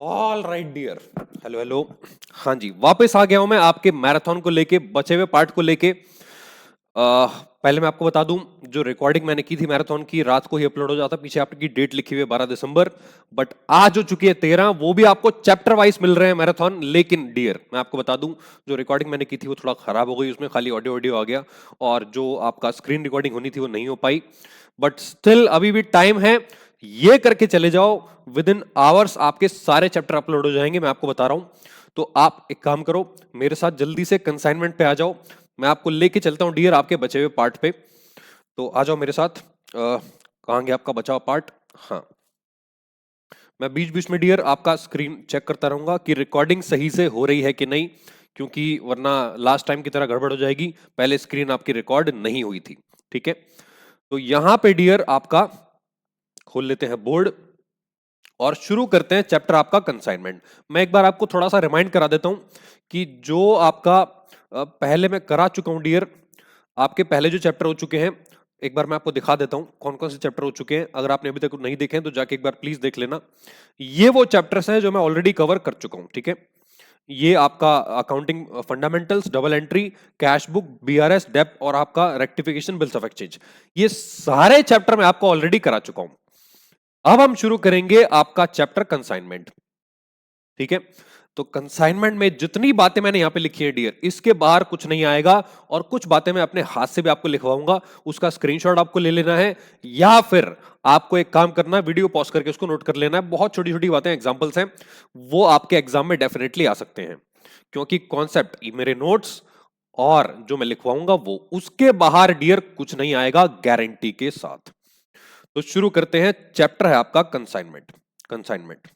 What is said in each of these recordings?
All right dear, hello hello. हाँ जी, वापस आ गया हूं मैं आपके मैराथन को लेके, बचे हुए पार्ट को लेके। पहले मैं आपको बता दूं, जो रिकॉर्डिंग मैंने की थी मैराथन की, रात को ही अपलोड हो जाता। पीछे आपकी डेट लिखी हुई है 12 दिसंबर, बट आज हो चुकी है 13। वो भी आपको चैप्टर वाइज मिल रहे हैं मैराथन। लेकिन डियर, मैं आपको बता दूं, जो रिकॉर्डिंग मैंने की थी वो थोड़ा खराब हो गई, उसमें खाली ऑडियो ऑडियो आ गया, और जो आपका स्क्रीन रिकॉर्डिंग होनी थी वो नहीं हो पाई। बट स्टिल अभी भी टाइम है, ये करके चले जाओ, विद इन आवर्स आपके सारे चैप्टर अपलोड हो जाएंगे, मैं आपको बता रहा हूं। तो आप एक काम करो, मेरे साथ जल्दी से कंसाइनमेंट पे आ जाओ। मैं आपको लेके चलता हूं डियर आपके बचे हुए पार्ट पे। तो आ जाओ मेरे साथ। कहाँ गया आपका बचा हुआ पार्ट? हाँ, मैं बीच बीच में डियर आपका स्क्रीन चेक करता रहूंगा कि रिकॉर्डिंग सही से हो रही है कि नहीं, क्योंकि वरना लास्ट टाइम की तरह गड़बड़ हो जाएगी। पहले स्क्रीन आपकी रिकॉर्ड नहीं हुई थी, ठीक है? तो यहां पे डियर आपका खोल लेते हैं बोर्ड और शुरू करते हैं चैप्टर आपका कंसाइनमेंट। मैं एक बार आपको थोड़ा सा रिमाइंड करा देता हूं कि जो आपका पहले मैं करा चुका हूं डियर। आपके पहले जो चैप्टर हो चुके हैं, एक बार मैं आपको दिखा देता हूं कौन कौन से चैप्टर हो चुके हैं। अगर आपने अभी तक नहीं देखे हैं तो जाके एक बार प्लीज देख लेना। ये वो चैप्टर्स हैं जो मैं ऑलरेडी कवर कर चुका हूं, ठीक है? ये आपका accounting fundamentals, double entry, cash book, BRS, dep और आपका रेक्टिफिकेशन, बिल्स ऑफ एक्सचेंज, ये सारे चैप्टर मैं आपको ऑलरेडी करा चुका हूं। अब हम शुरू करेंगे आपका चैप्टर कंसाइनमेंट, ठीक है? तो कंसाइनमेंट में जितनी बातें मैंने यहां पे लिखी है डियर, इसके बाहर कुछ नहीं आएगा। और कुछ बातें मैं अपने हाथ से भी आपको लिखवाऊंगा, उसका स्क्रीनशॉट आपको ले लेना है, या फिर आपको एक काम करना है, वीडियो पॉज करके उसको नोट कर लेना है। बहुत छोटी छोटी बातें, एग्जांपल्स हैं, वो आपके एग्जाम में डेफिनेटली आ सकते हैं, क्योंकि कॉन्सेप्ट मेरे नोट्स और जो मैं लिखवाऊंगा वो उसके बाहर डियर कुछ नहीं आएगा, गारंटी के साथ। तो शुरू करते हैं। चैप्टर है आपका कंसाइनमेंट। कंसाइनमेंट,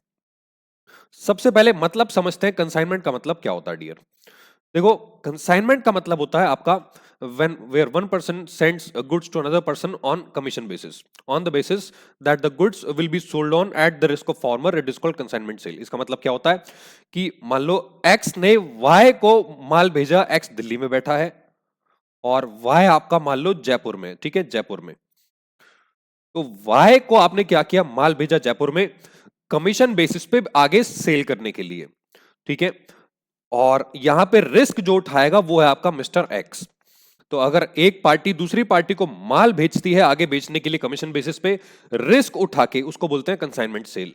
सबसे पहले मतलब समझते हैं कंसाइनमेंट का मतलब क्या होता है डियर। देखो, कंसाइनमेंट का मतलब होता है आपका when where one person sends goods to another person on commission basis, on the basis that the goods will be sold on at the risk of former, it is called consignment sale। इसका मतलब क्या होता है कि मान लो x ने y को माल भेजा, x दिल्ली में बैठा है और y आपका मान लो जयपुर में, ठीक है, जयपुर में। तो y को आपने क्या किया, माल भेजा जयपुर में कमीशन बेसिस पे आगे सेल करने के लिए, ठीक है? और यहां पे रिस्क जो उठाएगा वो है आपका मिस्टर एक्स। तो अगर एक पार्टी दूसरी पार्टी को माल भेजती है आगे बेचने के लिए कमीशन बेसिस पे, रिस्क उठा के, उसको बोलते हैं कंसाइनमेंट सेल।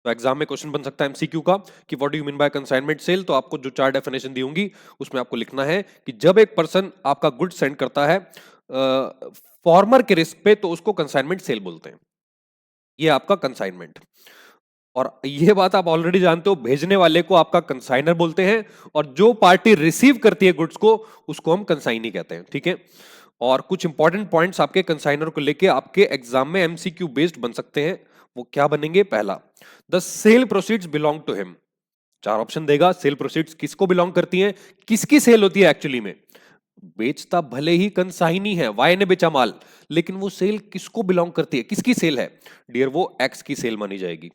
तो एग्जाम में क्वेश्चन बन सकता है एमसीक्यू का कि what do you mean by consignment sale. तो आपको जो 4 डेफिनेशन दी होंगी उसमें आपको लिखना है कि जब एक पर्सन आपका गुड सेंड करता है फॉर्मर के रिस्क पे, तो उसको कंसाइनमेंट सेल बोलते हैं। ये आपका कंसाइनमेंट। और ये बात आप ऑलरेडी जानते हो, भेजने वाले को आपका कंसाइनर बोलते हैं, और जो पार्टी रिसीव करती है गुड्स को उसको हम कंसाइनी कहते हैं, ठीक है? और कुछ इंपॉर्टेंट पॉइंट्स आपके कंसाइनर को लेके आपके एग्जाम में एमसीक्यू बेस्ड बन सकते हैं। वो क्या बनेंगे? पहला, the sale proceeds belong to him. 4 option देगा, सेल प्रोसीड्स किसको बिलोंग करती हैं, किसकी सेल होती है एक्चुअली में। बेचता भले ही कंसाइनी है, वाई ने बेचा माल, लेकिन वो सेल किसको बिलोंग करती है, किसकी सेल है डियर? वो एक्स की सेल मानी जाएगी,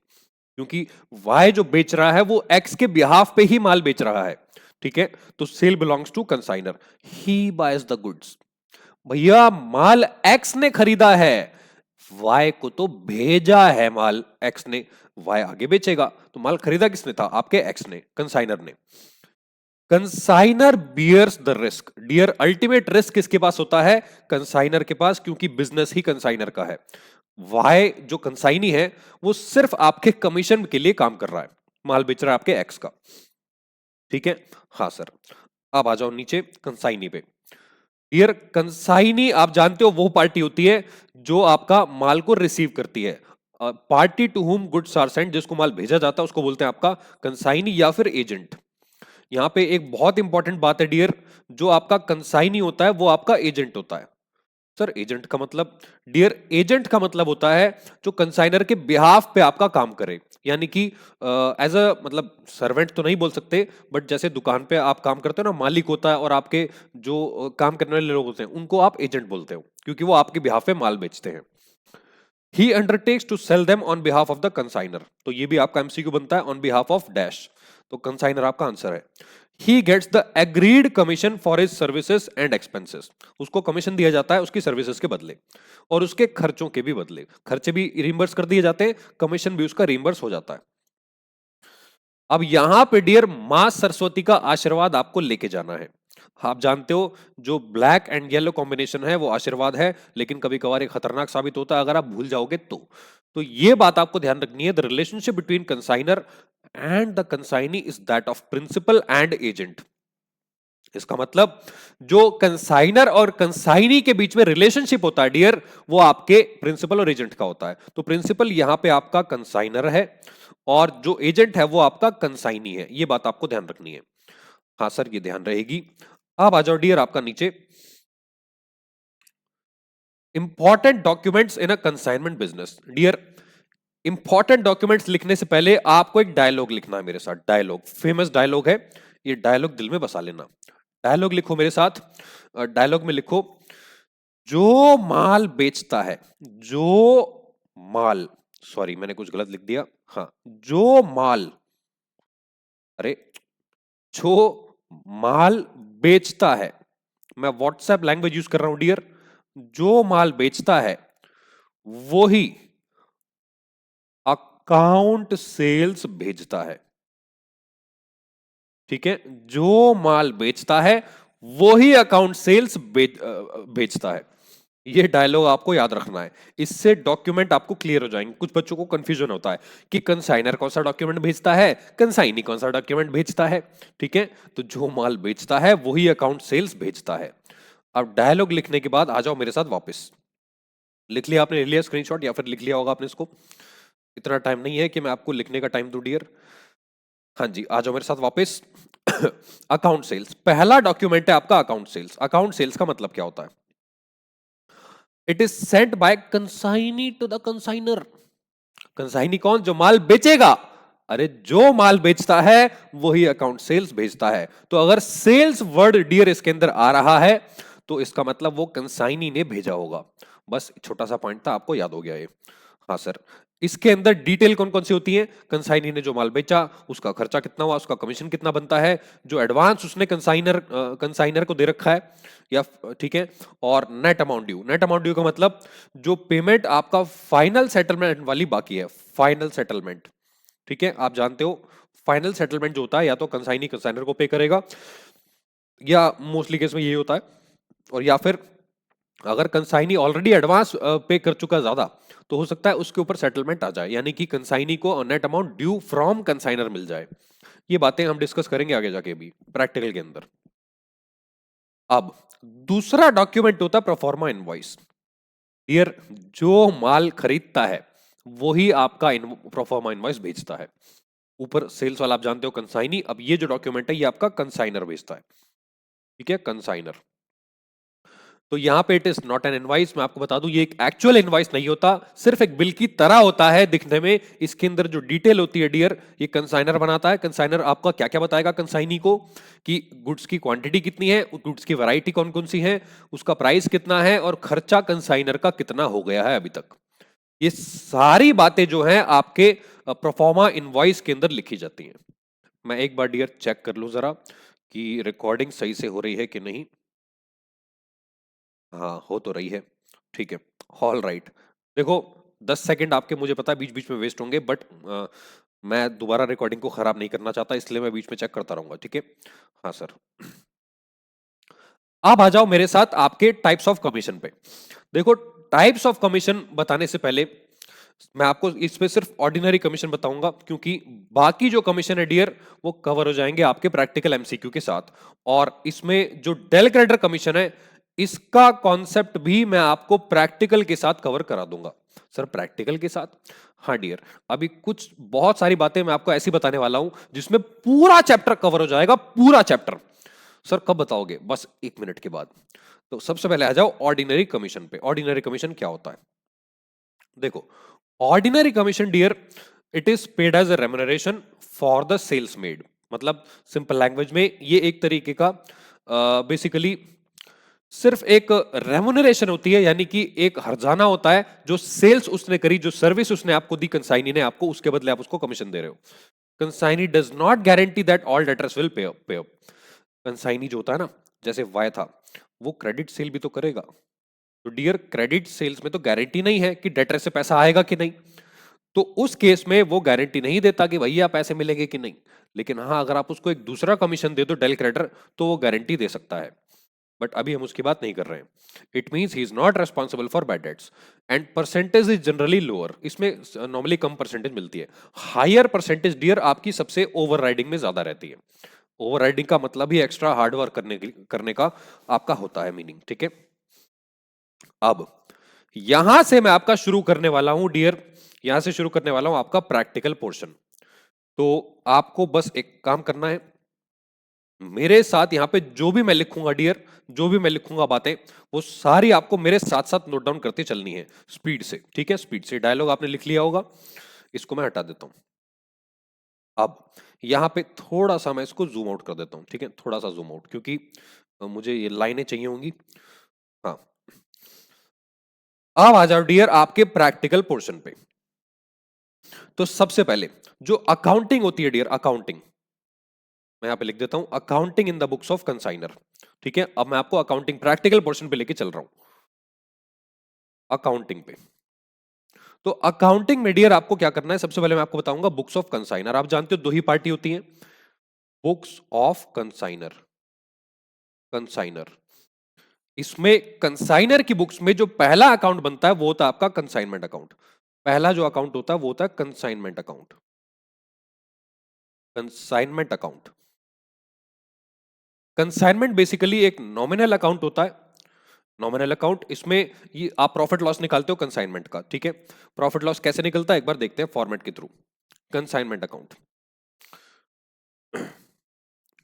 क्योंकि वाई जो बेच रहा है वो एक्स के बिहाफ पे ही माल बेच रहा है, ठीक है? तो sale belongs to consignor. He buys the goods, भैया माल एक्स ने खरीदा है, वाई को तो भेजा है माल एक्स ने, वाई आगे बेचेगा। तो माल खरीदा किसने था? आपके एक्स ने, कंसाइनर ने। Consignor bears the risk dear, ultimate risk किसके पास होता है? कंसाइनर के पास, क्योंकि बिजनेस ही कंसाइनर का है। वाई जो कंसाइनी है वो सिर्फ आपके कमीशन के लिए काम कर रहा है, माल बेच रहा है आपके एक्स का, ठीक है? हाँ सर। अब आ जाओ नीचे कंसाइनी पे। डियर, कंसाइनी आप जानते हो वो पार्टी होती है जो आपका माल को रिसीव करती है। Party to whom goods are sent, जिसको माल भेजा जाता है उसको बोलते हैं आपका कंसाइनी या फिर एजेंट। यहां पे एक बहुत इंपॉर्टेंट बात है डियर, जो आपका कंसाइनी होता है वो आपका एजेंट होता है। सर एजेंट का मतलब? डियर, एजेंट का मतलब होता है जो कंसाइनर के बिहाफ पे आपका काम करे, यानी कि एज अ, मतलब सर्वेंट तो नहीं बोल सकते, बट जैसे दुकान पे आप काम करते हो ना, मालिक होता है और आपके जो काम करने वाले लोग होते हैं उनको आप एजेंट बोलते हो, क्योंकि वो आपके बिहाफ पे माल बेचते हैं। He undertakes to sell them on behalf of the consignor. तो ये भी आपका एमसीक्यू बनता है, ऑन बिहाफ ऑफ डैश। तो कंसाइनर आपका आंसर है। He gets the agreed commission for his services and expenses, उसको कमीशन दिया जाता है उसकी सर्विसेज के बदले और उसके खर्चों के भी बदले। खर्चे भी रिइंबर्स कर दिए जाते हैं, कमीशन भी उसका रिइंबर्स हो जाता है। अब यहां पे डियर मां सरस्वती का आशीर्वाद आपको लेके जाना है। आप जानते हो जो ब्लैक एंड येलो कॉम्बिनेशन है वो आशीर्वाद है, लेकिन कभी कभार ये खतरनाक साबित होता है अगर आप भूल जाओगे तो ये बात आपको ध्यान रखनी है। The relationship between consignor and the consignee is that of principal and agent. इसका मतलब जो कंसाइनर और कंसाइनी के बीच में रिलेशनशिप होता है डियर, वो आपके प्रिंसिपल और एजेंट का होता है। तो प्रिंसिपल यहां पे आपका कंसाइनर है और जो एजेंट है वो आपका कंसाइनी है। ये बात आपको ध्यान रखनी है। हाँ सर, ये ध्यान रहेगी। अब आ जाओ डियर आपका नीचे, important documents in a consignment business. Dear, important documents लिखने से पहले आपको एक डायलॉग लिखना है मेरे साथ। डायलॉग, फेमस डायलॉग है, ये डायलॉग दिल में बसा लेना। डायलॉग लिखो मेरे साथ। डायलॉग में लिखो, जो माल बेचता है, जो माल, सॉरी मैंने कुछ गलत लिख दिया। हाँ, जो माल, अरे, जो माल बेचता है, मैं व्हाट्सएप लैंग्वेज यूज कर रहा हूं डियर। जो माल बेचता है वो ही अकाउंट सेल्स भेजता है। ठीक है, जो माल बेचता है वो ही अकाउंट सेल्स भेजता है। ये डायलॉग आपको याद रखना है, इससे डॉक्यूमेंट आपको क्लियर हो जाएंगे। कुछ बच्चों को कंफ्यूजन होता है कि कंसाइनर कौन सा डॉक्यूमेंट भेजता है, कंसाइनी कौन सा डॉक्यूमेंट भेजता है। ठीक है, तो जो माल बेचता है वही अकाउंट सेल्स भेजता है। अब डायलॉग लिखने के बाद आ जाओ मेरे साथ वापस। लिख लिया आपने, ले लिया स्क्रीनशॉट या फिर लिख लिया होगा आपने इसको? इतना टाइम नहीं है कि मैं आपको लिखने का टाइम दूं डियर। हाँ जी, आ जाओ मेरे साथ वापस। अकाउंट सेल्स, पहला डॉक्यूमेंट है आपका अकाउंट सेल्स। अकाउंट सेल्स का मतलब क्या होता है? It is sent by consignee to the consignor. Consignee कौन? जो माल बेचेगा। अरे, जो माल बेचता है वही अकाउंट सेल्स भेजता है। तो अगर सेल्स वर्ड डियर इसके अंदर आ रहा है तो इसका मतलब वो कंसाइनी ने भेजा होगा। बस छोटा सा पॉइंट था, आपको याद हो गया ये। हाँ सर, इसके अंदर डिटेल कौन कौन सी होती है? कंसाइनी ने जो माल बेचा उसका खर्चा कितना हुआ, उसका कमीशन कितना बनता है, जो एडवांस उसने कंसाइनर को दे रखा है, या ठीक है, और net amount due. Net amount due का मतलब जो पेमेंट आपका फाइनल सेटलमेंट वाली बाकी है, फाइनल सेटलमेंट। ठीक है, आप जानते हो फाइनल सेटलमेंट जो होता है या तो कंसाइनी कंसाइनर को पे करेगा, या मोस्टली केस में यही होता है, और या फिर अगर कंसाइनी ऑलरेडी एडवांस पे कर चुका ज्यादा तो हो सकता है उसके ऊपर सेटलमेंट आ जाए, यानी कि कंसाइनी को net amount due from consignor मिल जाए। ये बातें हम डिस्कस करेंगे आगे जाके भी प्रैक्टिकल के अंदर। अब दूसरा डॉक्यूमेंट होता है प्रोफार्मा इनवॉइस। डियर, जो माल खरीदता है वही आपका प्रोफार्मा इनवॉइस भेजता है। ऊपर सेल्स वाला आप जानते हो कंसाइनी, अब ये जो डॉक्यूमेंट है ये आपका कंसाइनर भेजता है। ठीक है, कंसाइनर। तो यहां पे it is not an invoice. मैं आपको बता दूं ये एक एक्चुअल इनवाइस नहीं होता, सिर्फ एक बिल की तरह होता है दिखने में। इसके अंदर जो डिटेल होती है डियर, ये कंसाइनर बनाता है। कंसाइनर आपका क्या क्या बताएगा कंसाइनी को, कि गुड्स की क्वांटिटी कितनी है, गुड्स की वैरायटी कौन कौन सी है, उसका प्राइस कितना है, और खर्चा कंसाइनर का कितना हो गया है अभी तक। ये सारी बातें जो है आपके प्रोफार्मा इनवॉइस के अंदर लिखी जाती हैं। मैं एक बार डियर चेक कर लूं जरा कि रिकॉर्डिंग सही से हो रही है कि नहीं। हाँ, हो तो रही है। ठीक है, ऑल राइट। देखो, 10 सेकंड आपके मुझे पता है बीच बीच में वेस्ट होंगे, बट मैं दोबारा रिकॉर्डिंग को खराब नहीं करना चाहता, इसलिए मैं बीच में चेक करता रहूंगा। ठीक है, हाँ सर। आप आ जाओ मेरे साथ आपके टाइप्स ऑफ कमीशन पे। देखो, टाइप्स ऑफ कमीशन बताने से पहले मैं आपको इस पे सिर्फ ऑर्डिनरी कमीशन बताऊंगा, क्योंकि बाकी जो कमीशन है डियर वो कवर हो जाएंगे आपके प्रैक्टिकल एमसीक्यू के साथ। और इसमें जो डेल क्रेडिटर कमीशन है इसका कॉन्सेप्ट भी मैं आपको प्रैक्टिकल के साथ कवर करा दूंगा। सर, प्रैक्टिकल के साथ? हाँ डियर, अभी कुछ बहुत सारी बातें मैं आपको ऐसी बताने वाला हूं जिसमें पूरा चैप्टर कवर हो जाएगा, पूरा चैप्टर। सर कब बताओगे? बस 1 मिनट के बाद। तो सबसे पहले आ जाओ ऑर्डिनरी कमीशन पे। ऑर्डिनरी कमीशन क्या होता है? देखो, ordinary commission dear, it is paid as a remuneration for the sales made. मतलब सिंपल लैंग्वेज में ये एक तरीके का बेसिकली सिर्फ एक रेम्युनरेशन होती है, यानी कि एक हर्जाना होता है जो सेल्स उसने करी, जो सर्विस उसने आपको दी कंसाइनी ने आपको, उसके बदले आप उसको कमीशन दे रहे हो। Consignee does not guarantee that all debtors will pay up. Consignee जो होता है ना, जैसे वाई था, वो क्रेडिट सेल भी तो करेगा। तो डियर, क्रेडिट सेल्स में तो गारंटी नहीं है कि डेटर से पैसा आएगा कि नहीं। तो उस केस में वो गारंटी नहीं देता कि भैया पैसे मिलेंगे कि नहीं, लेकिन हाँ अगर आप उसको एक दूसरा कमीशन दे दो डेल क्रेडिटर तो वो गारंटी दे सकता है। बट अभी हम उसकी बात नहीं कर रहे हैं। It means he is not responsible for bad dates and percentage is generally lower. इसमें नॉर्मली कम परसेंटेज मिलती है। हायर परसेंटेज डियर आपकी सबसे ओवरराइडिंग में ज्यादा रहती है। ओवरराइडिंग का मतलब ही एक्स्ट्रा हार्ड वर्क करने का आपका होता है मीनिंग, ठीक है। अब यहां से मैं आपका शुरू करने वाला हूं डियर, यहां से शुरू करने वाला हूं आपका प्रैक्टिकल पोर्शन। तो आपको बस एक काम करना है, मेरे साथ यहां पे जो भी मैं लिखूंगा डियर, जो भी मैं लिखूंगा बातें, वो सारी आपको मेरे साथ साथ नोट डाउन करते चलनी है स्पीड से, ठीक है। स्पीड से डायलॉग आपने लिख लिया होगा, इसको मैं हटा देता हूं। अब यहां पे थोड़ा सा मैं इसको जूम आउट कर देता हूं, ठीक है, थोड़ा सा जूम आउट, क्योंकि मुझे ये लाइनें चाहिए होंगी। हाँ, अब आ जाओ डियर आपके प्रैक्टिकल पोर्शन पे। तो सबसे पहले जो अकाउंटिंग होती है डियर, अकाउंटिंग मैं यहां पे लिख देता हूं, accounting in the books of consignor, ठीक है। अब मैं आपको अकाउंटिंग प्रैक्टिकल पोर्शन पे लेके चल रहा हूं, अकाउंटिंग पे। तो अकाउंटिंग में डियर आपको क्या करना है, सबसे पहले मैं आपको बताऊंगा बुक्स ऑफ कंसाइनर। आप जानते हो दो ही पार्टी होती है, बुक्स ऑफ कंसाइनर, कंसाइनर। इसमें कंसाइनर की बुक्स में जो पहला अकाउंट बनता है वो होता है आपका कंसाइनमेंट अकाउंट। पहला जो अकाउंट होता है वो होता है consignment account, consignment account. Consignment basically एक नॉमिनल अकाउंट होता है, नॉमिनल अकाउंट। इसमें ये आप प्रॉफिट लॉस निकालते हो कंसाइनमेंट का, ठीक है। प्रॉफिट लॉस कैसे निकलता है एक बार देखते हैं फॉर्मेट के थ्रू। कंसाइनमेंट अकाउंट,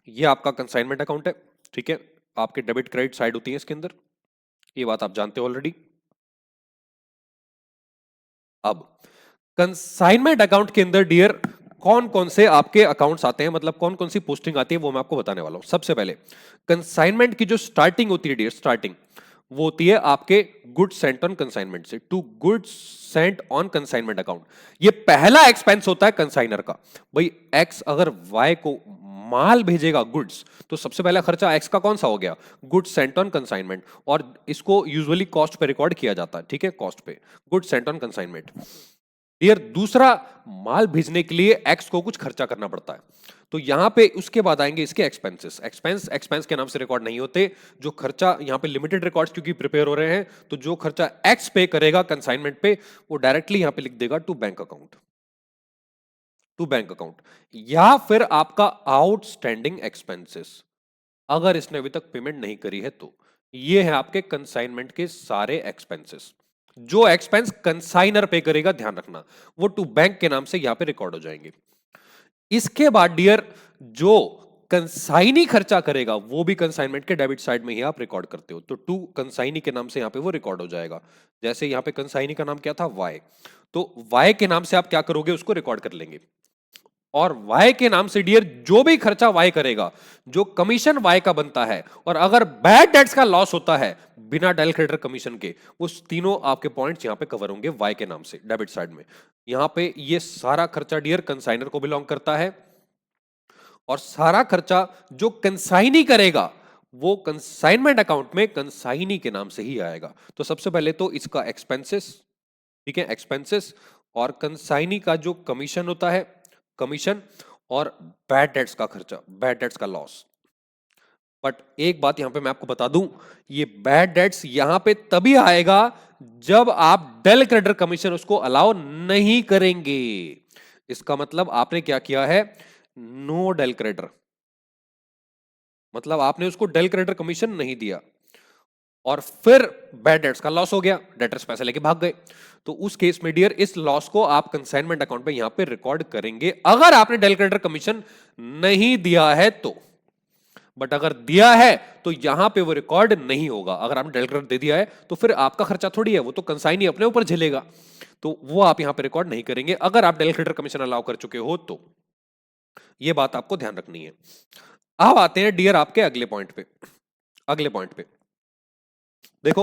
ये आपका कंसाइनमेंट अकाउंट है, ठीक है। आपके डेबिट क्रेडिट साइड होती है इसके अंदर, ये बात आप जानते हो ऑलरेडी। अब कंसाइनमेंट अकाउंट के अंदर डियर कौन कौन से आपके अकाउंट्स आते हैं, मतलब कौन कौन सी पोस्टिंग आती है वो मैं आपको बताने वाला हूं। सबसे पहले कंसाइनमेंट की जो स्टार्टिंग होती है डियर, स्टार्टिंग वो होती है आपके गुड्स सेंट ऑन कंसाइनमेंट से, to goods sent on consignment account. ये पहला एक्सपेंस होता है कंसाइनर का। भाई एक्स अगर वाई को माल भेजेगा गुड्स, तो सबसे पहला खर्चा एक्स का कौन सा हो गया, गुड्स सेंट ऑन कंसाइनमेंट। और इसको यूजुअली कॉस्ट पे रिकॉर्ड किया जाता है, ठीक है, कॉस्ट पे, goods sent on consignment. Dear दूसरा, माल भेजने के लिए एक्स को कुछ खर्चा करना पड़ता है, तो यहां पे उसके बाद आएंगे इसके एक्सपेंसेस। एक्सपेंस एक्सपेंस के नाम से रिकॉर्ड नहीं होते, जो खर्चा यहां पे लिमिटेड रिकॉर्ड्स क्योंकि प्रिपेयर हो रहे हैं, तो जो खर्चा एक्स पे करेगा कंसाइनमेंट पे वो डायरेक्टली यहां पे लिख देगा to bank account, to bank account. या फिर आपका आउटस्टैंडिंग एक्सपेंसेस, अगर इसने अभी तक पेमेंट नहीं करी है तो। ये है आपके कंसाइनमेंट के सारे एक्सपेंसेस। जो एक्सपेंस कंसाइनर पे करेगा ध्यान रखना, वो टू बैंक के नाम से यहां पे रिकॉर्ड हो जाएंगे। इसके बाद डियर जो कंसाइनी खर्चा करेगा वो भी कंसाइनमेंट के डेबिट साइड में ही आप रिकॉर्ड करते हो, तो टू कंसाइनी के नाम से यहां पे वो रिकॉर्ड हो जाएगा। जैसे यहां पे कंसाइनी का नाम क्या था, वाई, तो वाई के नाम से आप क्या करोगे, उसको रिकॉर्ड कर लेंगे। और वाई के नाम से डियर जो भी खर्चा वाई करेगा, जो कमीशन वाई का बनता है, और अगर बैड डेट्स का लॉस होता है बिना डेल क्रेडिटर कमीशन के, वो तीनों आपके पॉइंट्स यहां पे कवर होंगे वाई के नाम से डेबिट साइड में। यहां पे ये सारा खर्चा डियर कंसाइनर को बिलोंग करता है, और सारा खर्चा जो कंसाइनी करेगा वो कंसाइनमेंट अकाउंट में कंसाइनी के नाम से ही आएगा। तो सबसे पहले तो इसका एक्सपेंसेस, ठीक है, एक्सपेंसेस, और कंसाइनी का जो कमीशन होता है, कमीशन, और बैड डेट्स का खर्चा, बैड डेट्स का लॉस। बट एक बात यहां पे मैं आपको बता दूं, ये बैड डेट्स यहां पे तभी आएगा जब आप डेल क्रेडिटर कमीशन उसको अलाउ नहीं करेंगे। इसका मतलब आपने क्या किया है, नो डेल क्रेडिटर, मतलब आपने उसको डेल क्रेडिटर कमीशन नहीं दिया, और फिर बैड डेट्स का लॉस हो गया, डेटर्स पैसे लेके भाग गए, तो उस केस में डियर इस लॉस को आप कंसाइनमेंट अकाउंट पे यहां पे रिकॉर्ड करेंगे, अगर आपने डेल क्रेडिटर कमीशन नहीं दिया है तो। बट अगर दिया है तो यहां पे वो रिकॉर्ड नहीं होगा। अगर आपने डेल क्रेडिट दे दिया है तो फिर आपका खर्चा थोड़ी है, वो तो कंसाइनी अपने ऊपर झेलेगा, तो वो आप यहां पे रिकॉर्ड नहीं करेंगे अगर आप डेल क्रेडिटर कमीशन अलाउ कर चुके हो तो। ये बात आपको ध्यान रखनी है। अब आते हैं डियर आपके अगले पॉइंट पे, अगले पॉइंट पे देखो,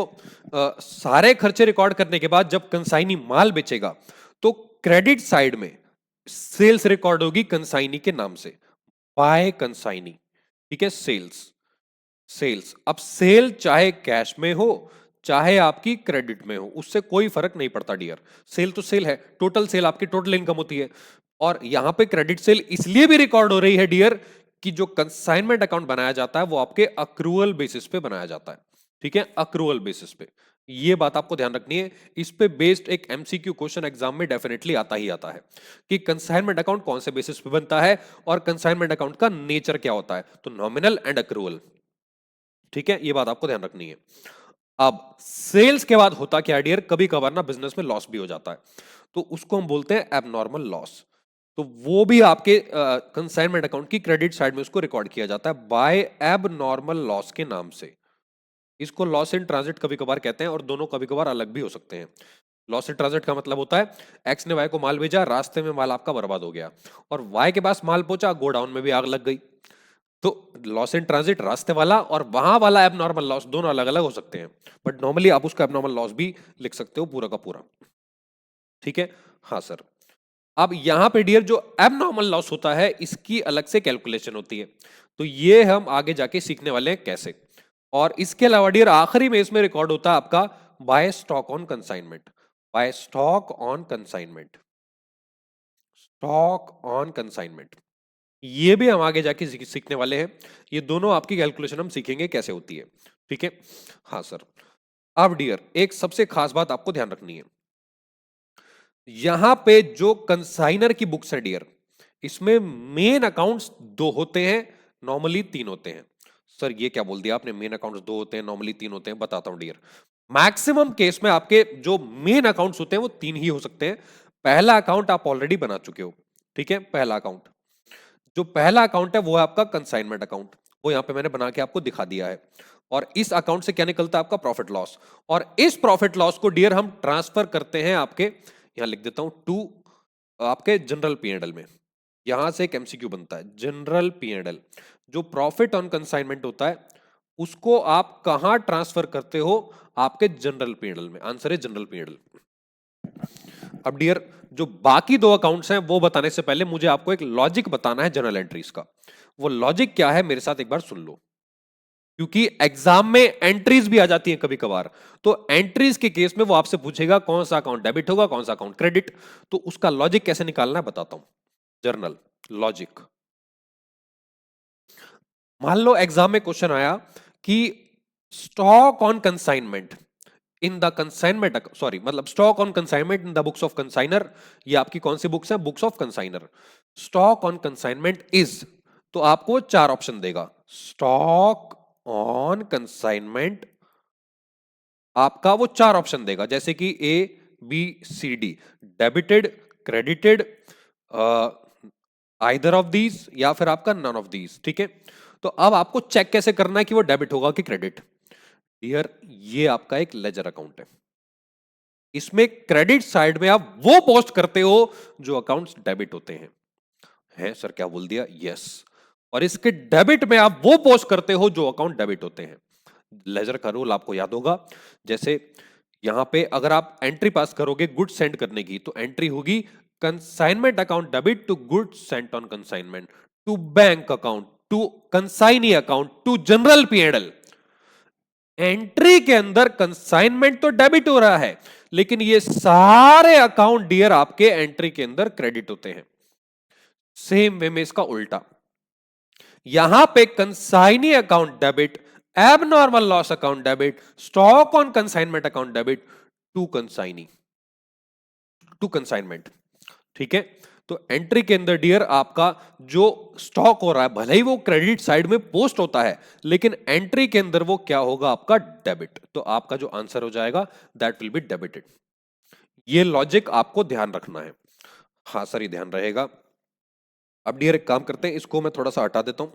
सारे खर्चे रिकॉर्ड करने के बाद जब कंसाइनी माल बेचेगा तो क्रेडिट साइड में सेल्स रिकॉर्ड होगी कंसाइनी के नाम से, बाय कंसाइनी, ठीक है, सेल्स, सेल्स। अब सेल चाहे कैश में हो चाहे आपकी क्रेडिट में हो, उससे कोई फर्क नहीं पड़ता डियर। सेल तो सेल है, टोटल सेल आपकी टोटल इनकम होती है। और यहां पे क्रेडिट सेल इसलिए भी रिकॉर्ड हो रही है डियर कि जो कंसाइनमेंट अकाउंट बनाया जाता है वो आपके अक्रूवल बेसिस पे बनाया जाता है। ठीक है, अक्रूवल बेसिस पे, ये बात आपको ध्यान रखनी है। इस पे बेस्ड एक एमसीक्यू क्वेश्चन एग्जाम में डेफिनेटली आता ही आता है कि कंसाइनमेंट अकाउंट कौन से बेसिस पे बनता है और कंसाइनमेंट अकाउंट का नेचर क्या होता है। तो नॉमिनल एंड अक्रूवल, ठीक है, ये बात आपको ध्यान रखनी है। अब सेल्स के बाद होता क्या डियर, कभी कभार ना बिजनेस में लॉस भी हो जाता है, तो उसको हम बोलते हैं एबनॉर्मल लॉस। तो वो भी आपके कंसाइनमेंट अकाउंट की क्रेडिट साइड में उसको रिकॉर्ड किया जाता है बाय एबनॉर्मल लॉस के नाम से। इसको लॉस इन ट्रांजिट कभी कभार कहते हैं, और दोनों कभी कभार अलग भी हो सकते हैं। लॉस इन ट्रांजिट का मतलब होता है एक्स ने वाई को माल भेजा, रास्ते में माल आपका बर्बाद हो गया, और वाई के पास माल पहुंचा, गोडाउन में भी आग लग गई। तो लॉस इन ट्रांजिट रास्ते वाला और वहां वाला एबनॉर्मल लॉस दोनों अलग अलग हो सकते हैं, बट नॉर्मली आप उसका एबनॉर्मल लॉस भी लिख सकते हो पूरा का पूरा। ठीक है, हाँ सर। अब यहां पे डियर जो एबनॉर्मल लॉस होता है इसकी अलग से कैलकुलेशन होती है, तो ये हम आगे जाके सीखने वाले हैं कैसे। और इसके अलावा डियर आखिरी में इसमें रिकॉर्ड होता है आपका by stock on consignment. By stock on consignment, stock on consignment, ये भी हम आगे जाके सीखने वाले हैं। ये दोनों आपकी कैलकुलेशन हम सीखेंगे कैसे होती है। ठीक है, हाँ सर। अब डियर एक सबसे खास बात आपको ध्यान रखनी है, यहां पे जो कंसाइनर की बुक्स है डियर, इसमें मेन अकाउंट्स दो होते हैं, नॉर्मली तीन होते हैं। सर ये क्या बोल दिया आपने, मेन अकाउंट्स दो होते हैं नॉर्मली तीन होते हैं, बताता हूं डियर। मैक्सिमम केस में आपके जो मेन अकाउंट्स होते हैं वो तीन ही हो सकते हैं। पहला अकाउंट आप ऑलरेडी बना चुके हो, ठीक है, पहला अकाउंट, जो पहला अकाउंट है वो है आपका कंसाइनमेंट अकाउंट, वो यहां पे मैंने बना के आपको दिखा दिया है। और इस अकाउंट से क्या निकलता है आपका प्रॉफिट लॉस, और इस प्रॉफिट लॉस को डियर हम ट्रांसफर करते हैं आपके, यहां लिख देता हूं टू, आपके जनरल पीएनएल में। यहां से एक एमसीक्यू बनता है, जनरल पीएनएल, जो प्रॉफिट ऑन कंसाइनमेंट होता है उसको आप कहां ट्रांसफर करते हो, आपके जनरल पीएनएल में। आंसर है जनरल पीएनएल। अब डियर जो बाकी दो अकाउंट्स हैं वो बताने से पहले मुझे आपको एक लॉजिक बताना है जनरल एंट्रीज का। वो लॉजिक क्या है मेरे साथ एक बार सुन लो, क्योंकि एग्जाम में एंट्रीज भी आ जाती हैं कभी कभार। तो एंट्रीज के केस में वो आपसे पूछेगा कौन सा अकाउंट डेबिट होगा, कौन सा अकाउंट क्रेडिट, तो उसका लॉजिक कैसे निकालना है बताता हूं। जर्नल लॉजिक, मान लो एग्जाम में क्वेश्चन आया कि stock on consignment in the consignment, sorry मतलब stock on consignment in the books of consignor, ये आपकी कौन सी बुक्स है, books of consignor. Stock on consignment is, तो आपको चार ऑप्शन देगा, स्टॉक ऑन कंसाइनमेंट, आपका वो चार ऑप्शन देगा जैसे कि A B C D, debited, credited, either of these, या फिर आपका नन ऑफ दीज। ठीक है, तो अब आपको चेक कैसे करना है कि वो डेबिट होगा कि क्रेडिट। डियर ये आपका एक लेजर अकाउंट है, इसमें क्रेडिट साइड में आप वो पोस्ट करते हो जो अकाउंट्स डेबिट होते हैं। है सर क्या बोल दिया, यस। और इसके डेबिट में आप वो पोस्ट करते हो जो अकाउंट डेबिट होते हैं। लेजर का रूल आपको याद होगा, जैसे यहां पे अगर आप एंट्री पास करोगे गुड सेंड करने की, तो एंट्री होगी consignment account debit to good sent on consignment, to bank account, to consignee account, to general PNL. Entry के अंदर कंसाइनमेंट तो डेबिट हो रहा है, लेकिन ये सारे अकाउंट डियर आपके एंट्री के अंदर क्रेडिट होते हैं। सेम वे में इसका उल्टा, यहां पे consignee account debit, abnormal loss account debit, stock on consignment account debit, to consignee, to consignment. ठीक है, तो एंट्री के अंदर डियर आपका जो स्टॉक हो रहा है भले ही वो क्रेडिट साइड में पोस्ट होता है, लेकिन एंट्री के अंदर वो क्या होगा आपका डेबिट, तो आपका जो आंसर हो जाएगा दैट विल बी डेबिटेड। ये लॉजिक आपको ध्यान रखना है। हाँ सर ये ध्यान रहेगा। अब डियर एक काम करते हैं, इसको मैं थोड़ा सा हटा देता हूं,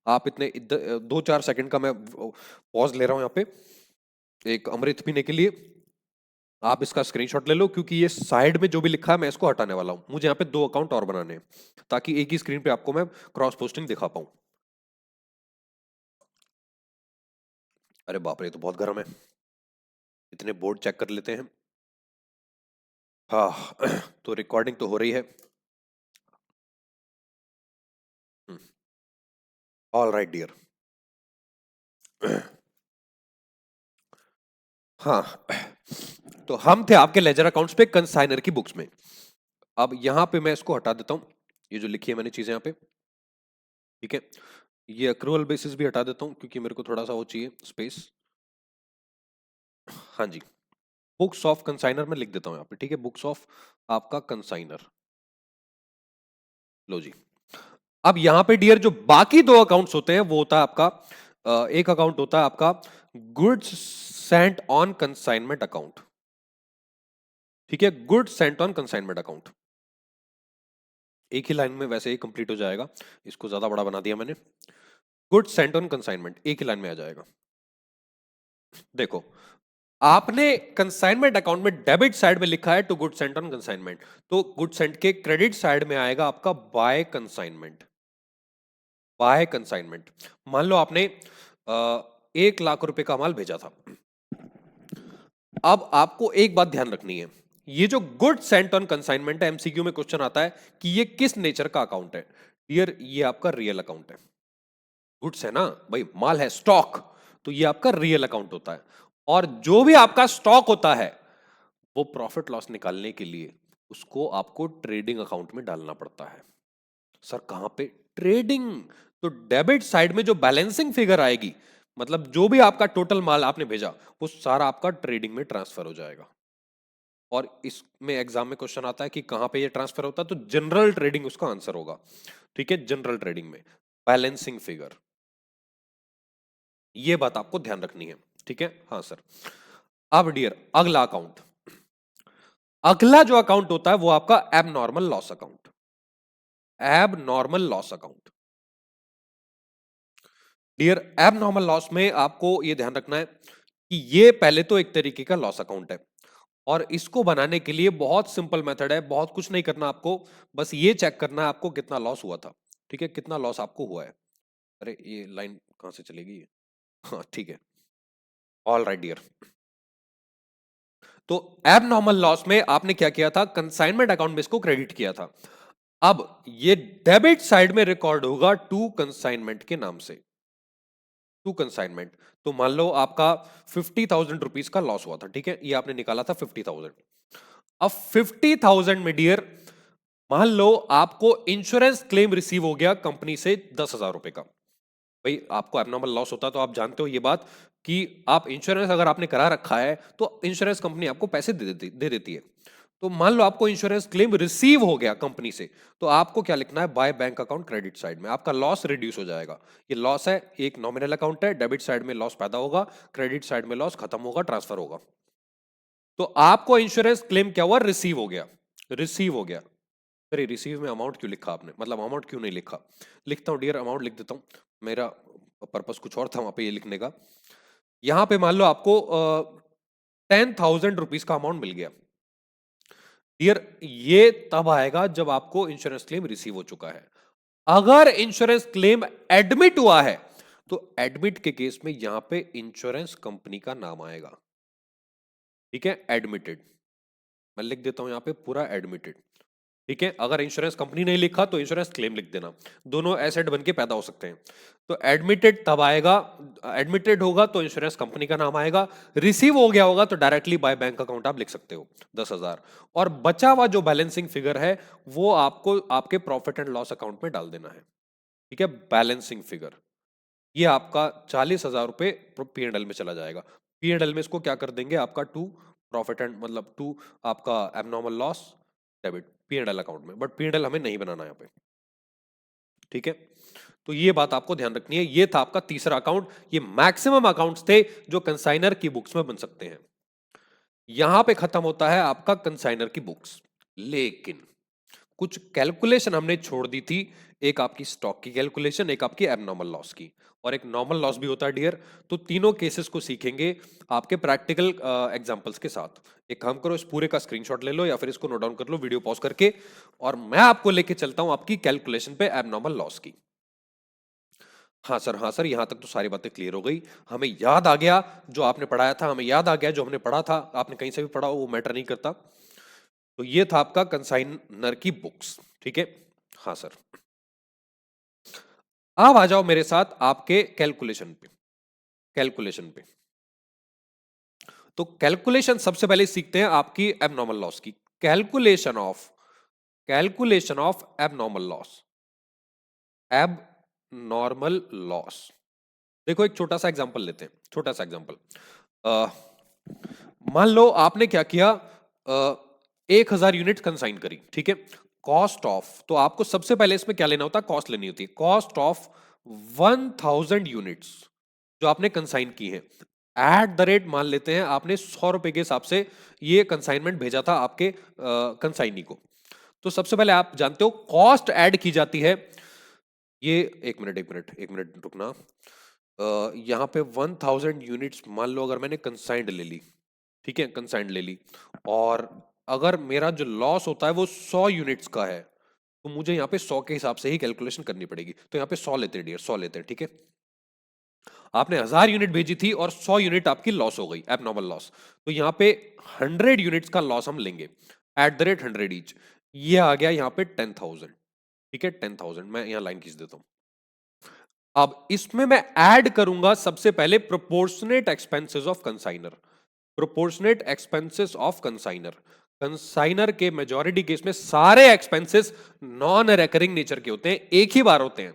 आप इतने 2-4 सेकंड का मैं पॉज ले रहा हूं यहाँ पे एक अमृत पीने के लिए। आप इसका स्क्रीनशॉट ले लो, क्योंकि ये साइड में जो भी लिखा है मैं इसको हटाने वाला हूं, मुझे यहाँ पे दो अकाउंट और बनाने हैं ताकि एक ही स्क्रीन पे आपको मैं क्रॉस पोस्टिंग दिखा पाऊं। अरे बाप रे ये तो बहुत गर्म है, इतने बोर्ड चेक कर लेते हैं। हाँ तो रिकॉर्डिंग तो हो रही है। ऑल राइट डियर, हाँ, तो हम थे आपके लेजर अकाउंट्स पे कंसाइनर की बुक्स में। अब यहां पे मैं इसको हटा देता हूं, ये जो लिखी है मैंने चीजें यहाँ पे, ठीक है। ये अक्रूवल बेसिस भी हटा देता हूं क्योंकि मेरे को थोड़ा सा वो चाहिए स्पेस। हाँ जी, बुक्स ऑफ कंसाइनर में लिख देता हूं यहाँ पे, ठीक है। बुक्स ऑफ आपका कंसाइनर, लो जी। अब यहां पे डियर जो बाकी दो अकाउंट्स होते हैं वो होता है आपका, एक अकाउंट होता है आपका goods sent on consignment account, ठीक है। Goods sent on consignment account एक ही लाइन में वैसे ही कंप्लीट हो जाएगा, इसको ज्यादा बड़ा बना दिया मैंने। गुड्स सेंट ऑन कंसाइनमेंट एक ही लाइन में आ जाएगा। देखो, आपने कंसाइनमेंट अकाउंट में डेबिट साइड में लिखा है to good sent on consignment, तो गुड सेंट के क्रेडिट साइड में आएगा आपका बाय कंसाइनमेंट। बाय कंसाइनमेंट, मान लो आपने 1 लाख रुपए का माल भेजा था। अब आपको एक बात ध्यान रखनी है, ये जो गुड सेंट ऑन कंसाइनमेंट है, एमसीक्यू में क्वेश्चन आता है कि ये किस नेचर का अकाउंट है। डियर, ये आपका रियल अकाउंट है। गुड्स है ना भाई, माल है, स्टॉक, तो ये आपका रियल अकाउंट होता है। और जो भी आपका स्टॉक होता है वो प्रॉफिट लॉस निकालने के लिए उसको आपको ट्रेडिंग अकाउंट में डालना पड़ता है। सर कहां पे? ट्रेडिंग। तो डेबिट साइड में जो बैलेंसिंग फिगर आएगी, मतलब जो भी आपका टोटल माल आपने भेजा वो सारा आपका ट्रेडिंग में ट्रांसफर हो जाएगा। और इसमें एग्जाम में क्वेश्चन आता है कि कहां पे ये ट्रांसफर होता है, तो जनरल ट्रेडिंग उसका आंसर होगा, ठीक है। जनरल ट्रेडिंग में बैलेंसिंग फिगर, ये बात आपको ध्यान रखनी है, ठीक है। हाँ सर। अब डियर अगला अकाउंट, अगला जो अकाउंट होता है वो आपका abnormal loss account. Abnormal loss account, dear abnormal loss में आपको ये ध्यान रखना है कि ये पहले तो एक तरीके का लॉस अकाउंट है, और इसको बनाने के लिए बहुत सिंपल मेथड है, बहुत कुछ नहीं करना आपको, बस ये चेक करना है आपको कितना लॉस हुआ था, ठीक है। कितना लॉस आपको हुआ है। अरे ये लाइन कहां से चलेगी? हाँ ठीक है, ऑल राइट डियर। तो एबनॉर्मल लॉस में आपने क्या किया था, कंसाइनमेंट अकाउंट में इसको क्रेडिट किया था। अब ये डेबिट साइड में रिकॉर्ड होगा टू कंसाइनमेंट के नाम से, टू कंसाइनमेंट। तो मान लो आपका 50,000 रुपीज का लॉस हुआ था, ठीक है, ये आपने निकाला था 50,000। अब 50,000 में डियर मान लो आपको इंश्योरेंस क्लेम रिसीव हो गया कंपनी से 10,000 रुपए का। भाई आपको एबनॉर्मल लॉस होता है तो आप जानते हो ये बात कि आप इंश्योरेंस अगर आपने करा रखा है तो इंश्योरेंस कंपनी आपको पैसे दे देती है। तो मान लो आपको इंश्योरेंस क्लेम रिसीव हो गया कंपनी से, तो आपको क्या लिखना है, by bank account credit side में आपका लॉस रिड्यूस हो जाएगा। ये लॉस है, एक नॉमिनल अकाउंट है, डेबिट साइड में लॉस पैदा होगा, क्रेडिट साइड में लॉस खत्म होगा, ट्रांसफर होगा। तो आपको इंश्योरेंस क्लेम क्या हुआ, रिसीव हो गया, रिसीव हो गया। अरे रिसीव में अमाउंट क्यों लिखा आपने, मतलब अमाउंट क्यों नहीं लिखा? लिखता हूं डियर, अमाउंट लिख देता हूं, मेरा पर्पस कुछ और था वहां पे ये लिखने का। यहां पे मान लो आपको 10,000 रुपीज का अमाउंट मिल गया। डियर ये तब आएगा जब आपको इंश्योरेंस क्लेम रिसीव हो चुका है। अगर इंश्योरेंस क्लेम एडमिट हुआ है तो एडमिट के केस में यहां पे इंश्योरेंस कंपनी का नाम आएगा, ठीक है, एडमिटेड। मैं लिख देता हूं यहां पे पूरा एडमिटेड, ठीक है। अगर इंश्योरेंस कंपनी नहीं लिखा तो इंश्योरेंस क्लेम लिख देना, दोनों एसेट बन के पैदा हो सकते हैं। तो एडमिटेड तब आएगा, एडमिटेड होगा तो इंश्योरेंस कंपनी का नाम आएगा, रिसीव हो गया होगा तो डायरेक्टली बाय बैंक अकाउंट आप लिख सकते हो 10,000। और बचा हुआ जो बैलेंसिंग फिगर है वो आपको आपके प्रॉफिट एंड लॉस अकाउंट में डाल देना है, ठीक है। बैलेंसिंग फिगर ये आपका 40,000 रुपए P&L में चला जाएगा। P&L में इसको क्या कर देंगे, आपका टू प्रॉफिट एंड मतलब टू आपका abnormal loss debit P&L account में, बट P&L हमें नहीं बनाना यहाँ पे, ठीक है। तो ये बात आपको ध्यान रखनी है। ये था आपका तीसरा अकाउंट, ये मैक्सिमम अकाउंट्स थे जो कंसाइनर की बुक्स में बन सकते हैं। यहां पे खत्म होता है आपका कंसाइनर की बुक्स, लेकिन कुछ कैलकुलेशन हमने छोड़ दी थी, एक आपकी स्टॉक की कैलकुलेशन, एक आपकी एबनॉर्मल लॉस की, और एक नॉर्मल लॉस भी होता है डियर। तो तीनों केसेस को सीखेंगे आपके प्रैक्टिकल एग्जांपल्स के साथ। एक काम करो, इस पूरे का स्क्रीनशॉट ले लो या फिर इसको नोट डाउन कर लो वीडियो पॉज करके, और मैं आपको लेके चलता हूं आपकी कैलकुलेशन पे एबनॉर्मल लॉस की। हाँ सर, यहां तक तो सारी बातें क्लियर हो गई। हमें याद आ गया जो आपने पढ़ाया था, हमें याद आ गया जो हमने पढ़ा था, आपने कहीं से भी पढ़ा हो वो मैटर नहीं करता। तो ये था आपका कंसाइनर की बुक्स, ठीक है। हाँ सर। अब आ जाओ मेरे साथ आपके कैलकुलेशन पे, कैलकुलेशन पे। तो कैलकुलेशन सबसे पहले सीखते हैं आपकी एबनॉर्मल लॉस की। कैलकुलेशन ऑफ एबनॉर्मल लॉस, एब नॉर्मल लॉस। देखो एक छोटा सा एग्जांपल लेते हैं, छोटा सा एग्जांपल। मान लो आपने क्या किया, 1000 यूनिट कंसाइन करी, ठीक है। कॉस्ट ऑफ, तो आपको सबसे पहले इसमें क्या लेना होता है, कॉस्ट लेनी होती है। कॉस्ट ऑफ 1000 यूनिट्स जो आपने कंसाइन की है, एट द रेट मान लेते हैं आपने 100 रुपए के हिसाब से ये कंसाइनमेंट भेजा था आपके कंसाइनी को। तो सबसे पहले आप जानते हो कॉस्ट ऐड की जाती है। ये एक मिनट रुकना। यहां पे 1000 यूनिट्स मान लो अगर मैंने कंसाइंड ले ली, ठीक है, कंसाइंड ले ली, और अगर मेरा जो लॉस होता है वो 100 यूनिट्स का है, तो मुझे यहाँ पे 100 के हिसाब से ही कैलकुलेशन करनी पड़ेगी। तो यहाँ पे 100 लेते हैं डियर, 100 लेते हैं, ठीक है। आपने 1000 यूनिट भेजी थी और 100 यूनिट आपकी लॉस हो गई, एबनॉर्मल लॉस। तो यहाँ पे 100 यूनिट्स का लॉस हम लेंगे एट द रेट 100 ईच। ये आ गया यहाँ पे 10,000, ठीक है, 10,000। मैं यहाँ लाइन खींच देता हूं। अब इसमें मैं ऐड करूंगा सबसे पहले proportionate expenses of consignor. Proportionate expenses of consignor, consignor के मेजॉरिटी केस में सारे एक्सपेंसेस नॉन रेकरिंग नेचर के होते हैं, एक ही बार होते हैं।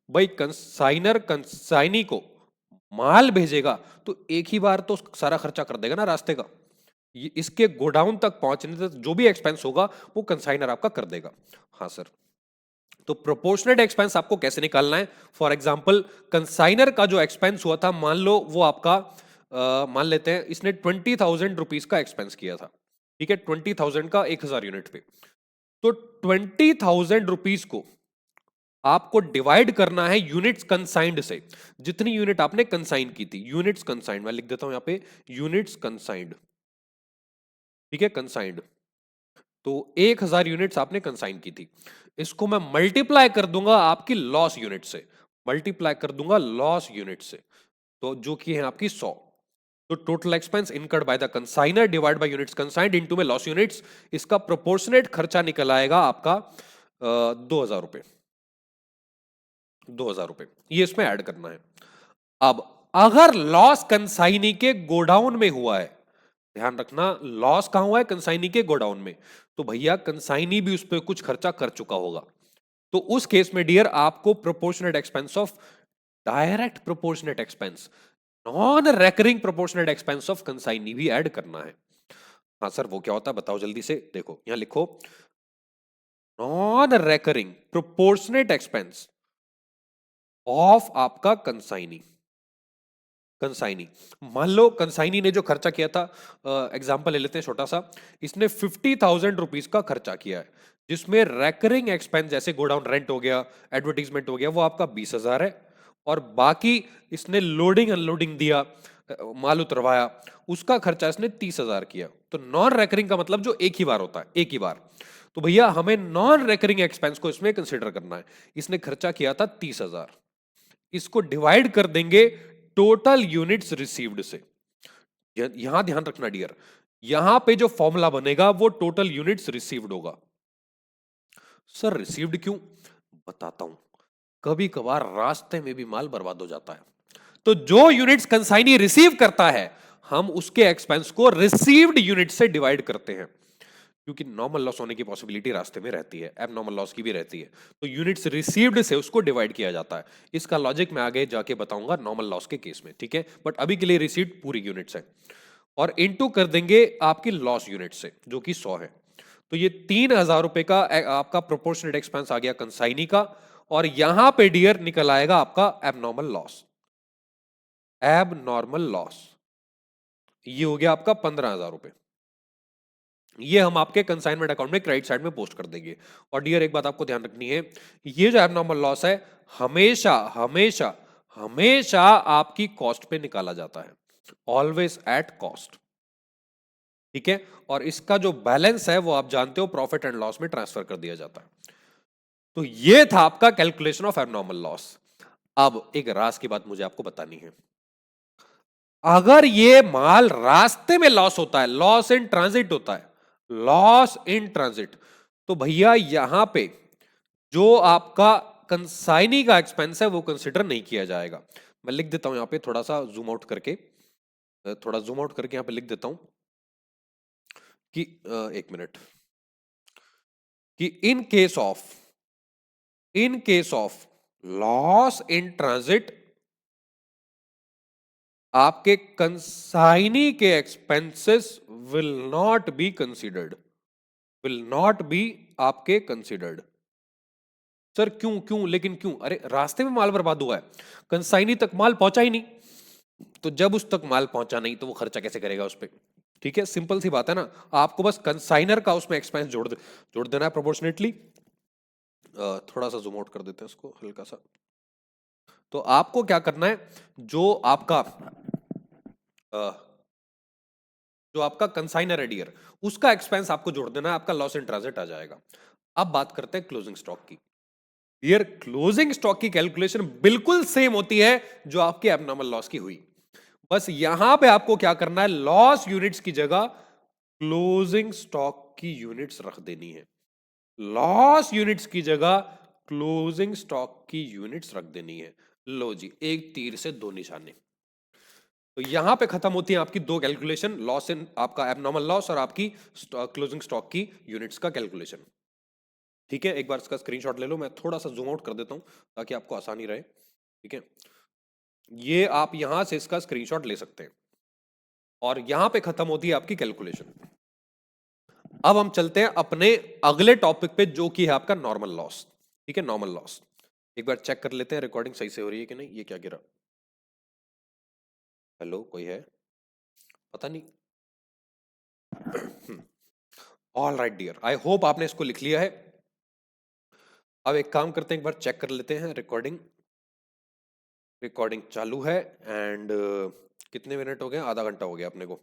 भाई कंसाइनर कंसाइनी को माल भेजेगा तो एक ही बार तो सारा खर्चा कर देगा ना रास्ते का। इसके गोडाउन तक पहुंचने तक जो भी एक्सपेंस होगा वो कंसाइनर आपका कर देगा। हाँ सर, तो प्रोपोर्शनेट एक्सपेंस आपको कैसे निकालना है। फॉर एग्जांपल कंसाइनर का जो एक्सपेंस हुआ था, मान लो वो आपका मान लेते हैं इसने 20,000 रुपीज का एक्सपेंस किया था, ठीक है, 20,000 का 1000 यूनिट पे। तो 20,000 रुपीज को आपको डिवाइड करना है यूनिट्स कंसाइंड से। जितनी यूनिट आपने कंसाइन की थी, यूनिट्स कंसाइंड, मैं लिख देता हूं यहां पे यूनिट्स कंसाइंड, ठीक है, कंसाइंड। तो 1000 यूनिट्स आपने कंसाइन की थी, इसको मैं मल्टीप्लाई कर दूंगा आपकी लॉस यूनिट से, मल्टीप्लाई कर दूंगा लॉस यूनिट से, तो जो कि है आपकी 100। तो total expense incurred by the consignor divide by units consigned into में लॉस यूनिट्स, इसका प्रोपोर्शनेट खर्चा निकल आएगा आपका 2000 रुपए, 2000 रुपए ये इसमें ऐड करना है। अब अगर लॉस कंसाइनी के गोडाउन में हुआ है, ध्यान रखना लॉस कहां हुआ है, कंसाइनी के गोडाउन में, तो भैया कंसाइनी भी उस पर कुछ खर्चा कर चुका होगा। तो उस केस में डियर आपको proportionate expense of direct proportionate expense, non recurring proportionate expense of consignee भी ऐड करना है। हाँ सर वो क्या होता है बताओ जल्दी से, देखो यहां लिखो non recurring proportionate expense of आपका कंसाइनी। कंसाइनी, मान लो कंसाइनी ने जो खर्चा किया था, एग्जांपल ले लेते हैं छोटा सा, इसने 50,000 रुपीज का खर्चा किया है, जिसमें रेकरिंग एक्सपेंस जैसे गोडाउन रेंट हो गया, एडवर्टीजमेंट हो गया, वो आपका 20,000 है। और बाकी इसने लोडिंग अनलोडिंग दिया, माल उतरवाया, उसका खर्चा इसने 30,000 किया। तो नॉन रेकरिंग का मतलब जो एक ही बार होता है, एक ही बार। तो भैया हमें नॉन रेकरिंग एक्सपेंस को इसमें कंसिडर करना है। इसने खर्चा किया था 30,000, इसको डिवाइड कर देंगे टोटल यूनिट्स रिसीव्ड से। यहां ध्यान रखना डियर, यहां पे जो फॉर्मूला बनेगा वो टोटल यूनिट्स रिसीव्ड होगा। सर रिसीव्ड क्यों, बताता हूं। कभी कभार रास्ते में भी माल बर्बाद हो जाता है, तो जो यूनिट्स कंसाइनी रिसीव करता है हम उसके एक्सपेंस को रिसीव्ड यूनिट से डिवाइड करते हैं, क्योंकि नॉर्मल लॉस होने की पॉसिबिलिटी रास्ते में रहती है, एबनॉर्मल लॉस की भी रहती है। तो यूनिट्स रिसीव्ड से उसको डिवाइड किया जाता है। इसका लॉजिक मैं आगे जाके बताऊंगा नॉर्मल लॉस के केस में, ठीक है, बट अभी के लिए रिसीव्ड पूरी यूनिट्स है। और इनटू कर देंगे आपकी लॉस यूनिट से जो कि 100 है। तो ये 3,000 रुपए का आपका प्रोपोर्शनेट एक्सपेंस आ गया कंसाइनी का, और यहां पे डियर निकल आएगा आपका एबनॉर्मल लॉस। एबनॉर्मल लॉस ये हो गया आपका 15,000 रुपए। ये हम आपके कंसाइनमेंट अकाउंट में क्रेडिट साइड में पोस्ट कर देंगे। और डियर एक बात आपको ध्यान रखनी है, ये जो एबनॉर्मल लॉस है हमेशा हमेशा हमेशा आपकी कॉस्ट पे निकाला जाता है, ऑलवेज एट कॉस्ट, ठीक है। और इसका जो बैलेंस है वो आप जानते हो प्रॉफिट एंड लॉस में ट्रांसफर कर दिया जाता है। तो ये था आपका कैलकुलेशन ऑफ एबनॉर्मल लॉस। अब एक राज की बात मुझे आपको बतानी है, अगर ये माल रास्ते में लॉस होता है, लॉस इन ट्रांजिट होता है, लॉस इन ट्रांजिट, तो भैया यहां पे जो आपका कंसाइनी का एक्सपेंस है वो कंसिडर नहीं किया जाएगा। मैं लिख देता हूं यहां पे थोड़ा सा जूम आउट करके, थोड़ा जूम आउट करके यहाँ पे लिख देता हूं कि एक मिनट, कि in case of loss in transit, आपके कंसाइनी के expenses will not be considered, will not B आपके कंसिडर्ड। सर क्यों क्यों लेकिन क्यों? अरे रास्ते में माल बर्बाद हुआ है, कंसाइनी तक माल पहुंचा ही नहीं, तो जब उस तक माल पहुंचा नहीं तो वो खर्चा कैसे करेगा उस पर? ठीक है, सिंपल सी बात है ना। आपको बस कंसाइनर का उसमें एक्सपेंस जोड़ देना है प्रोपोर्शनेटली। थोड़ा सा जूम आउट कर देते हैं इसको हल्का सा। तो आपको क्या करना है, जो आपका जो आपका कंसाइनर है डियर, उसका एक्सपेंस आपको जोड़ देना है, आपका लॉस इन ट्रांजिट आ जाएगा। अब बात करते हैं क्लोजिंग स्टॉक की। डियर क्लोजिंग स्टॉक की कैलकुलेशन बिल्कुल सेम होती है जो आपकी एबनॉर्मल लॉस की हुई, बस यहां पे आपको क्या करना है, लॉस यूनिट्स की जगह क्लोजिंग स्टॉक की यूनिट्स रख देनी है। लॉस यूनिट्स की जगह क्लोजिंग स्टॉक की यूनिट्स रख देनी है। लो जी, एक तीर से दो निशाने। तो यहां पे खत्म होती है आपकी दो कैलकुलेशन, लॉस इन आपका एबनॉर्मल लॉस और आपकी क्लोजिंग स्टॉक की यूनिट्स का कैलकुलेशन। ठीक है, एक बार इसका स्क्रीनशॉट ले लो, मैं थोड़ा सा जूम आउट कर देता हूं ताकि आपको आसानी रहे। ठीक है, ये आप यहां से इसका स्क्रीनशॉट ले सकते हैं और यहां पे खत्म होती है आपकी कैलकुलेशन। अब हम चलते हैं अपने अगले टॉपिक पे जो कि है आपका नॉर्मल लॉस। ठीक है, नॉर्मल लॉस एक बार चेक कर लेते हैं रिकॉर्डिंग सही से हो रही है कि नहीं। ये क्या गिरा? हेलो, कोई है? पता नहीं। All right dear, I hope आपने इसको लिख लिया है। अब एक काम करते हैं, एक बार चेक कर लेते हैं रिकॉर्डिंग। रिकॉर्डिंग चालू है एंड कितने मिनट हो गए? आधा घंटा हो गया अपने को।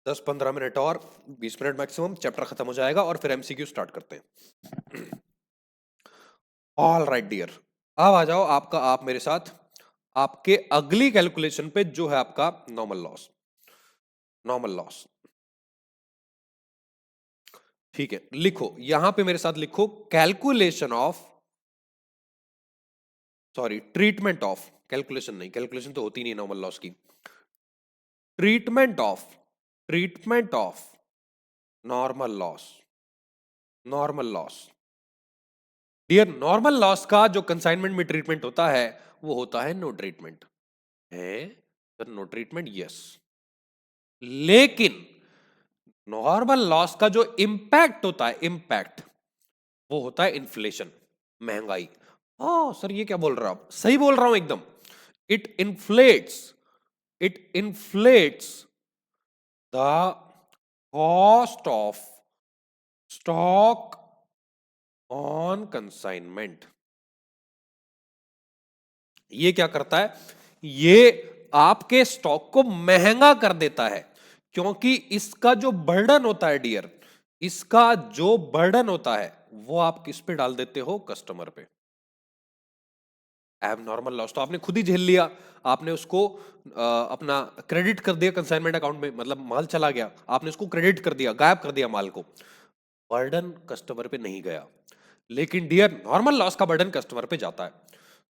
10-15 मिनट और 20 मिनट मैक्सिमम, चैप्टर खत्म हो जाएगा और फिर एमसीक्यू स्टार्ट करते हैं। ऑल राइट डियर, अब आ जाओ आप मेरे साथ आपके अगली कैलकुलेशन पे जो है आपका नॉर्मल लॉस। नॉर्मल लॉस, ठीक है, लिखो यहां पे मेरे साथ लिखो calculation of, sorry treatment of, calculation नहीं, कैलकुलेशन तो होती नहीं नॉर्मल लॉस की। Treatment of normal loss. Normal loss dear, normal loss का जो कंसाइनमेंट में ट्रीटमेंट होता है वो होता है नो ट्रीटमेंट। है सर नो ट्रीटमेंट? यस, लेकिन नॉर्मल लॉस का जो इंपैक्ट होता है, इंपैक्ट वो होता है इन्फ्लेशन, महंगाई। हाँ सर ये क्या बोल रहे हो आप? सही बोल रहा हूं एकदम। It inflates, it inflates the cost of stock on consignment. ये क्या करता है? ये आपके स्टॉक को महंगा कर देता है, क्योंकि इसका जो बर्डन होता है डियर, इसका जो बर्डन होता है वो आप किस पे डाल देते हो? कस्टमर पे। एबनॉर्मल लॉस तो आपने खुद ही झेल लिया, आपने उसको अपना क्रेडिट कर दिया कंसाइनमेंट अकाउंट में, मतलब माल चला गया, आपने उसको क्रेडिट कर दिया, गायब कर दिया माल को, बर्डन कस्टमर पे नहीं गया। लेकिन डियर नॉर्मल लॉस का बर्डन कस्टमर पे जाता है।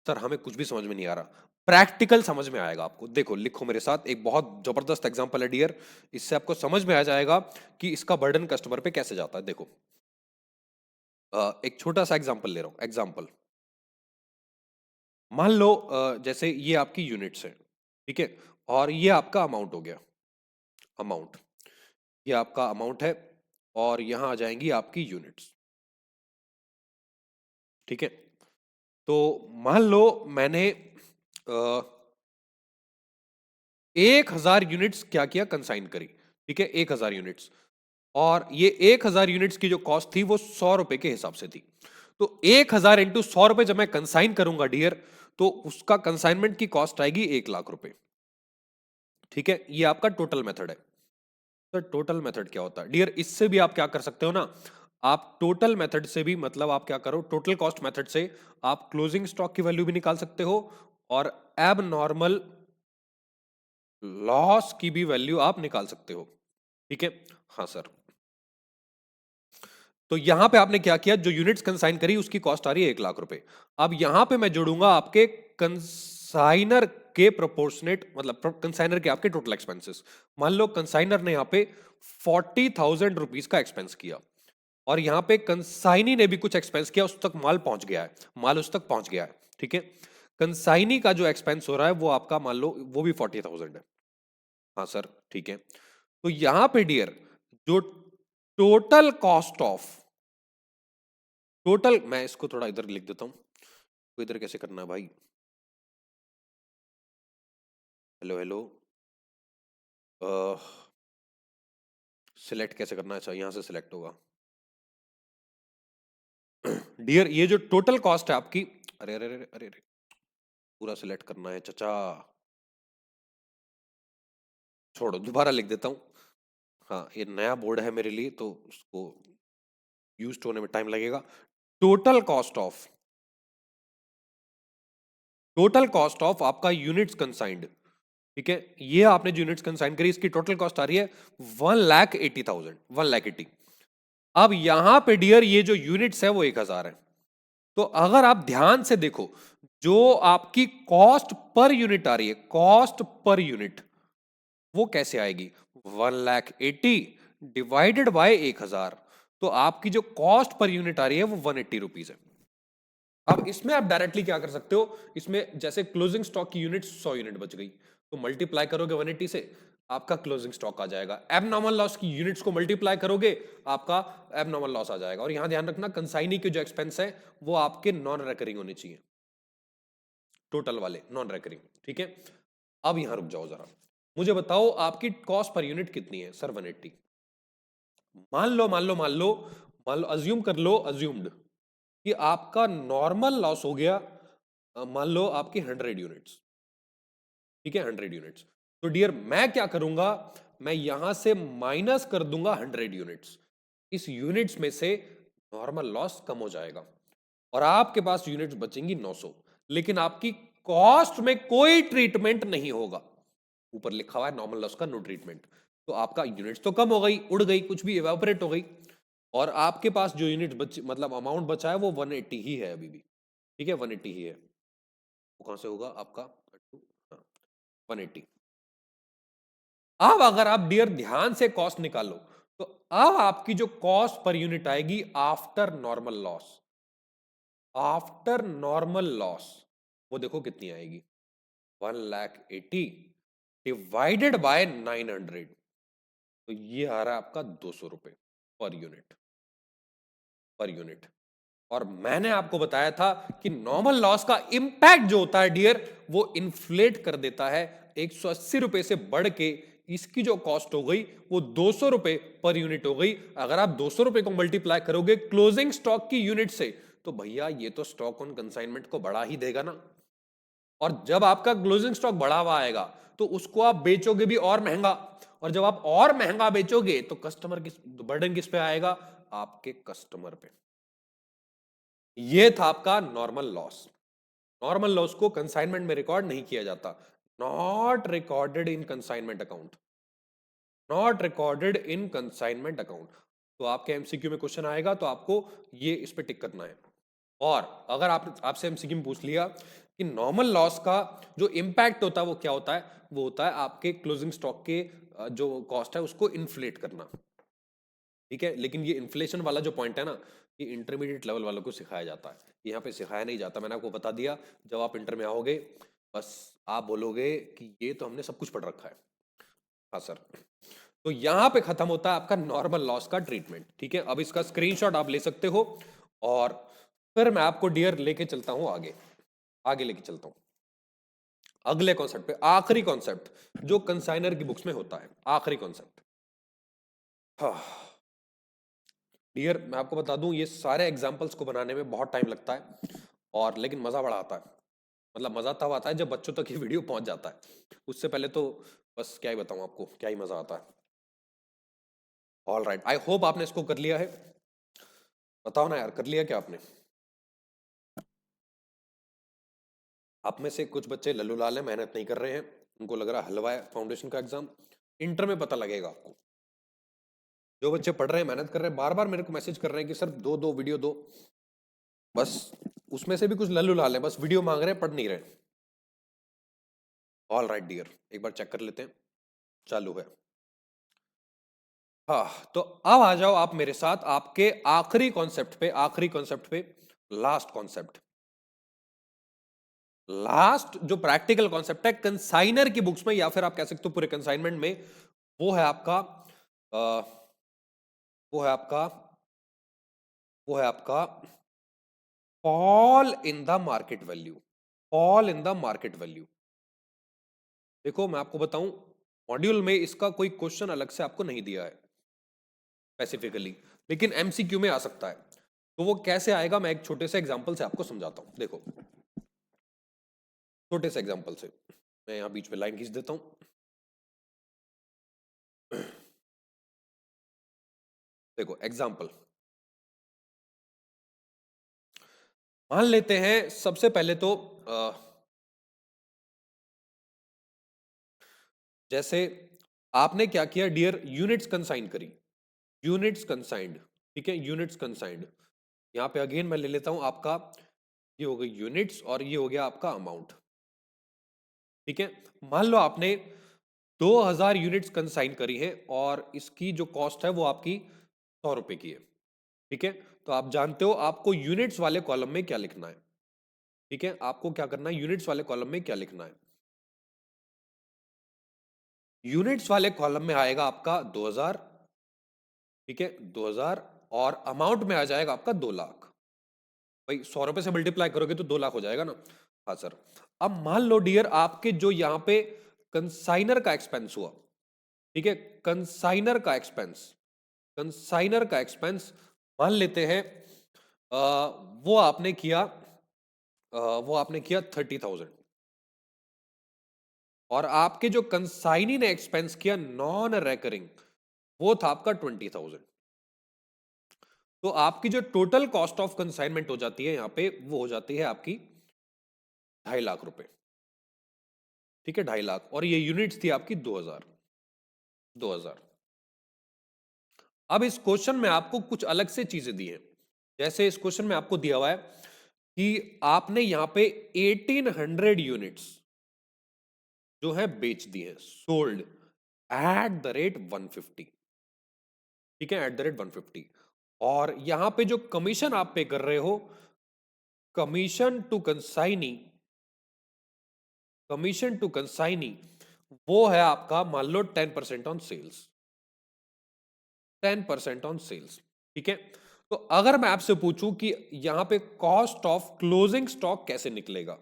सर हमें कुछ भी समझ में नहीं आ रहा, प्रैक्टिकल समझ में आएगा आपको। देखो लिखो मेरे साथ, एक बहुत जबरदस्त एग्जांपल है डियर, इससे आपको समझ में आ जाएगा कि इसका बर्डन कस्टमर पे कैसे जाता है। देखो एक छोटा सा एग्जांपल ले रहा हूं, एग्जांपल मान लो जैसे ये आपकी यूनिट्स है, ठीक है, और ये आपका अमाउंट हो गया, अमाउंट, ये आपका अमाउंट है और यहां आ जाएंगी आपकी यूनिट्स। ठीक है, तो मान लो मैंने 1000 यूनिट्स क्या किया? कंसाइन करी। ठीक है, 1000 यूनिट्स, और ये 1000 यूनिट्स की जो कॉस्ट थी वो 100 रुपए के हिसाब से थी। तो 1000 इंटू 100 रुपए जब मैं कंसाइन करूंगा डियर, तो उसका कंसाइनमेंट की कॉस्ट आएगी 1,00,000 रुपए। ठीक है, ये आपका टोटल मेथड है। तो टोटल मेथड क्या होता है डियर? इससे भी आप क्या कर सकते हो ना, आप टोटल मेथड से भी, मतलब आप क्या करो, टोटल कॉस्ट मेथड से आप क्लोजिंग स्टॉक की वैल्यू भी निकाल सकते हो और एब नॉर्मल लॉस की भी वैल्यू आप निकाल सकते हो। ठीक है, हाँ सर। तो यहां पे आपने क्या किया, जो यूनिट्स कंसाइन करी उसकी कॉस्ट आ रही है 1,00,000 रुपए। अब यहां पे मैं जोड़ूंगा आपके कंसाइनर कंसाइनर के प्रोपोर्शनेट, मतलब कंसाइनर के आपके टोटल एक्सपेंसेस। मान लो कंसाइनर ने यहाँ पे 40,000 रुपीज का एक्सपेंस किया और यहाँ पे कंसाइनी ने भी कुछ एक्सपेंस किया, उस तक माल पहुंच गया है, माल उस तक पहुंच गया है, ठीक है। कंसाइनी का जो एक्सपेंस हो रहा है वो आपका मान लो वो भी 40,000 है। हाँ सर, ठीक है। तो यहां पे डियर जो टोटल कॉस्ट ऑफ, टोटल, मैं इसको थोड़ा इधर लिख देता हूं, तो इधर कैसे करना है भाई, हेलो हेलो, सिलेक्ट कैसे करना है, अच्छा यहां से सिलेक्ट होगा। डियर ये जो टोटल कॉस्ट है आपकी, अरे अरे अरे अरे अरे, पूरा सिलेक्ट करना है चाचा, छोड़ो दोबारा लिख देता हूं। हाँ ये नया बोर्ड है मेरे लिए तो उसको यूज होने में टाइम लगेगा। Total cost of, total cost of आपका यूनिट्स कंसाइंड, ठीक है, ये आपने जो यूनिट्स कंसाइन करी इसकी टोटल कॉस्ट आ रही है 1,80,000, 1,80,000। अब यहां पे डियर ये जो यूनिट्स है वो 1,000 है। तो अगर आप ध्यान से देखो जो आपकी कॉस्ट पर यूनिट आ रही है, कॉस्ट पर यूनिट वो कैसे आएगी, 1,80,000 डिवाइडेड बाय 1,000, तो आपकी जो कॉस्ट पर यूनिट आ रही है वो 180 रुपीज है। अब इसमें आप डायरेक्टली क्या कर सकते हो, इसमें जैसे क्लोजिंग स्टॉक की यूनिट 100 यूनिट बच गई तो मल्टीप्लाई करोगे 180 से, आपका क्लोजिंग स्टॉक आ जाएगा। एबनॉर्मल लॉस की यूनिट्स को मल्टीप्लाई करोगे, आपका एबनॉर्मल लॉस आ जाएगा। और यहां ध्यान रखना कंसाइनी के जो एक्सपेंस है वो आपके नॉन रिकरिंग होने चाहिए, टोटल वाले नॉन रिकरिंग, ठीक है। अब यहां रुक जाओ जरा, मुझे बताओ आपकी कॉस्ट पर यूनिट कितनी है सर, 180। मान लो मान लो मान लो मान लो अज्यूम कर लो, अज्यूम्ड कि आपका नॉर्मल लॉस हो गया, मान लो आपकी 100 यूनिट्स, ठीक है, 100 यूनिट्स। तो डियर मैं क्या करूंगा, मैं यहां से माइनस कर दूंगा 100 यूनिट्स, इस यूनिट्स में से नॉर्मल लॉस कम हो जाएगा और आपके पास यूनिट्स बचेंगी 900, लेकिन आपकी कॉस्ट में कोई ट्रीटमेंट नहीं होगा। ऊपर लिखा हुआ है नॉर्मल लॉस का नो ट्रीटमेंट, तो आपका यूनिट्स तो कम हो गई, उड़ गई, कुछ भी इवेपोरेट हो गई, और आपके पास जो यूनिट बच, मतलब अमाउंट बचा है वो 180 ही है अभी भी, ठीक है, 180 ही है। वो कहां से होगा आपका, हाँ, 180। अब अगर आप डियर ध्यान से कॉस्ट निकालो तो अब आपकी जो कॉस्ट पर यूनिट आएगी after normal loss, after normal loss वो देखो कितनी आएगी, 1,80,000 डिवाइडेड बाय 900, तो ये आ रहा है आपका 200 रुपए पर यूनिट, पर यूनिट। और मैंने आपको बताया था कि नॉर्मल लॉस का इंपैक्ट जो होता है डियर वो इन्फ्लेट कर देता है, 180 रुपए से बढ़ के इसकी जो कॉस्ट हो गई वो 200 रुपए पर यूनिट हो गई। अगर आप 200 रुपए को मल्टीप्लाई करोगे क्लोजिंग स्टॉक की यूनिट से तो भैया ये तो स्टॉक ऑन कंसाइनमेंट को बढ़ा ही देगा ना, और जब आपका क्लोजिंग स्टॉक बढ़ा हुआ आएगा तो उसको आप बेचोगे भी और महंगा, और जब आप और महंगा बेचोगे तो कस्टमर किस बर्डन किस पे आएगा, आपके कस्टमर पे। ये था आपका नॉर्मल लॉस। नॉर्मल लॉस को कंसाइनमेंट में रिकॉर्ड नहीं किया जाता, not recorded in consignment account, not recorded in consignment account. तो आपके एमसीक्यू में क्वेश्चन आएगा तो आपको ये इस पे टिक करना है। और अगर आप आपसे एमसीक्यू में पूछ लिया कि नॉर्मल लॉस का जो इंपैक्ट होता है वो क्या होता है, वो होता है आपके क्लोजिंग स्टॉक के जो कॉस्ट है उसको इन्फ्लेट करना, ठीक है। लेकिन ये इन्फ्लेशन वाला जो पॉइंट है ना, ये इंटरमीडिएट लेवल वालों को सिखाया जाता है, यहाँ पे सिखाया नहीं जाता। मैंने आपको बता दिया, जब आप इंटर में आओगे बस आप बोलोगे कि ये तो हमने सब कुछ पढ़ रखा है। हाँ सर, तो यहाँ पे खत्म होता है आपका नॉर्मल लॉस का ट्रीटमेंट, ठीक है। अब इसका स्क्रीनशॉट आप ले सकते हो और फिर मैं आपको डियर लेके चलता हूँ आगे, आगे लेके चलता हूँ अगले कॉन्सेप्ट पे, आखिरी कॉन्सेप्ट जो कंसाइनर की बुक्स में होता है, आखिरी कॉन्सेप्ट। हाँ डियर मैं आपको बता दूं ये सारे एग्जाम्पल्स को बनाने में बहुत टाइम लगता है, और लेकिन मजा बड़ा आता है। मतलब मजा तब आता है जब बच्चों तक ये वीडियो पहुंच जाता है, उससे पहले तो बस क्या ही बताऊं आपको, क्या ही मजा आता है। ऑल राइट, आई होप आपने इसको कर लिया है, बताओ ना यार कर लिया क्या आपने। आप में से कुछ बच्चे लल्लू लाल हैं, मेहनत नहीं कर रहे हैं, उनको लग रहा है हलवा है फाउंडेशन का एग्जाम, इंटर में पता लगेगा आपको। जो बच्चे पढ़ रहे हैं मेहनत कर रहे हैं बार बार मेरे को मैसेज कर रहे हैं कि सर दो दो वीडियो दो, बस उसमें से भी कुछ लल्लू लाल है, बस वीडियो मांग रहे हैं, पढ़ नहीं रहे। ऑल राइट डियर, एक बार चेक कर लेते हैं, चालू है। हाँ, तो अब आ जाओ आप मेरे साथ आपके आखिरी कॉन्सेप्ट पे, लास्ट कॉन्सेप्ट, लास्ट जो प्रैक्टिकल कॉन्सेप्ट है कंसाइनर की बुक्स में, या फिर आप कह सकते हो पूरे कंसाइनमेंट में, वो है आपका आ, वो है आपका वो है आपका fall in the market value, fall in the market value. देखो मैं आपको बताऊं, मॉड्यूल में इसका कोई क्वेश्चन अलग से आपको नहीं दिया है स्पेसिफिकली, लेकिन एमसीक्यू में आ सकता है। तो वो कैसे आएगा, मैं एक छोटे से एग्जांपल से आपको समझाता हूं। देखो छोटे से एग्जांपल से, मैं यहां बीच में लाइन खींच देता हूं। देखो एग्जांपल मान लेते हैं, सबसे पहले तो जैसे आपने क्या किया डियर, यूनिट्स कंसाइन करी, यूनिट्स कंसाइंड, ठीक है, यूनिट्स कंसाइंड। यहां पे अगेन मैं ले लेता हूं आपका, ये हो गई यूनिट्स और ये हो गया आपका अमाउंट, ठीक है। मान लो आपने 2000 यूनिट्स कंसाइन करी है और इसकी जो कॉस्ट है वो आपकी 100 रुपए की है, ठीक है। तो आप जानते हो आपको यूनिट्स वाले कॉलम में क्या लिखना है, ठीक है, आपको क्या करना है, यूनिट्स वाले कॉलम में क्या लिखना है। यूनिट्स वाले कॉलम में आएगा आपका 2000, ठीक है, 2000, और अमाउंट में आ जाएगा आपका 2 लाख। भाई 100 रुपए से मल्टीप्लाई करोगे तो 2 लाख हो जाएगा ना। हाँ सर। अब मान लो डियर आपके जो यहाँ पे कंसाइनर का एक्सपेंस हुआ, ठीक है, कंसाइनर का एक्सपेंस, कंसाइनर का एक्सपेंस मान लेते हैं वो आपने किया, वो आपने किया 30,000, और आपके जो कंसाइनी ने एक्सपेंस किया नॉन रेकरिंग, वो था आपका 20,000। तो आपकी जो टोटल कॉस्ट ऑफ कंसाइनमेंट हो जाती है यहां पे, वो हो जाती है आपकी 2.5 लाख रुपए, ठीक है, 2.5 लाख, और ये यूनिट्स थी आपकी 2000, 2000। अब इस क्वेश्चन में आपको कुछ अलग से चीजें दी हैं, जैसे इस क्वेश्चन में आपको दिया हुआ है कि आपने यहां पे 1800 यूनिट्स जो है बेच दी है, सोल्ड एट द रेट 150, ठीक है, एट द रेट 150। और यहां पे जो कमीशन आप पे कर रहे हो, commission to consignee, commission to consignee, वो है आपका मान लो 10% ऑन सेल्स, 10% ऑन सेल्स, ठीक है। तो अगर मैं आपसे पूछूं कि यहां पे कॉस्ट ऑफ क्लोजिंग स्टॉक कैसे निकलेगा,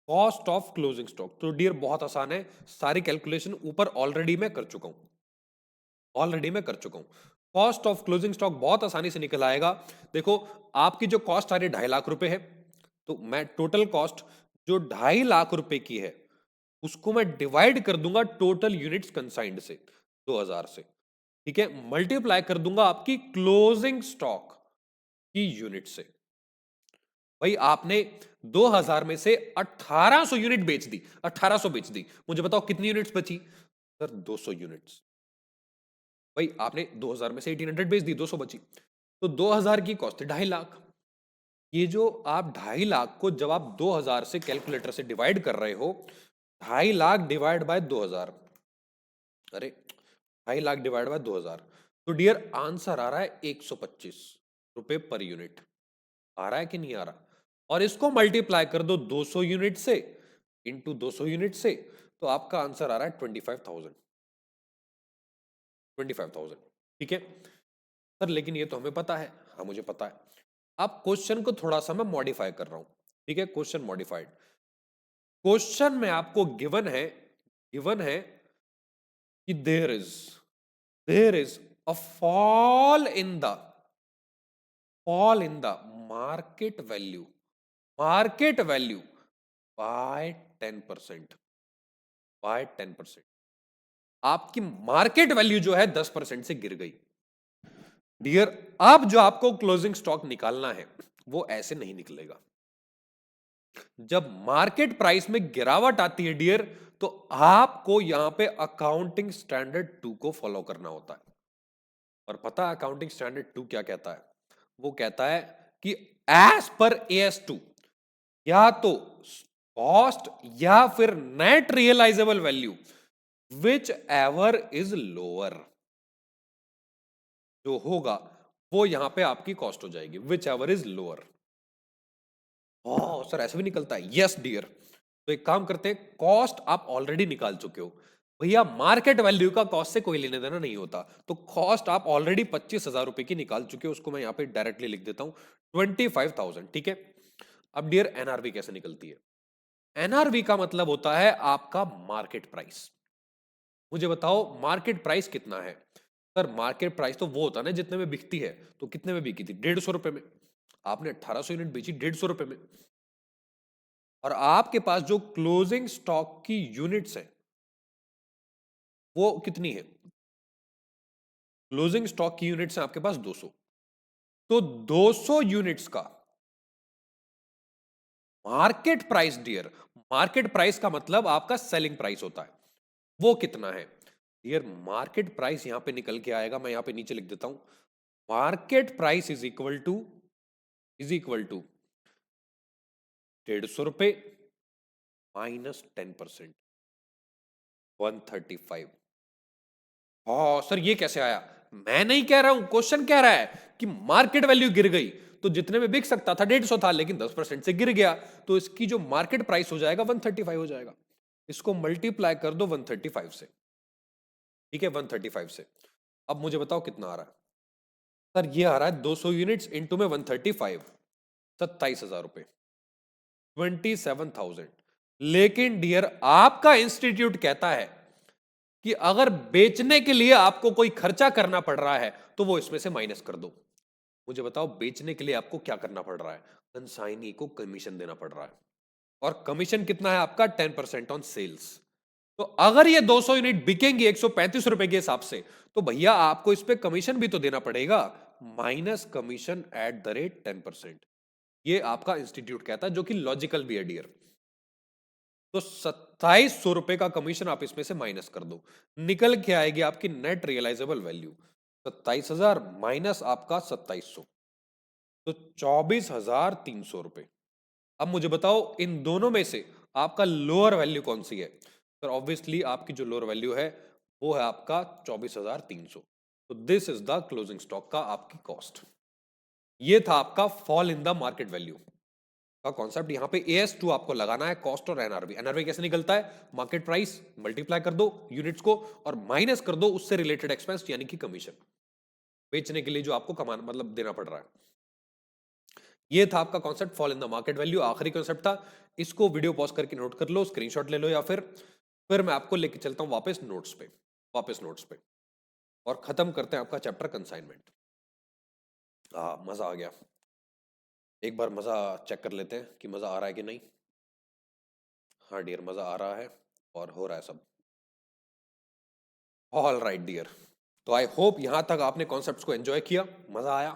कॉस्ट ऑफ क्लोजिंग स्टॉक, तो डियर बहुत आसान है, सारी कैलकुलेशन ऊपर ऑलरेडी मैं कर चुका हूं, ऑलरेडी मैं कर चुका हूं। कॉस्ट ऑफ क्लोजिंग स्टॉक बहुत आसानी से निकल आएगा। देखो आपकी जो कॉस्ट आ रही है 2.5 लाख रुपए है, तो मैं टोटल कॉस्ट जो 2.5 लाख रुपए की है उसको मैं डिवाइड कर दूंगा टोटल यूनिट्स कंसाइंड से, 2000 से, ठीक है, मल्टीप्लाई कर दूंगा आपकी क्लोजिंग स्टॉक की यूनिट से। भाई आपने 2000 में से 1800 यूनिट बेच दी, 1800 बेच दी, मुझे बताओ कितनी यूनिट्स बची। Sir 200 units. भाई आपने 2000 में से 1800 बेच दी, 200 बची, तो 2000 की कॉस्ट है 2.5 लाख। ये जो आप 2.5 लाख को जब आप 2000 से कैलकुलेटर से डिवाइड कर रहे हो, 2.5 लाख डिवाइड बाय 2000, अरे 2.5 लाख डिवाइड बाय 2000, तो डियर आंसर आ रहा है 125 रुपए पर यूनिट, आ रहा है कि नहीं आ रहा। और इसको मल्टीप्लाई कर दो 200 यूनिट से, इंटू 200 यूनिट से, तो आपका आंसर आ रहा है 25,000, 25,000, ठीक है सर। लेकिन ये तो हमें पता है, हाँ मुझे पता है। अब क्वेश्चन को थोड़ा सा मैं मॉडिफाई कर रहा हूं, ठीक है, क्वेश्चन मॉडिफाइड। क्वेश्चन में आपको गिवन है कि there is a fall in the market value, market value by 10%, by 10%। आपकी मार्केट वैल्यू जो है 10% से गिर गई डियर। अब जो आपको क्लोजिंग स्टॉक निकालना है वो ऐसे नहीं निकलेगा। जब मार्केट प्राइस में गिरावट आती है डियर, तो आपको यहां पे अकाउंटिंग स्टैंडर्ड 2 को फॉलो करना होता है। और पता है अकाउंटिंग स्टैंडर्ड 2 क्या कहता है, वो कहता है कि एज पर AS2, या तो कॉस्ट या फिर net realisable value whichever is lower, जो होगा वो यहां पे आपकी कॉस्ट हो जाएगी, whichever is lower. Sir ऐसे भी निकलता है? Yes dear. तो एक काम करते हैं, कॉस्ट आप ऑलरेडी निकाल चुके हो भैया, मार्केट वैल्यू का कॉस्ट से कोई लेने देना नहीं होता, तो कॉस्ट आप ऑलरेडी 25,000 रुपए की निकाल चुके हो, उसको मैं यहां पे डायरेक्टली लिख देता हूं 25,000, ठीक है। अब डियर एनआरवी कैसे निकलती है? एनआरवी का मतलब होता है आपका मार्केट प्राइस। मुझे बताओ मार्केट प्राइस कितना है? सर मार्केट प्राइस तो वो होता है ना जितने में बिकती है, तो कितने में बिकी थी? 150 रुपए में। आपने 1800 यूनिट बेची 150 रुपए में, और आपके पास जो क्लोजिंग स्टॉक की यूनिट्स है वो कितनी है? क्लोजिंग स्टॉक की यूनिट्स है आपके पास 200, तो 200 यूनिट्स का market price dear, market price का मतलब आपका सेलिंग प्राइस होता है, वो कितना है डियर? मार्केट प्राइस यहां पे निकल के आएगा, मैं यहां पे नीचे लिख देता हूं, market price is equal to 150 रुपए माइनस 10%, 135। सर ये कैसे आया? मैं नहीं कह रहा हूं, क्वेश्चन कह रहा है कि मार्केट वैल्यू गिर गई, तो जितने में बिक सकता था 150 था, लेकिन 10% से गिर गया, तो इसकी जो मार्केट प्राइस हो जाएगा 135 हो जाएगा। इसको मल्टीप्लाई कर दो 135 से, ठीक है, 135 से। अब मुझे बताओ कितना आ रहा है? सर ये आ रहा है 200 यूनिट्स इंटू में 135, 27,000 रुपए, 27,000। लेकिन डियर आपका इंस्टीट्यूट कहता है कि अगर बेचने के लिए आपको कोई खर्चा करना पड़ रहा है तो वो इसमें से माइनस कर दो। मुझे बताओ बेचने के लिए आपको क्या करना पड़ रहा है? कंसाइनी को कमीशन देना पड़ रहा है, और कमीशन कितना है आपका? 10% ऑन सेल्स। तो अगर ये 200 यूनिट बिकेंगी 135 रुपए के हिसाब से, तो भैया आपको इस पे कमीशन भी तो देना पड़ेगा, minus commission at the rate 10%। ये आपका इंस्टीट्यूट कहता है, जो कि लॉजिकल भी है डियर। तो 2700 रुपए का कमीशन आप इसमें से माइनस कर दो, निकल के आएगी आपकी नेट रियलाइजेबल वैल्यू 27,000 माइनस आपका 2700, तो 24,300 रुपए। अब मुझे बताओ इन दोनों में से आपका लोअर वैल्यू कौन सी है? सर ऑब्वियसली आपकी जो लोअर वैल्यू है वो है आपका 24,300। तो this is the closing stock का आपकी कॉस्ट। ये था आपका fall in the market value का कॉन्सेप्ट। यहां पे AS2 आपको लगाना है, कॉस्ट और एनआरवी। एनआरवी कैसे निकलता है? मार्केट प्राइस मल्टीप्लाई कर दो यूनिट्स को और माइनस कर दो उससे रिलेटेड एक्सपेंस यानी कि कमीशन, बेचने के लिए जो आपको कमान मतलब देना पड़ रहा है। ये था आपका concept fall in the market value, आखिरी कॉन्सेप्ट था। इसको वीडियो पॉज करके नोट कर लो, स्क्रीनशॉट ले लो, या फिर मैं आपको लेके चलता हूं वापस नोट्स पे, और खत्म करते हैं आपका चैप्टर कंसाइनमेंट। मजा आ गया। एक बार मजा चेक कर लेते हैं कि मजा आ रहा है कि नहीं। हाँ डियर मजा आ रहा है और हो रहा है सब। ऑल राइट डियर, तो आई होप यहां तक आपने कॉन्सेप्ट्स को एंजॉय किया, मजा आया।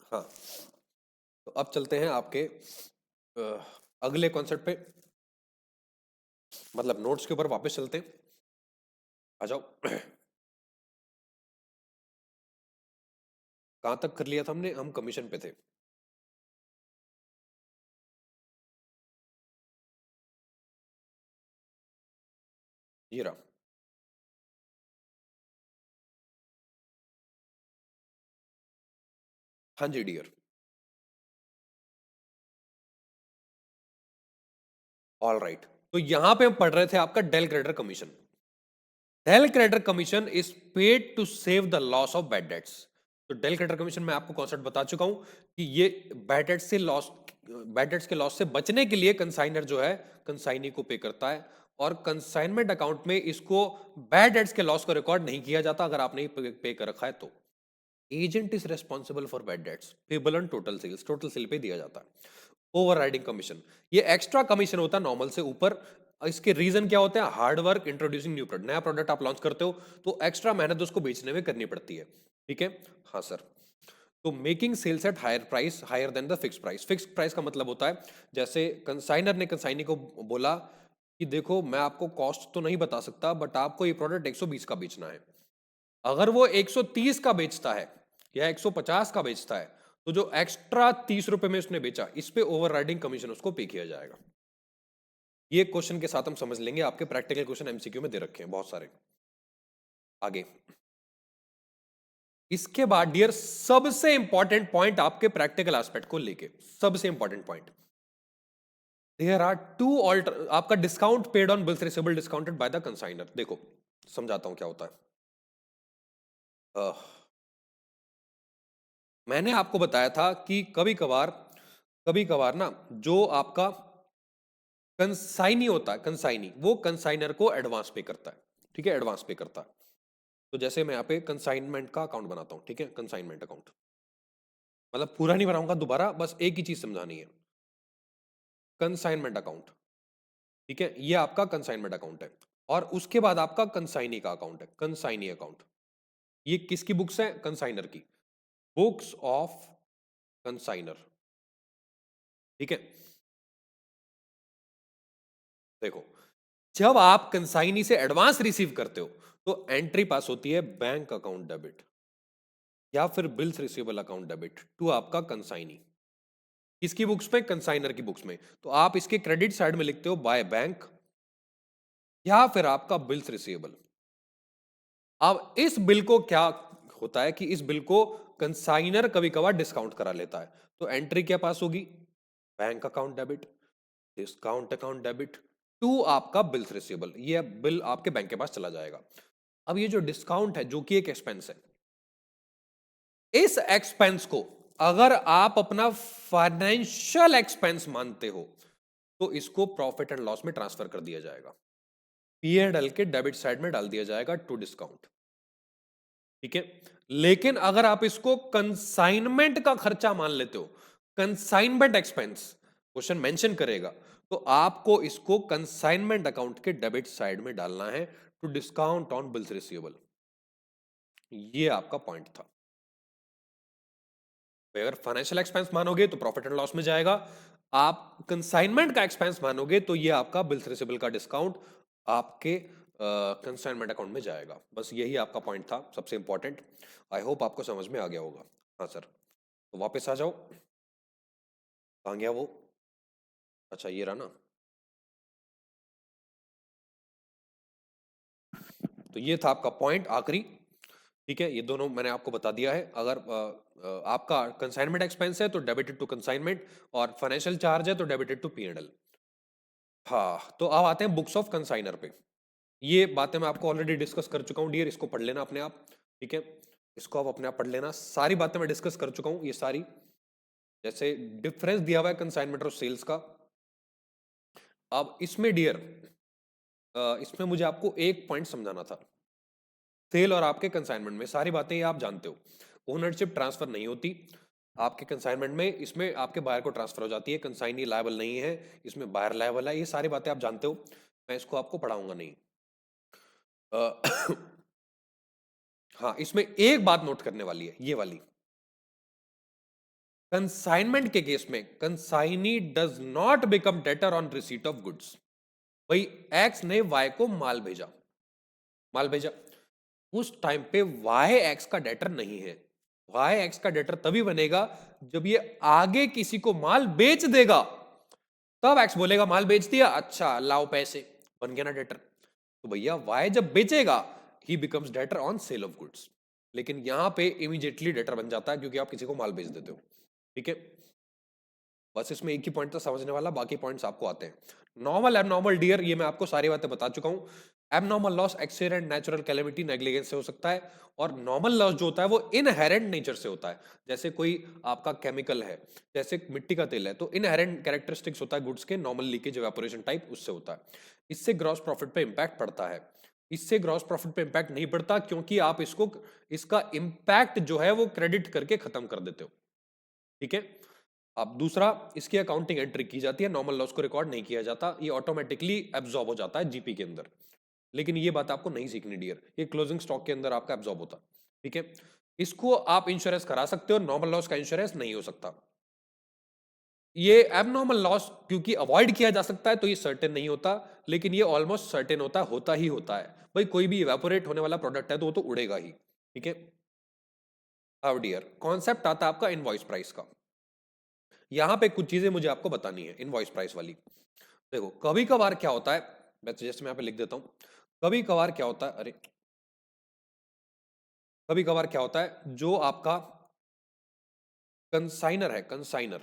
हाँ, तो अब चलते हैं आपके अगले कॉन्सेप्ट पे, मतलब नोट्स के ऊपर वापस चलते हैं। आ जाओ। कहां तक कर लिया था हमने? हम कमीशन पे थे। ये रहा। हाँ जी डियर। ऑल राइट, तो यहां पे हम पढ़ रहे थे आपका del creditor commission. Del creditor commission is paid to save the loss of bad debts. तो डेल क्रेडिटर कमीशन मैं आपको कॉन्सेप्ट बता चुका हूं कि ये बैड डेट्स से लॉस, बैड डेट्स के लॉस से बचने के लिए कंसाइनर जो है कंसाइनी को पे करता है, और कंसाइनमेंट अकाउंट में इसको बैड डेट्स के लॉस को रिकॉर्ड नहीं किया जाता अगर आपने पे कर रखा है तो। Agent is responsible for bad debts payable on total sales, total sale पे दिया जाता है। ओवर राइडिंग कमीशन, ये एक्स्ट्रा कमीशन होता है नॉर्मल से ऊपर। इसके रीजन क्या होते हैं? Hard work introducing new product, नया प्रोडक्ट आप लॉन्च करते हो तो एक्स्ट्रा मेहनत उसको बेचने में करनी पड़ती है, ठीक है। हाँ सर, तो making sales at higher price higher than the fix price. Fix price का मतलब होता है जैसे कंसाइनर ने कंसाइनी को बोला कि देखो मैं आपको कॉस्ट तो नहीं बता सकता, बट आपको ये प्रोडक्ट 120 का बेचना है। अगर वो 130 का बेचता है या 150 का बेचता है तो जो एक्स्ट्रा 30 रुपए में उसने बेचा, इस पे ओवरराइडिंग कमीशन उसको पे किया जाएगा। ये क्वेश्चन के साथ हम समझ लेंगे, आपके प्रैक्टिकल क्वेश्चन एमसीक्यू में दे रखे हैं बहुत सारे। आगे इसके बाद डियर सबसे इंपॉर्टेंट पॉइंट आपके प्रैक्टिकल एस्पेक्ट को लेके, सबसे important point, there are two alter, आपका discount paid on bills receivable discounted by the consignor. देखो समझाता हूं क्या होता है। मैंने आपको बताया था कि कभी कभार ना जो आपका कंसाइनी होता है, कंसाइनी वो कंसाइनर को एडवांस पे करता है, ठीक है, एडवांस पे करता है। तो जैसे मैं यहाँ पे कंसाइनमेंट का अकाउंट बनाता हूँ, ठीक है, कंसाइनमेंट अकाउंट, मतलब पूरा नहीं बनाऊंगा दोबारा, बस एक ही चीज समझानी है। कंसाइनमेंट अकाउंट, ठीक है, ये आपका कंसाइनमेंट अकाउंट है। और उसके बाद आपका कंसाइनी का अकाउंट है, कंसाइनी अकाउंट। ये किसकी बुक्स है? कंसाइनर की, बुक्स ऑफ कंसाइनर, ठीक है। देखो जब आप कंसाइनी से एडवांस रिसीव करते हो तो एंट्री पास होती है बैंक अकाउंट डेबिट या फिर bills receivable account debit to आपका कंसाइनी। किसकी बुक्स में? कंसाइनर की बुक्स में। तो आप इसके क्रेडिट साइड में लिखते हो बाय बैंक या फिर आपका बिल्स रिसीवेबल। अब इस बिल को क्या होता है कि इस बिल को कंसाइनर कभी कभार डिस्काउंट करा लेता है, तो एंट्री क्या पास होगी? Bank account debit, discount account debit to आपका बिल्स रिसीवेबल, ये बिल आपके बैंक के पास चला जाएगा। अब ये जो डिस्काउंट है जो कि एक एक्सपेंस है, इस एक्सपेंस को अगर आप अपना फाइनेंशियल एक्सपेंस मानते हो तो इसको प्रॉफिट एंड लॉस में ट्रांसफर कर दिया जाएगा, पीएनएल के डेबिट साइड में डाल दिया जाएगा टू डिस्काउंट, ठीक है। लेकिन अगर आप इसको कंसाइनमेंट का खर्चा मान लेते हो, कंसाइनमेंट एक्सपेंस क्वेश्चन मेंशन करेगा, तो आपको इसको कंसाइनमेंट अकाउंट के डेबिट साइड में डालना है to discount on bills receivable. ये आपका पॉइंट था। अगर फाइनेंशियल एक्सपेंस मानोगे तो प्रॉफिट एंड लॉस में जाएगा, आप कंसाइनमेंट का एक्सपेंस मानोगे तो ये आपका बिल्स रिसीवेबल का डिस्काउंट आपके कंसाइनमेंट अकाउंट में जाएगा। बस यही आपका पॉइंट था, सबसे इंपॉर्टेंट। आई होप आपको समझ में आ गया होगा। हाँ सर, तो वापस आ जाओ, कहाँ गया वो? अच्छा ये रहा ना। तो ये था आपका पॉइंट आखिरी, ठीक है। ये दोनों मैंने आपको बता दिया है। अगर आपका कंसाइनमेंट एक्सपेंस है तो डेबिटेड टू कंसाइनमेंट, और फाइनेंशियल चार्ज है तो डेबिटेड टू पीएनएल। हाँ, तो अब आते हैं बुक्स ऑफ कंसाइनर पे। ये बातें मैं आपको ऑलरेडी डिस्कस कर चुका हूँ डियर, इसको पढ़ लेना अपने आप, ठीक है। इसको आप अपने आप पढ़ लेना, सारी बातें मैं डिस्कस कर चुका हूँ ये सारी। जैसे डिफरेंस दिया हुआ है कंसाइनमेंट और सेल्स का। अब इसमें डियर इसमें मुझे आपको एक पॉइंट समझाना था। सेल और आपके कंसाइनमेंट में सारी बातें ये आप जानते हो, ओनरशिप ट्रांसफर नहीं होती आपके कंसाइनमेंट में, इसमें आपके बायर को ट्रांसफर हो जाती है। कंसाइनी लायबल नहीं है, इसमें बायर लायबल है। ये सारी बातें आप जानते हो, मैं इसको आपको पढ़ाऊंगा नहीं। हाँ, इसमें एक बात नोट करने वाली है, ये वाली। कंसाइनमेंट के केस में consignee does not become debtor on receipt of goods. भाई एक्स ने वाई को माल भेजा, माल भेजा, उस टाइम पे वाई एक्स का डेटर नहीं है। वाई एक्स का डेटर तभी बनेगा जब ये आगे किसी को माल बेच देगा, तब एक्स बोलेगा माल बेच दिया, अच्छा लाओ पैसे, बन गया ना डेटर। तो भैया वाई जब बेचेगा ही becomes debtor on sale of goods, लेकिन यहां पे इमीडिएटली डेटर बन जाता है क्योंकि आप किसी को माल बेच देते हो, ठीक है। बस इसमें एक ही पॉइंट था समझने वाला, बाकी पॉइंट्स आपको आते हैं। नॉर्मल एबनॉर्मल डियर, ये मैं आपको सारी बातें बता चुका हूं। Abnormal loss accident, natural calamity, negligence से हो सकता है, और नॉर्मल लॉस जो होता है वो इनहेरेंट नेचर से होता है। जैसे कोई आपका केमिकल है, जैसे मिट्टी का तेल है, तो इनहेरेंट कैरेक्टरिस्टिक्स होता है गुड्स के, नॉर्मल लीकेज, इवेपोरेशन टाइप, उससे होता है। इससे ग्रॉस प्रॉफिट पे इंपैक्ट पड़ता है, इससे ग्रॉस प्रॉफिट पे इंपैक्ट नहीं पड़ता क्योंकि आप इसको, इसका इंपैक्ट जो है वो क्रेडिट करके खत्म कर देते हो, ठीक है। अब दूसरा, इसकी अकाउंटिंग एंट्री की जाती है, नॉर्मल लॉस को रिकॉर्ड नहीं किया जाता, ये ऑटोमेटिकली एब्जॉर्ब हो जाता है जीपी के अंदर। लेकिन ये बात आपको नहीं सीखनी डियर, ये क्लोजिंग स्टॉक के अंदर आपका एब्जॉर्ब होता है, ठीक है। इसको आप इंश्योरेंस करा सकते हो, नॉर्मल लॉस का इंश्योरेंस नहीं हो सकता। ये एबनॉर्मल लॉस क्योंकि अवॉइड किया जा सकता है तो ये सर्टेन नहीं होता, लेकिन ये ऑलमोस्ट सर्टेन होता ही होता है। भाई कोई भी इवेपोरेट होने वाला प्रोडक्ट है तो वो तो उड़ेगा ही, ठीक है। हाउ डियर, कॉन्सेप्ट आता है आपका इनवॉइस प्राइस का। यहां पे कुछ चीजें मुझे आपको बतानी है इनवॉइस प्राइस वाली। देखो कभी कभार क्या होता है, मैं जैसे मैं यहाँ पे लिख देता हूं, कभी कभार क्या होता है, अरे कभी कभार क्या होता है, जो आपका कंसाइनर है, कंसाइनर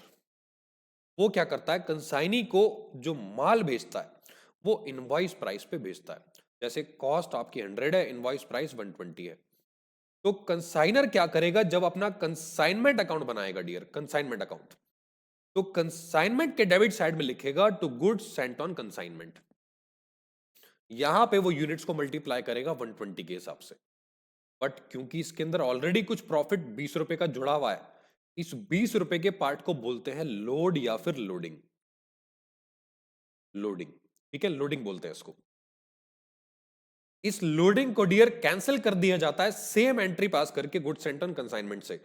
वो क्या करता है, कंसाइनी को जो माल भेजता है वो इनवॉइस प्राइस पे भेजता है। जैसे कॉस्ट आपकी 100 है, इनवॉइस प्राइस 120 है। तो कंसाइनर क्या करेगा, जब अपना कंसाइनमेंट अकाउंट बनाएगा डियर, कंसाइनमेंट अकाउंट, तो कंसाइनमेंट के डेबिट साइड में लिखेगा to goods sent on consignment. यहां पे वो यूनिट्स को मल्टीप्लाई करेगा 120 के हिसाब से। बट क्योंकि इसके अंदर ऑलरेडी कुछ प्रॉफिट 20 रुपए का जुड़ा हुआ है, इस 20 रुपए के पार्ट को बोलते हैं लोड या फिर लोडिंग। लोडिंग, ठीक है, लोडिंग बोलते हैं इसको। इस लोडिंग को डियर कैंसिल कर दिया जाता है सेम एंट्री पास करके गुड्स सेंट ऑन कंसाइनमेंट से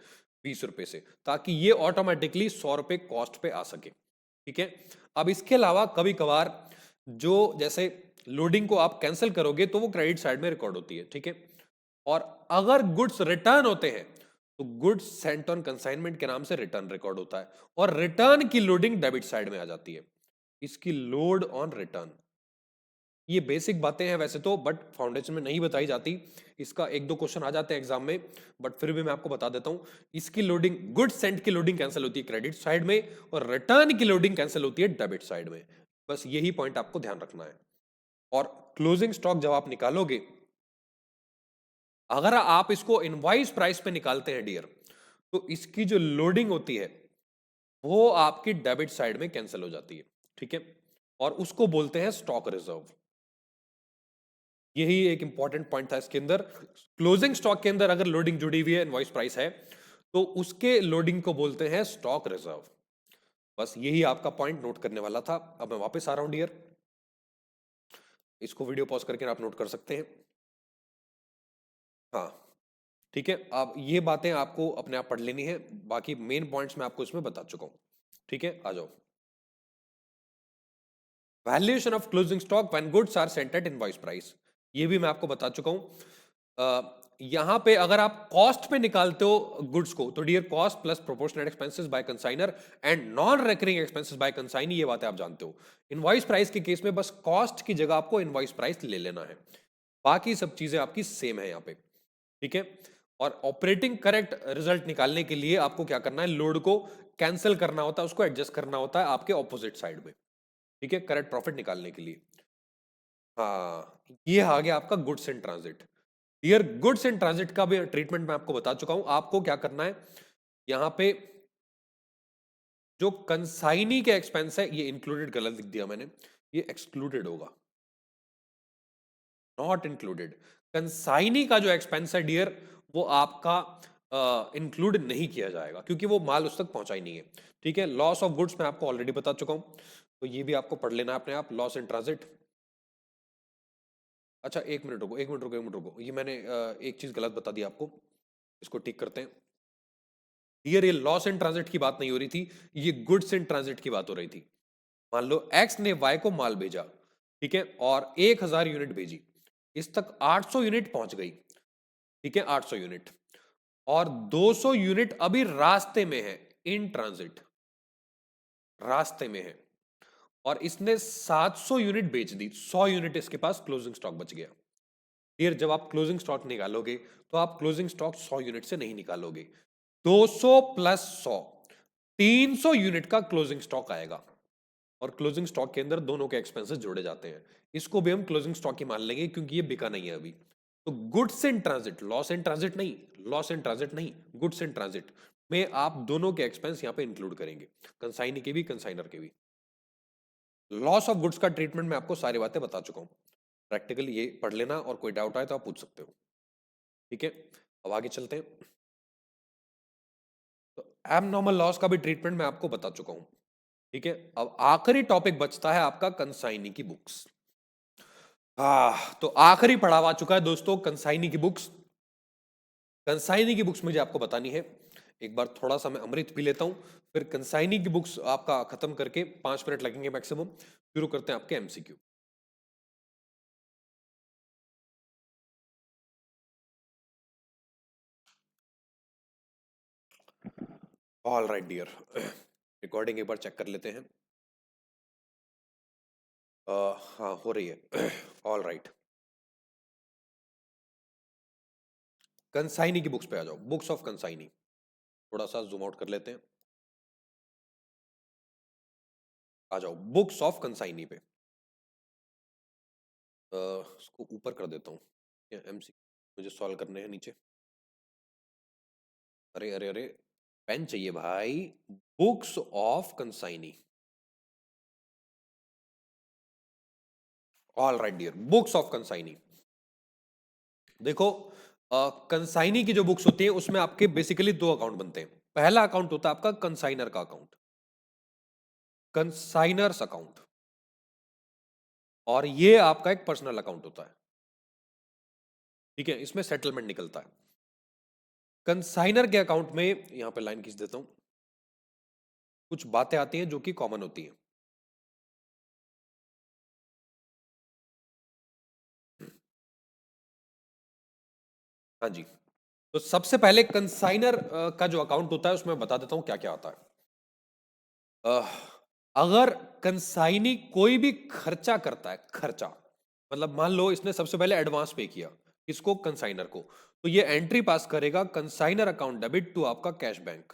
20 रुपए से, ताकि ये ऑटोमेटिकली 100 रुपए कॉस्ट पे आ सके। ठीक है, अब इसके अलावा कभी कभार जो जैसे लोडिंग को आप कैंसिल करोगे तो वो क्रेडिट साइड में रिकॉर्ड होती है। ठीक है, और अगर गुड्स रिटर्न होते हैं तो गुड्स सेंट ऑन कंसाइनमेंट के नाम से रिटर्न रिकॉर्ड होता है, और रिटर्न की लोडिंग डेबिट साइड में आ जाती है। इसकी लोड ऑन रिटर्न, ये बेसिक बातें हैं वैसे तो, बट फाउंडेशन में नहीं बताई जाती। इसका एक दो क्वेश्चन आ जाते हैं एग्जाम में, बट फिर भी मैं आपको बता देता हूं। इसकी लोडिंग, गुड सेंट की लोडिंग कैंसिल होती है क्रेडिट साइड में, और रिटर्न की लोडिंग कैंसिल होती है डेबिट साइड में। बस यही पॉइंट आपको ध्यान रखना है। और क्लोजिंग स्टॉक जब आप निकालोगे, अगर आप इसको इनवॉइस प्राइस पे निकालते हैं डियर, तो इसकी जो लोडिंग होती है वो आपकी डेबिट साइड में कैंसिल हो जाती है। ठीक है, और उसको बोलते हैं स्टॉक रिजर्व। यही एक इंपॉर्टेंट पॉइंट था इसके अंदर। क्लोजिंग स्टॉक के अंदर अगर लोडिंग जुड़ी हुई है, इनवॉइस प्राइस है, तो उसके लोडिंग को बोलते हैं स्टॉक रिजर्व। बस यही आपका पॉइंट नोट करने वाला था। अब मैं वापस आ रहा हूं डियर, इसको वीडियो पॉज करके आप नोट कर सकते हैं। हाँ, ठीक है, अब ये बातें आपको अपने आप पढ़ लेनी है, बाकी मेन पॉइंट्स मैं आपको इसमें बता चुका हूं। ठीक है, आ जाओ। Valuation of closing stock when goods are sent at invoice price, ये भी मैं आपको बता चुका हूं। यहां पे अगर आप कॉस्ट पे निकालते हो गुड्स को, तो dear cost plus proportional expenses by consignor and non recurring expenses by consignee, ये बातें आप जानते हो। इनवॉइस प्राइस के केस में बस कॉस्ट की जगह आपको इनवॉइस प्राइस ले लेना है, बाकी सब चीजें आपकी सेम है यहाँ पे। ठीक है, और ऑपरेटिंग करेक्ट रिजल्ट निकालने के लिए आपको क्या करना है, लोड को कैंसिल करना होता है, उसको एडजस्ट करना होता है आपके ऑपोजिट साइड में। ठीक है, करेक्ट प्रॉफिट निकालने के लिए। हाँ, ये आ गया आपका goods in transit. Dear goods in transit का भी ट्रीटमेंट मैं आपको बता चुका हूं। आपको क्या करना है, यहां पे जो कंसाइनी के एक्सपेंस है, ये इंक्लूडेड गलत लिख दिया मैंने, ये एक्सक्लूडेड होगा, नॉट इंक्लूडेड। कंसाइनी का जो एक्सपेंस है डियर, वो आपका इंक्लूड नहीं किया जाएगा, क्योंकि वो माल उस तक पहुंचा ही नहीं है। ठीक है, लॉस ऑफ गुड्स मैं आपको ऑलरेडी बता चुका हूं, तो ये भी आपको पढ़ लेना अपने आप, लॉस इन ट्रांजिट। अच्छा, एक मिनट रुको, एक मिनट रुको, एक मिनट रुको, ये मैंने एक चीज गलत बता दी आपको, इसको ठीक करते हैं। ये लॉस इन ट्रांजिट की बात नहीं हो रही थी, ये गुड्स इन ट्रांजिट की बात हो रही थी। मान लो एक्स ने वाई को माल भेजा, ठीक है, और 1000 यूनिट भेजी, इस तक 800 यूनिट पहुंच गई। ठीक है, 800 यूनिट, और 200 यूनिट अभी रास्ते में है, इन ट्रांजिट, रास्ते में है, और इसने 700 यूनिट बेच दी, 100 यूनिट इसके पास क्लोजिंग स्टॉक बच गया। फिर जब आप क्लोजिंग स्टॉक निकालोगे, तो आप क्लोजिंग स्टॉक 100 यूनिट से नहीं निकालोगे, 200 प्लस 100, 300 यूनिट का क्लोजिंग स्टॉक आएगा। और क्लोजिंग स्टॉक के अंदर दोनों के एक्सपेंसेस जोड़े जाते हैं, इसको भी हम क्लोजिंग स्टॉक ही मान लेंगे, क्योंकि ये बिका नहीं है अभी। तो goods in transit, loss in transit नहीं, लॉस इन ट्रांजिट नहीं, गुड्स इन ट्रांजिट में आप दोनों के एक्सपेंस यहां पे इंक्लूड करेंगे, कंसाइनी के भी, कंसाइनर के भी। लॉस ऑफ गुड्स का ट्रीटमेंट मैं आपको सारी बातें बता चुका हूं, प्रैक्टिकली ये पढ़ लेना, और कोई डाउट आए तो आप पूछ सकते हो। ठीक है, अब आगे चलते हैं। तो एबनॉर्मल लॉस का भी ट्रीटमेंट मैं आपको बता चुका हूं। ठीक है, अब आखिरी टॉपिक बचता है आपका कंसाइनी की बुक्स। तो आखिरी पढ़ावा चुका है दोस्तों कंसाइनी की बुक्स। कंसाइनी की बुक्स मुझे आपको बतानी है, एक बार थोड़ा सा मैं अमृत पी लेता हूं, फिर कंसाइनी की बुक्स आपका खत्म करके 5 मिनट लगेंगे मैक्सिमम, शुरू करते हैं आपके MCQ. All right dear, recording एक बार चेक कर लेते हैं। हाँ हो रही है। ऑल राइट, कंसाइनी की बुक्स पे आ जाओ, बुक्स ऑफ कंसाइनी। थोड़ा सा जूम आउट कर लेते हैं, आ जाओ बुक्स ऑफ कंसाइनी पे। इसको ऊपर कर देता हूँ, एमसी मुझे सॉल्व करने हैं नीचे। अरे अरे अरे, पेन चाहिए भाई। Books of consignee, all right dear, books of consignee. देखो, कंसाइनी की जो बुक्स होती है उसमें आपके बेसिकली दो अकाउंट बनते हैं। पहला अकाउंट होता है आपका कंसाइनर का अकाउंट, कंसाइनर्स अकाउंट, और ये आपका एक पर्सनल अकाउंट होता है। ठीक है, इसमें सेटलमेंट निकलता है। कंसाइनर के अकाउंट में यहां पे लाइन खींच देता हूं, कुछ बातें आती हैं जो कि कॉमन होती हैं। हाँ जी, तो सबसे पहले कंसाइनर का जो अकाउंट होता है उसमें बता देता हूं क्या क्या आता है। अह, अगर कंसाइनी कोई भी खर्चा करता है, खर्चा मतलब मान लो इसने सबसे पहले एडवांस पे किया, किसको, कंसाइनर को, तो ये एंट्री पास करेगा कंसाइनर अकाउंट डेबिट टू आपका कैश बैंक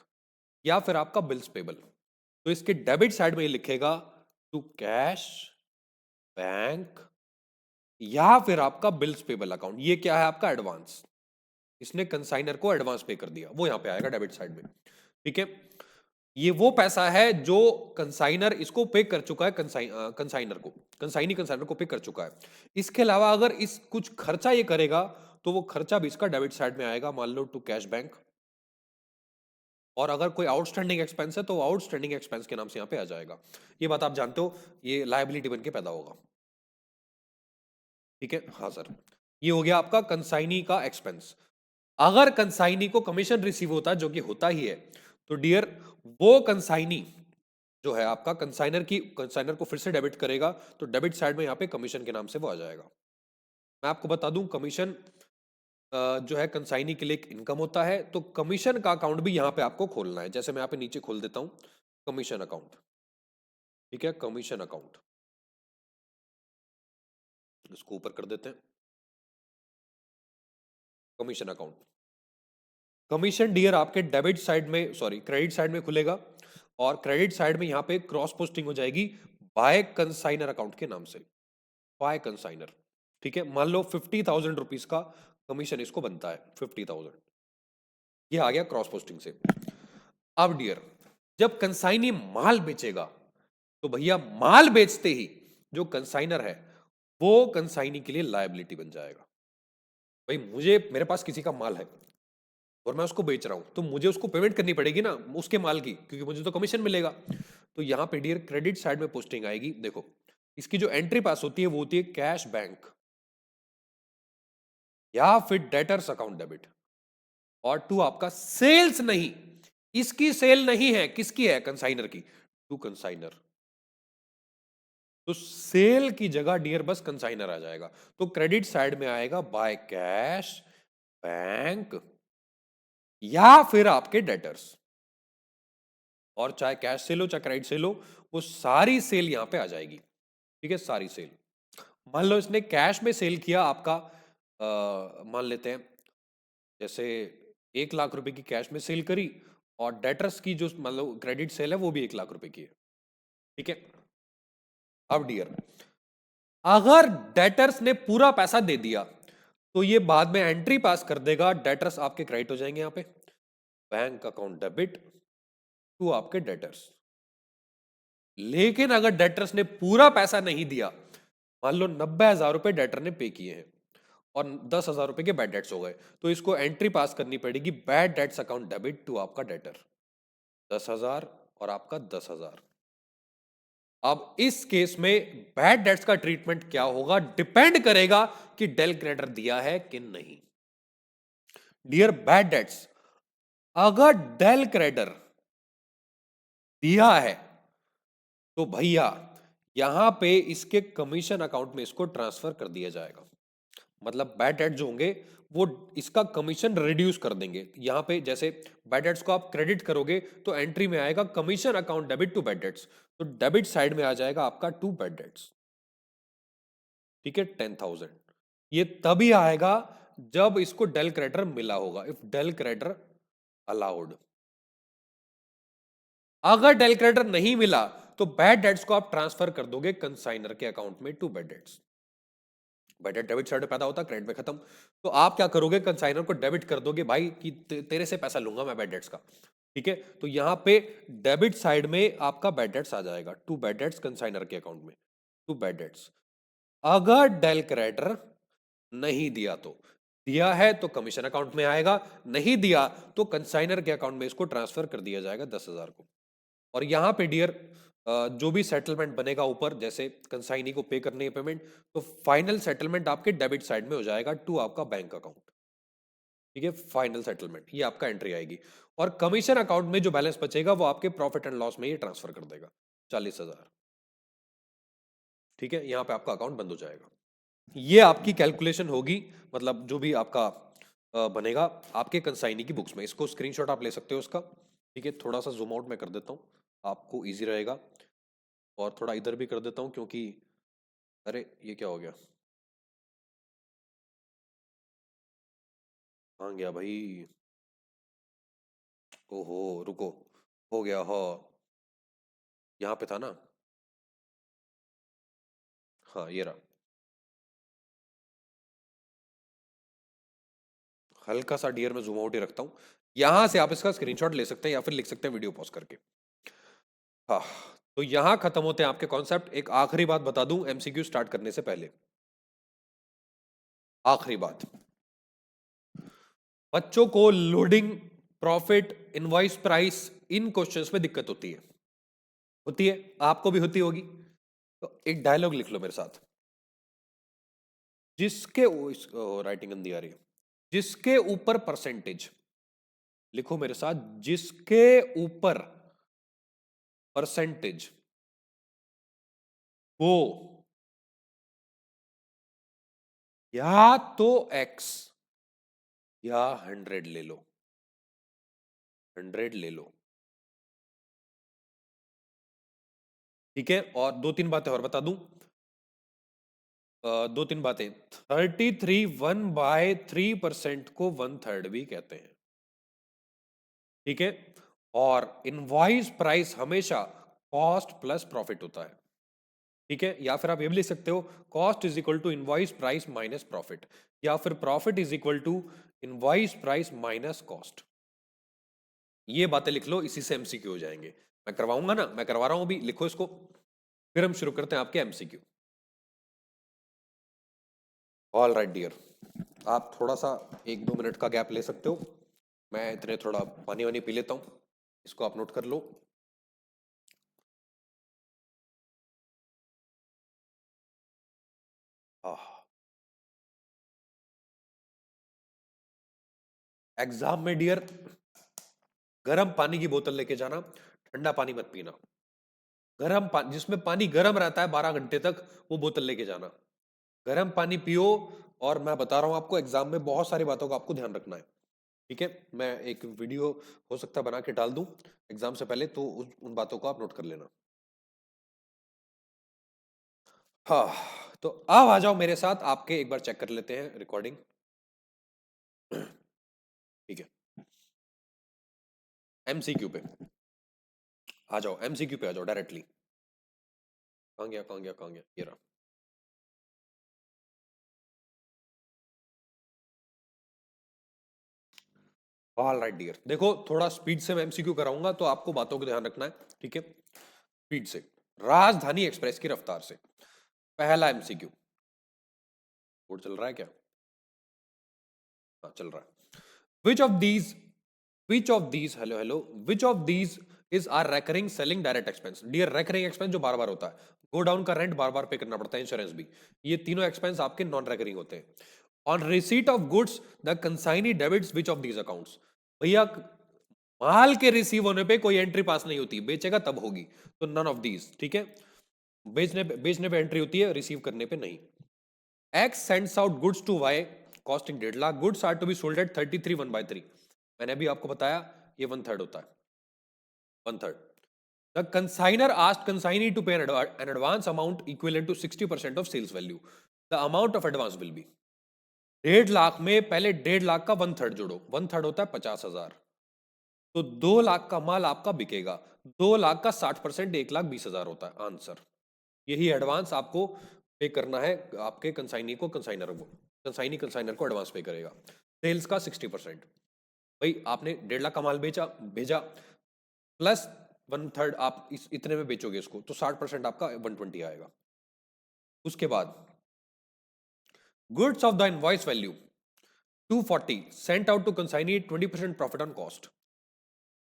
या फिर आपका बिल्स पेबल। तो इसके डेबिट साइड में ये लिखेगा टू कैश बैंक या फिर आपका बिल्स पेबल अकाउंट। ये क्या है, आपका एडवांस। इसने कंसाइनर को एडवांस पे कर दिया, वो यहां पे आएगा डेबिट साइड में। ठीक है, ये वो पैसा है जो कंसाइनर इसको पे कर चुका है, कंसाइनर को, कंसाइनर को पे कर चुका है। इसके अलावा अगर इस कुछ खर्चा ये करेगा तो वो खर्चा भी इसका डेबिट साइड में आएगा, मान लो टू कैश बैंक। और अगर कोई आउटस्टैंडिंग एक्सपेंस है तो आउटस्टैंडिंग एक्सपेंस के नाम से यहां पे आ जाएगा। ये बात आप जानते हो, ये लायबिलिटी बन के पैदा होगा। ठीक है, हाँ सर, ये हो गया आपका कंसाइनी का एक्सपेंस। अगर कंसाइनी को कमीशन रिसीव होता है, जो कि होता ही है, तो डियर वो कंसाइनी जो है आपका कंसाइनर को फिर से डेबिट करेगा, तो डेबिट साइड में यहाँ पे कमीशन के नाम से वो आ जाएगा। मैं आपको बता दूं, कमीशन जो है कंसाइनी के लिए एक इनकम होता है, तो कमीशन का अकाउंट भी यहाँ पे आपको खोलना है। जैसे मैं यहाँ पे नीचे खोल देता हूं, कमीशन अकाउंट। ठीक है, कमीशन अकाउंट, इसको ऊपर कर देते हैं, कमीशन अकाउंट। कमीशन डियर आपके डेबिट साइड में, सॉरी क्रेडिट साइड में खुलेगा, और क्रेडिट साइड में यहाँ पे क्रॉस पोस्टिंग हो जाएगी बाय कंसाइनर अकाउंट के नाम से, बाय कंसाइनर। ठीक है, मान लो 50,000 रुपीज का कमीशन इसको बनता है, 50,000, ये आ गया क्रॉस पोस्टिंग से। अब डियर, जब कंसाइनी माल बेचेगा तो भैया माल बेचते ही जो कंसाइनर है वो कंसाइनी के लिए लायबिलिटी बन जाएगा। भाई मुझे, मेरे पास किसी का माल है और मैं उसको बेच रहा हूं, तो मुझे उसको पेमेंट करनी पड़ेगी ना उसके माल की, क्योंकि मुझे तो कमीशन मिलेगा। तो यहां पे डियर क्रेडिट साइड में पोस्टिंग आएगी। देखो, इसकी जो एंट्री पास होती है वो होती है कैश बैंक या फिर डेटर्स अकाउंट डेबिट, और टू आपका सेल्स नहीं, इसकी सेल नहीं है, किसकी है, कंसाइनर की, टू कंसाइनर। तो सेल की जगह डियर बस कंसाइनर आ जाएगा। तो क्रेडिट साइड में आएगा बाय कैश बैंक या फिर आपके डेटर्स, और चाहे कैश सेल हो चाहे क्रेडिट सेल हो, वो सारी सेल यहां पे आ जाएगी। ठीक है, सारी सेल। मान लो इसने कैश में सेल किया आपका, मान लेते हैं जैसे 1 लाख रुपए की कैश में सेल करी, और डेटर्स की जो मतलब क्रेडिट सेल है वो भी 1 लाख रुपए की है। ठीक है, अब डियर अगर डेटर्स ने पूरा पैसा दे दिया तो ये बाद में एंट्री पास कर देगा, डेटर्स आपके क्रेडिट हो जाएंगे यहां पे, बैंक अकाउंट डेबिट टू आपके डेटर्स। लेकिन अगर डेटर्स ने पूरा पैसा नहीं दिया, मान लो 90,000 रुपए डेटर ने पे किए हैं और 10,000 रुपए के बैड डेट्स हो गए, तो इसको एंट्री पास करनी पड़ेगी bad debts account debit to आपका डेटर, 10,000 और आपका 10,000। अब इस केस में बैड डेट्स का ट्रीटमेंट क्या होगा, डिपेंड करेगा कि डेल क्रेडिटर दिया है कि नहीं। डियर बैड डेट्स, अगर डेल क्रेडिटर दिया है तो भैया यहां पे इसके कमीशन अकाउंट में इसको ट्रांसफर कर दिया जाएगा। मतलब बैड डेट जो होंगे वो इसका कमीशन रिड्यूस कर देंगे। यहां पे जैसे बैड डेट्स को आप क्रेडिट करोगे तो एंट्री में आएगा commission account debit to bad debts, तो डेबिट साइड में आ जाएगा आपका टू बैड डेट्स, ठीक है, 10,000। ये तभी आएगा जब इसको डेल क्रेडिटर मिला होगा, इफ डेल क्रेडिटर अलाउड। अगर डेल क्रेडिटर नहीं मिला तो बैड डेट्स को आप ट्रांसफर कर दोगे कंसाइनर के अकाउंट में to bad debts. Bad debt debit side में पैदा होता, क्रेडिट में खत्म। तो आप क्या करोगे, कंसाइनर को डेबिट कर दोगे, भाई कि तेरे से पैसा लूंगा मैं बैड डेट्स का, ठीक है। तो यहां पे डेबिट साइड में आपका बैड डेट्स आ जाएगा, टू बैड डेट्स कंसाइनर के अकाउंट में, टू बैड डेट्स। अगर डेल क्रेडिटर नहीं दिया तो, दिया है तो कमीशन अकाउंट में आएगा, नहीं दिया तो कंसाइनर के अकाउंट में इसको ट्रांसफर कर दिया जाएगा 10,000 को। और यहां पे डियर जो भी सेटलमेंट बनेगा ऊपर, जैसे कंसाइनी को पे करनी है पेमेंट, तो फाइनल सेटलमेंट आपके डेबिट साइड में हो जाएगा टू आपका बैंक अकाउंट, ठीक है। फाइनल सेटलमेंट ये आपका एंट्री आएगी, और कमीशन अकाउंट में जो बैलेंस बचेगा वो आपके प्रॉफिट एंड लॉस में ये ट्रांसफर कर देगा 40,000, ठीक है। यहां पे आपका अकाउंट बंद हो जाएगा। ये आपकी कैलकुलेशन होगी, मतलब जो भी आपका बनेगा आपके कंसाइनी की बुक्स में। इसको स्क्रीनशॉट आप ले सकते हो उसका, ठीक है। थोड़ा सा जूम आउट में कर देता हूँ, आपको इजी रहेगा, और थोड़ा इधर भी कर देता हूँ क्योंकि अरे ये क्या हो गया, कहाँ गया भाई, ओहो रुको, हो गया हो, यहाँ पे था ना, हाँ ये रहा। हल्का सा डियर में जूम आउट ही रखता हूँ, यहां से आप इसका स्क्रीनशॉट ले सकते हैं या फिर लिख सकते हैं वीडियो पॉज करके। हाँ, तो यहां खत्म होते हैं आपके कॉन्सेप्ट। एक आखिरी बात बता दूं एमसीक्यू स्टार्ट करने से पहले, आखिरी बात, बच्चों को लोडिंग, प्रॉफिट, इनवॉइस प्राइस, इन क्वेश्चंस में दिक्कत होती है, आपको भी होती होगी। तो एक डायलॉग लिख लो मेरे साथ, जिसके राइटिंग गंदी आ रही है, जिसके ऊपर परसेंटेज, लिखो मेरे साथ, जिसके ऊपर परसेंटेज वो या तो एक्स या 100 ले लो, 100 ले लो, ठीक है। और दो तीन बातें और बता दूं, दो तीन बातें, 33 1/3% को 1/3 भी कहते हैं, ठीक है। और इनवॉइस प्राइस हमेशा कॉस्ट प्लस प्रॉफिट होता है, ठीक है। या फिर आप ये भी लिख सकते हो, cost is equal to invoice price minus profit, या फिर profit is equal to invoice price minus cost. ये बातें लिख लो, इसी से एमसीक्यू हो जाएंगे। मैं करवाऊंगा ना, मैं करवा रहा हूं अभी, लिखो इसको, फिर हम शुरू करते हैं आपके एमसीक्यू। ऑल राइट डियर, आप थोड़ा सा 1-2 मिनट का गैप ले सकते हो, मैं इतने थोड़ा पानी वानी पी लेता हूं, इसको आप नोट कर लो। एग्जाम में डियर गर्म पानी की बोतल लेके जाना, ठंडा पानी मत पीना। गर्म पानी, जिसमें पानी गर्म रहता है 12 घंटे तक, वो बोतल लेके जाना। गर्म पानी पियो, और मैं बता रहा हूं आपको, एग्जाम में बहुत सारी बातों का आपको ध्यान रखना है, ठीक है। मैं एक वीडियो हो सकता है बना के डाल दूं एग्जाम से पहले, तो उन बातों को आप नोट कर लेना। हाँ, तो अब आ जाओ मेरे साथ, आपके एक बार चेक कर लेते हैं रिकॉर्डिंग, ठीक है। एमसीक्यू पे आ जाओ, एमसीक्यू पे आ जाओ डायरेक्टली। कहां गया कहां गया कहां गया, ये रहा। ऑल राइट डियर, देखो थोड़ा स्पीड से मैं एमसीक्यू कराऊंगा, तो आपको बातों को ध्यान रखना है, ठीक है। स्पीड से, राजधानी एक्सप्रेस की रफ्तार से। पहला एमसीक्यू, बोर्ड चल रहा है क्या, हाँ चल रहा है। Which of these, hello hello, which of these is are recurring selling direct expense. Dear, recurring expense जो बार बार होता है, गो डाउन का रेंट बार बार पे करना पड़ता है, इंश्योरेंस भी, ये तीनों एक्सपेंस आपके नॉन रेकरिंग होते हैं। On receipt of goods the consignee debits which of these accounts. भैया माल के रिसीव होने पे कोई एंट्री पास नहीं होती, बेचेगा तब होगी, तो नन ऑफ दीज, ठीक है। बेचने पे एंट्री होती है, रिसीव करने पे नहीं। X sends out goods to Y costing 1.5 lakh, goods are to be sold at 33 1/3, मैंने अभी आपको बताया ये 1/3 होता है, 1/3. The consignor asked consignee to pay an advance amount equivalent to 60% of sales value. The amount of advance will be 1.5 lakh में पहले 1.5 लाख का 1/3 जोड़ो, 1/3 होता है 50,000, तो 2 लाख का माल आपका बिकेगा, 2 लाख का 60% 1,20,000 होता है आंसर. यही एडवांस आपको पे करना है आपके कंसाइनी को, कंसाइनर को, कंसाइनी कंसाइनर को एडवांस पे करेगा. सेल्स का 60%, भाई आपने 1.5 लाख का माल भेजा प्लस 1/3 आप इतने में बेचोगे इसको, तो 60% आपका 120 आएगा. उसके बाद goods of the invoice value 240 sent out to consignee 20% profit on cost.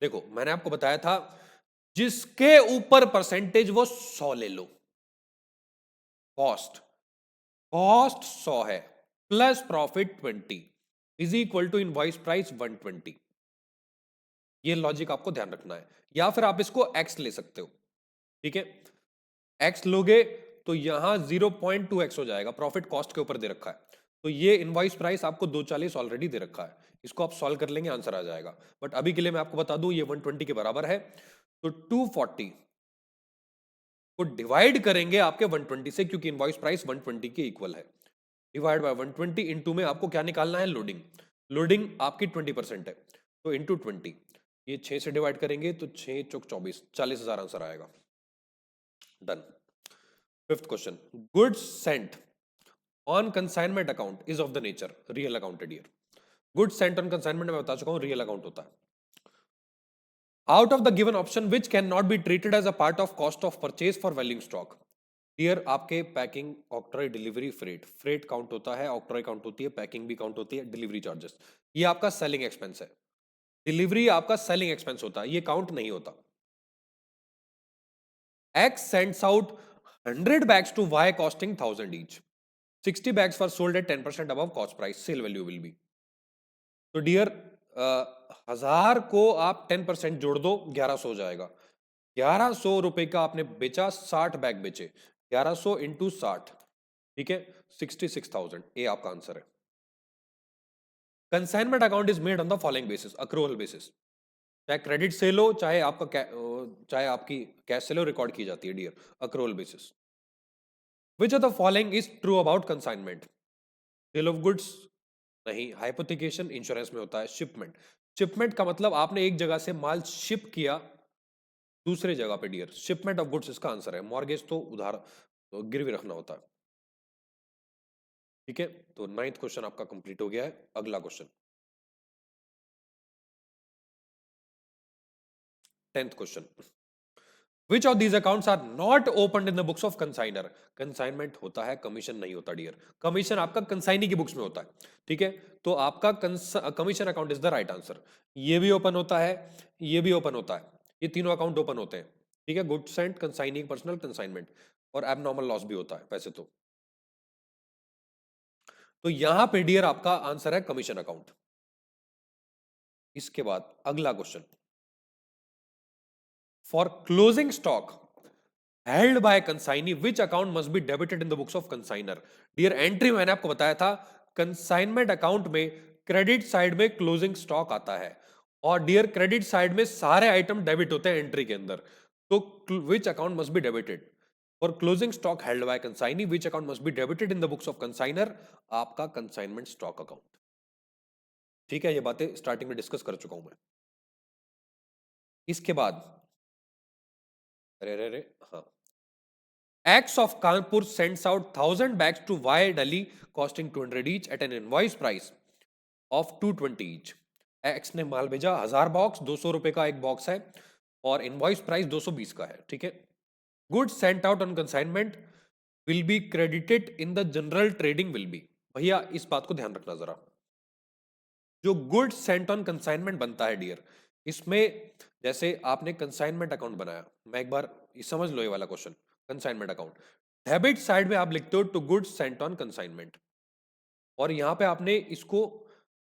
देखो मैंने आपको बताया था जिसके ऊपर परसेंटेज वो 100 ले लो. कॉस्ट 100 है plus profit 20 is equal to invoice price 120. ये लॉजिक आपको ध्यान रखना है. या फिर आप इसको x ले सकते हो, ठीक है. x लोगे तो यहां 0.2x हो जाएगा, प्रॉफिट कॉस्ट के ऊपर दे रखा है, तो ये इनवॉइस प्राइस आपको 240 ऑलरेडी दे रखा है. इसको आप सॉल्व कर लेंगे, आंसर आ जाएगा. बट अभी के लिए मैं आपको बता दूं ये 120 के बराबर है, तो 240 को डिवाइड करेंगे आपके 120 से, क्योंकि इनवॉइस प्राइस 120 के इक्वल है. डिवाइड बाय 120 इनटू में आपको क्या निकालना है, लोडिंग. लोडिंग आपकी 20% है, तो इनटू 20, ये 6 से डिवाइड करेंगे तो 6 चौक 24, 40,000 आंसर आएगा. Done. Fifth question, goods sent on consignment account is of the nature real accounted year. Goods sent on consignment में बता चुका हूं रियल अकाउंट होता है. Out of the given option which can not be treated as a part of cost of purchase for valuing stock. Year आपके packing, octroi, delivery, freight. Freight count होता है, octroi count होती है, packing भी count होती है, delivery charges ये आपका सेलिंग एक्सपेंस है. डिलीवरी आपका सेलिंग एक्सपेंस होता है, ये काउंट नहीं होता. X sends out 100 bags to Y costing 1000 each. 60 bags were sold at 10% above cost price. Sale value will be. तो डियर 1000 को आप 10% जोड़ दो, 1100 हो जाएगा. 1100 रुपए का आपने बेचा, 60 बैग बेचे, 1100 इंटू 60, ठीक है, 66,000. ये आपका आंसर है. Consignment account is made on the following basis, accrual basis. चाहे क्रेडिट से लो, चाहे आपकी कैश से लो, रिकॉर्ड की जाती है dear accrual basis. Which of the following is true about consignment. Sale of goods नहीं, हाइपोथिकेशन इंश्योरेंस में होता है. शिपमेंट, शिपमेंट का मतलब आपने एक जगह से माल शिप किया दूसरे जगह पे डियर. शिपमेंट ऑफ गुड्स इसका आंसर है. मॉर्गेज तो उधार, तो गिरवी रखना होता है, ठीक है. तो 9th क्वेश्चन आपका कंप्लीट हो गया है. अगला question 10th question. Which of these accounts are not opened in the books of consignor? Consignment होता है, कमीशन नहीं होता डियर. कमीशन आपका कंसाइनी की बुक्स में होता है, ठीक है. तो आपका commission account is the right answer. ये भी ओपन होता है, ये भी ओपन होता है, ये तीनों अकाउंट ओपन होते हैं, ठीक है. गुड्स एंड कंसाइनिंग, पर्सनल कंसाइनमेंट, और एबनॉर्मल लॉस भी होता है वैसे तो. तो यहां पे डियर आपका आंसर है कमीशन अकाउंट. इसके बाद अगला question, for closing stock held by consignee which account must be debited in the books of consignor. Dear entry मैंने आपको बताया था कंसाइनमेंट अकाउंट में क्रेडिट साइड में क्लोजिंग स्टॉक आता है, और डियर क्रेडिट साइड में सारे आइटम डेबिट होते हैं एंट्री के अंदर. तो which account must be debited for closing stock held by consignee, which account must be debited in the books of consignor? आपका कंसाइनमेंट स्टॉक अकाउंट, ठीक है. ये बातें स्टार्टिंग में डिस्कस कर चुका हूं मैं. इसके बाद अरे हाँ, X of Kanpur sends out 1000 bags to Y Delhi costing 200 each at an invoice price of 220 each. X ने माल भेजा 1000 बॉक्स, 200 रुपए का एक बॉक्स है, और इनवॉइस प्राइस 220 का है, ठीक है. Goods sent out on consignment will be credited in the general trading will be. भैया इस बात को ध्यान रखना जरा, जो गुड्स सेंट ऑन कंसाइनमेंट बनता है डियर, इसमें जैसे आपने कंसाइनमेंट अकाउंट बनाया, मैं एक बार समझ लो ये वाला question. Consignment account debit side में आप लिखते हो to goods sent on consignment, और यहां पे आपने इसको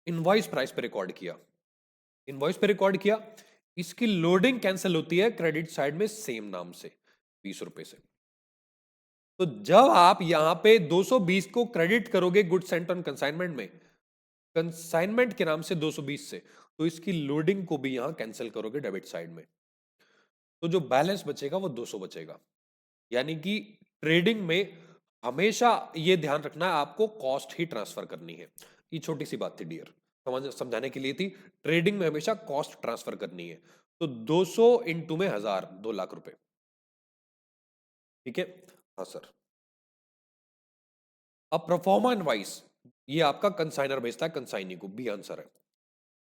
इनवॉइस प्राइस पे रिकॉर्ड किया, इनवॉइस पे रिकॉर्ड किया. इसकी लोडिंग कैंसिल होती है क्रेडिट साइड में सेम नाम से 20 रुपए से. तो जब आप यहां पे 220 को क्रेडिट करोगे गुड्स सेंट ऑन कंसाइनमेंट में, कंसाइनमेंट के नाम से 220 से, तो इसकी लोडिंग को भी यहां कैंसिल करोगे डेबिट साइड में, तो जो बैलेंस बचेगा वो 200 बचेगा। यानी कि ट्रेडिंग में हमेशा ये ध्यान रखना है आपको कॉस्ट ही ट्रांसफर करनी है। ये छोटी सी बात थी डियर, समझाने के लिए थी। ट्रेडिंग में हमेशा कॉस्ट ट्रांसफर करनी है। तो 200 इंटू में 1000, 2 लाख रुपए। ठीक है, हाँ सर। अब परफॉर्मा इनवाइस, ये आपका कंसाइनर भेजता है कंसाइनी को, बी आंसर है।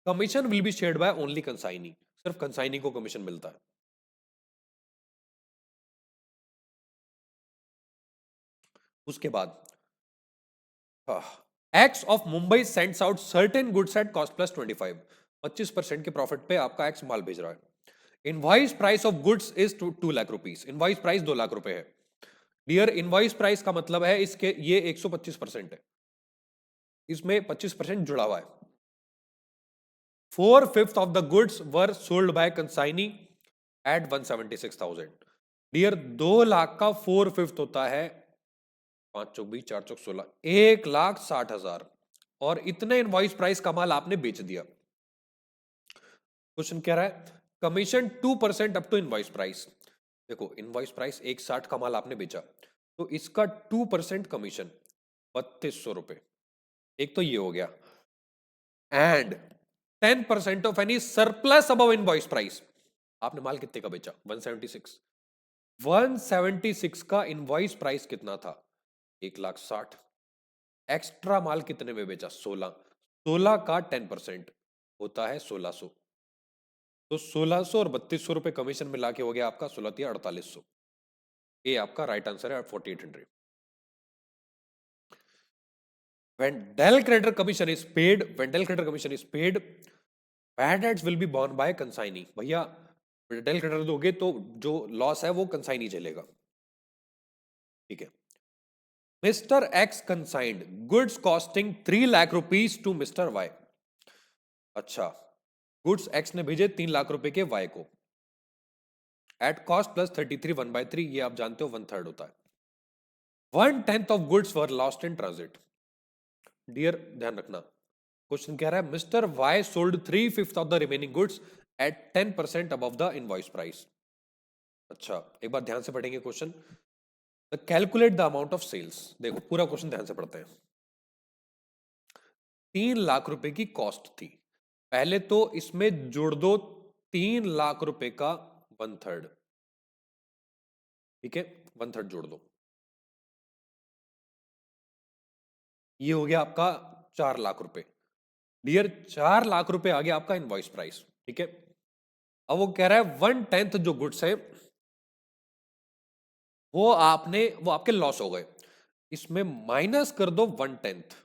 Commission will be shared by only consignee, सिर्फ कंसाइनी को कमीशन मिलता है। उसके बाद x of Mumbai sends out certain goods at cost plus 25, 25% के प्रॉफिट पे आपका एक्स माल भेज रहा है। Invoice price of goods is 2 lakh rupees, invoice price 2 lakh रुपए है। डियर, इनवाइस प्राइस का मतलब है इसके ये 125% है, इसमें 25% जुड़ा हुआ है। 4/5 of the goods were sold by consignee at 176,000। Dear, 2 lakh का 4/5 होता है 5 चौक 20, 4 चौक 16, 1,60,000, और इतने इनवॉइस प्राइस का माल आपने बेच दिया। क्वेश्चन कह रहा है commission 2% up to invoice price. देखो, इनवॉइस प्राइस 1,60 का माल आपने बेचा, तो इसका 2% कमीशन 3,200 रुपए। एक तो ये हो गया, and 10% of any surplus above invoice price. आपने माल कितने का बेचा? 176। 176 का इनवॉइस प्राइस कितना था? 1,60,000। एक्स्ट्रा माल कितने में बेचा? 16। 16 का 10% होता है 1,600। तो 1,600 और 3,200 रुपए कमीशन मिला के हो गया आपका 16,4800। ये आपका राइट आंसर है 4,800। When Dell creditor commission is paid, when Dell creditor commission is paid, bad debts will be borne by consignee। भैया डेल क्रेडिटर दोगे तो जो लॉस है वो कंसाइनी झेलेगा। ठीक है। Mister X consigned goods costing 3 lakh rupees to mister Y. अच्छा, गुड्स एक्स ने भेजे 3 लाख रुपए के वाई को एट कॉस्ट प्लस 33 1/3, ये आप जानते हो 1/3 होता है। 1/10 of goods were lost in transit. Dear, ध्यान रखना, क्वेश्चन कह रहा है mister Y sold 3/5 of the remaining goods at 10% above the invoice price. अच्छा, एक बार ध्यान से पढ़ेंगे question. Calculate the amount of sales. देखो पूरा क्वेश्चन ध्यान से पढ़ते हैं। 3 लाख रुपए की कॉस्ट थी, पहले तो इसमें जोड़ दो 3 लाख रुपए का 1/3। ठीक है, 1/3 जोड़ दो, ये हो गया आपका 4 लाख रुपए। डियर, 4 लाख रुपए आ गया आपका इनवॉइस प्राइस। ठीक है, अब वो कह रहा है 1/10 जो गुड्स है वो आपके लॉस हो गए, इसमें माइनस कर दो 1/10।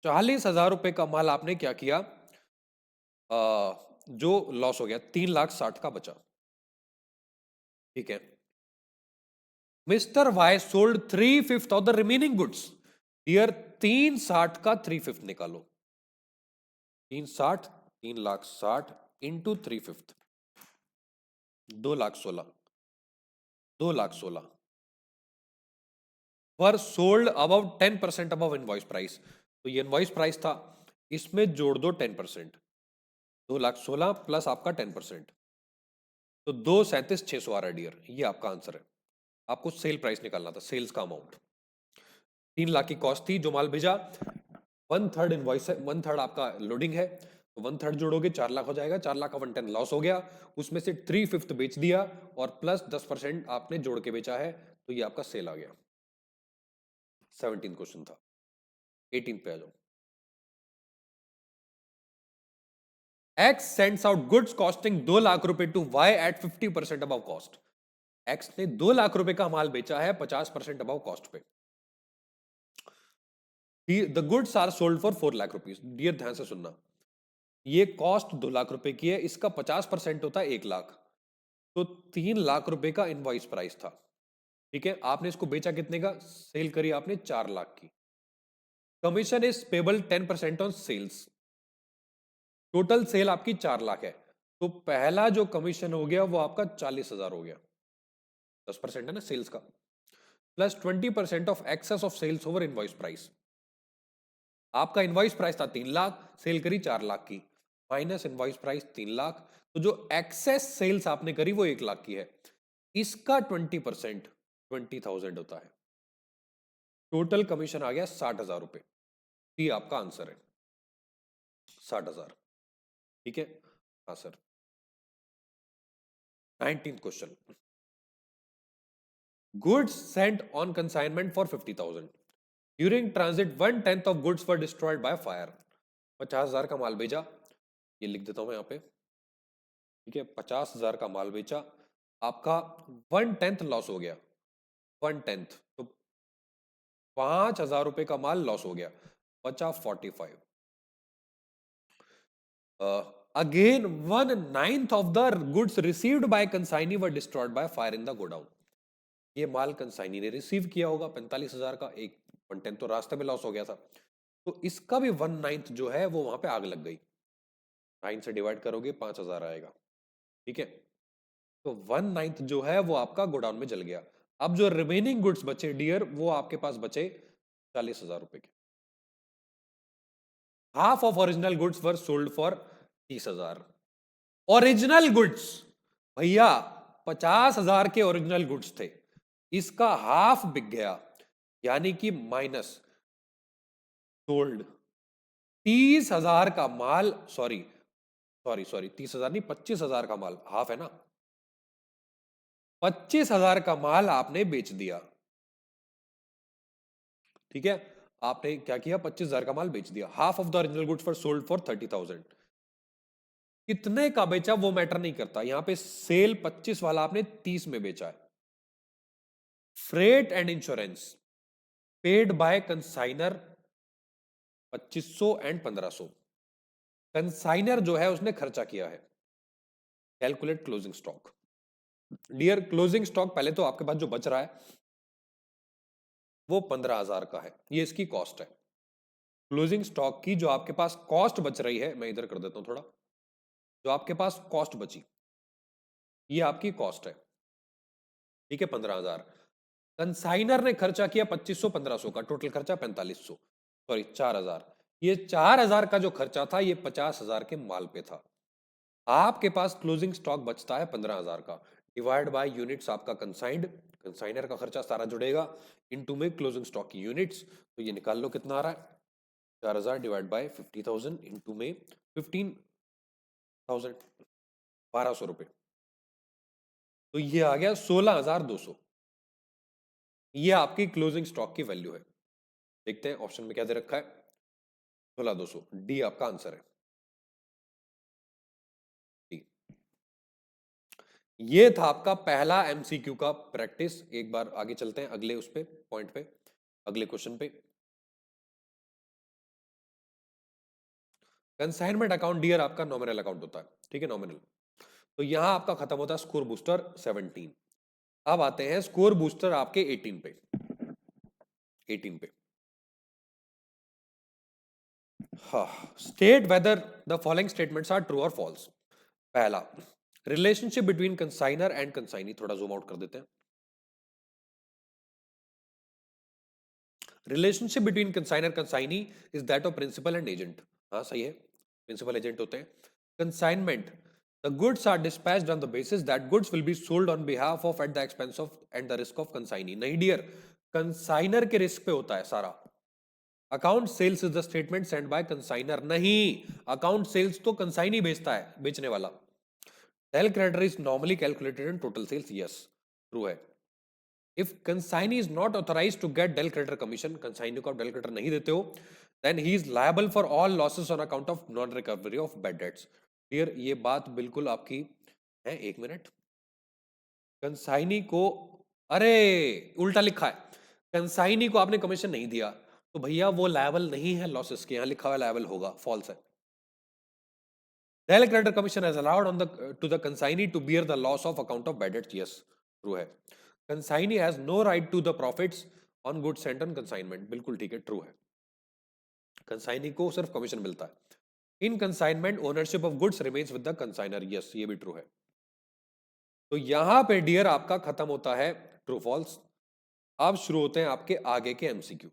40,000 रुपए का माल आपने क्या किया, जो लॉस हो गया 3,60,000 का बचा। ठीक है, mister Y sold 3/5 of the remaining goods. Dear, 360 का 3/5 निकालो। 360, 3,60,000 into 3/5, 2,16,000, 2,16,000 were sold above 10% above invoice price. तो ये इनवॉइस प्राइस था, इसमें जोड़ दो 10%, 2,16,000 प्लस आपका 10%, तो 2,37,600 आ रहा है। डियर, ये आपका आंसर है। आपको सेल प्राइस निकालना था, सेल्स का अमाउंट। 3 लाख की कॉस्ट थी, जो माल भेजा 1/3 इनवॉइस है, 1/3 आपका लोडिंग है, तो 1/3 जोड़ोगे 4 लाख हो जाएगा। 4 लाख का 1/10 लॉस हो गया, उसमें से 3/5 बेच दिया और प्लस 10% आपने जोड़ के बेचा है, तो ये आपका सेल आ गया। 17 क्वेश्चन था, 18 पे आ जाओ। X sends out goods costing 2 lakh रुपए to Y at 50% above cost. X ने 2 लाख रुपए का माल बेचा है 50% अबव कॉस्ट पे। The goods are sold for 4 lakh rupees. Dear, ध्यान से सुनना, ये कॉस्ट 2 लाख रुपए की है, इसका 50% होता है 1 लाख, तो 3 लाख रुपए का इनवॉइस प्राइस था। ठीक है, आपने इसको बेचा कितने का? सेल करी आपने 4 लाख की। Commission is payable 10% on sales. Total sale आपकी 4 लाख है, तो पहला जो कमीशन हो गया वो आपका 40,000 हो गया। 10% है ना सेल्स का, plus 20% of excess of sales over invoice price. आपका इनवॉइस प्राइस था 3 लाख, सेल करी 4 लाख की, माइनस इनवॉइस प्राइस 3 लाख, तो जो एक्सेस सेल्स आपने करी वो 1 लाख की है, इसका 20% 20,000 होता है, टोटल कमीशन आ गया 60,000 रुपए। ये आपका आंसर है 60,000। ठीक है, हाँ sir. 19th question, goods sent on consignment for 50,000, during transit 1/10 of goods were destroyed by fire. 50,000 का माल भेजा, ये लिख देता हूं मैं यहाँ पे। ठीक है, 50,000 का माल बेचा, आपका 1/10 लॉस हो गया, 1/10, तो 5,000 रुपए का माल लॉस हो गया, बचा 45। Again 1/9 of the goods received bye consignee were destroyed by fire in the godown. ये माल कंसाइनी ने रिसीव किया होगा 45,000 का, एक 1/10 तो रास्ते में लॉस हो गया था, तो इसका भी 1/9 जो है वो वहां पे आग लग गई, 9 से डिवाइड करोगे 5,000 आएगा। ठीक है, तो 1/9 जो है वो आपका गोडाउन में जल गया। अब जो रिमेनिंग गुड्स बचे डियर, वो आपके पास बचे 40,000 रुपए के। Half of original goods were sold for 30,000। Original goods भैया 50,000 के ओरिजिनल गुड्स थे, इसका हाफ बिक गया, यानी कि माइनस सोल्ड। 30,000 का माल, सॉरी सॉरी सॉरी 30,000 नहीं, 25,000 का माल, हाफ है ना, 25,000 का माल आपने बेच दिया। ठीक है, आपने क्या किया, 25,000 का माल बेच दिया। Half of the original goods for sold for 30,000। कितने का बेचा वो मैटर नहीं करता, यहां पे सेल 25 वाला आपने 30 में बेचा है। Freight and insurance paid by consignor 2500 and 1500। Consignor जो है उसने खर्चा किया है। Calculate closing stock. Dear closing stock, पहले तो आपके पास जो बच रहा है वो 15,000 का है, ये इसकी कॉस्ट है। क्लोजिंग स्टॉक की जो आपके पास कॉस्ट बच रही है, मैं इधर कर देता हूं थोड़ा, जो आपके पास कॉस्ट बची ये आपकी कॉस्ट है। ठीक है, 15,000। कंसाइनर ने खर्चा किया 2500 1500 का, टोटल खर्चा 4500, सॉरी 4,000। ये 4,000 का जो खर्चा था ये 50,000 के माल पे था। आपके पास क्लोजिंग स्टॉक बचता है 15,000 का, डिवाइड बाय यूनिट्स आपका कंसाइंड, कंसाइनर का खर्चा सारा जुड़ेगा, इनटू में क्लोजिंग स्टॉक की यूनिट्स, तो ये निकाल लो कितना आ रहा है, 4,000 डिवाइड बाय 50,000 इनटू में 15,000, 1,200 रुपए, तो ये आ गया 16,200। ये आपकी क्लोजिंग स्टॉक की वैल्यू है। देखते हैं ऑप्शन में क्या दे रखा है, 16,200, डी आपका आंसर है। डी। ये था आपका पहला एमसीक्यू का प्रैक्टिस। एक बार आगे चलते हैं अगले उस पे पॉइंट पे, अगले क्वेश्चन पे। कंसाइनमेंट अकाउंट डियर आपका नॉमिनल अकाउंट होता है, ठीक है, नॉमिनल। तो यहां आपका खत्म होता है स्कोर बूस्टर 17। अब आते हैं स्कोर बूस्टर आपके 18 पे, 18 पे। हाँ, state whether the following statements are true और फॉल्स। पहला, relationship between consignor and consignee, थोड़ा जूम आउट कर देते हैं। Relationship between consignor consignee is that of principal and agent. हाँ सही है, प्रिंसिपल एजेंट होते हैं। Consignment, the goods are dispatched on the basis that goods will be sold on behalf of at the expense of and the risk of consignee. नहीं dear, consignor के risk पे होता है सारा। Account sales is the statement send by consignor, नहीं, account sales तो consignee बेचता है, बेचने वाला। Del credere is normally calculated in total sales, yes true है। If consignee is not authorized to get del creditor commission, consignee को आप del credere नहीं देते हो, then he is liable for all losses on account of non recovery of bad debts. Clear, ये बात बिल्कुल आपकी है। एक मिनट, कंसाइनी को, अरे उल्टा लिखा है, कंसाइनी को आपने कमीशन नहीं दिया तो भैया वो लायबल नहीं है लॉसेस के, यहां लिखा हुआ लायबल होगा, फॉल्स है। Del creditor commission has allowed on the to the consignee to bear the loss of account of bad debts, yes true है। Consignee has no right to the profits on goods sent on consignment, बिल्कुल ठीक है, true है। Consignee को सिर्फ commission मिलता है। In consignment ownership of goods remains with the consignor, yes ये भी ट्रू है। तो यहां पे डियर आपका खत्म होता है ट्रू फॉल्स। अब शुरू होते हैं आपके आगे के एमसीक्यू,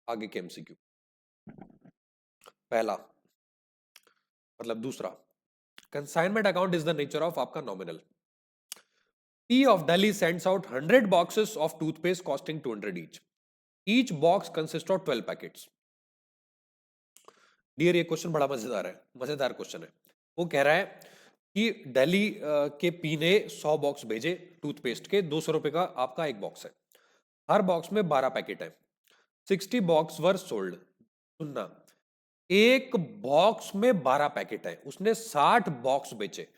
आगे के एमसीक्यू। पहला मतलब दूसरा, consignment account is the nature of आपका nominal. P of Delhi sends out 100 boxes of toothpaste costing 200 each. Each box consists of 12 packets. Dear ये क्वेश्चन बड़ा मजेदार है, मजेदार क्वेश्चन है। वो कह रहा है कि दिल्ली के पी ने 100 बॉक्स भेजे टूथपेस्ट के, 200 रुपए का आपका एक बॉक्स है, हर बॉक्स में 12 पैकेट है, 60 बॉक्स वर सोल्ड। सुनना, एक बॉक्स में 12 पैकेट है, उसने 60 बॉक्स बेचे,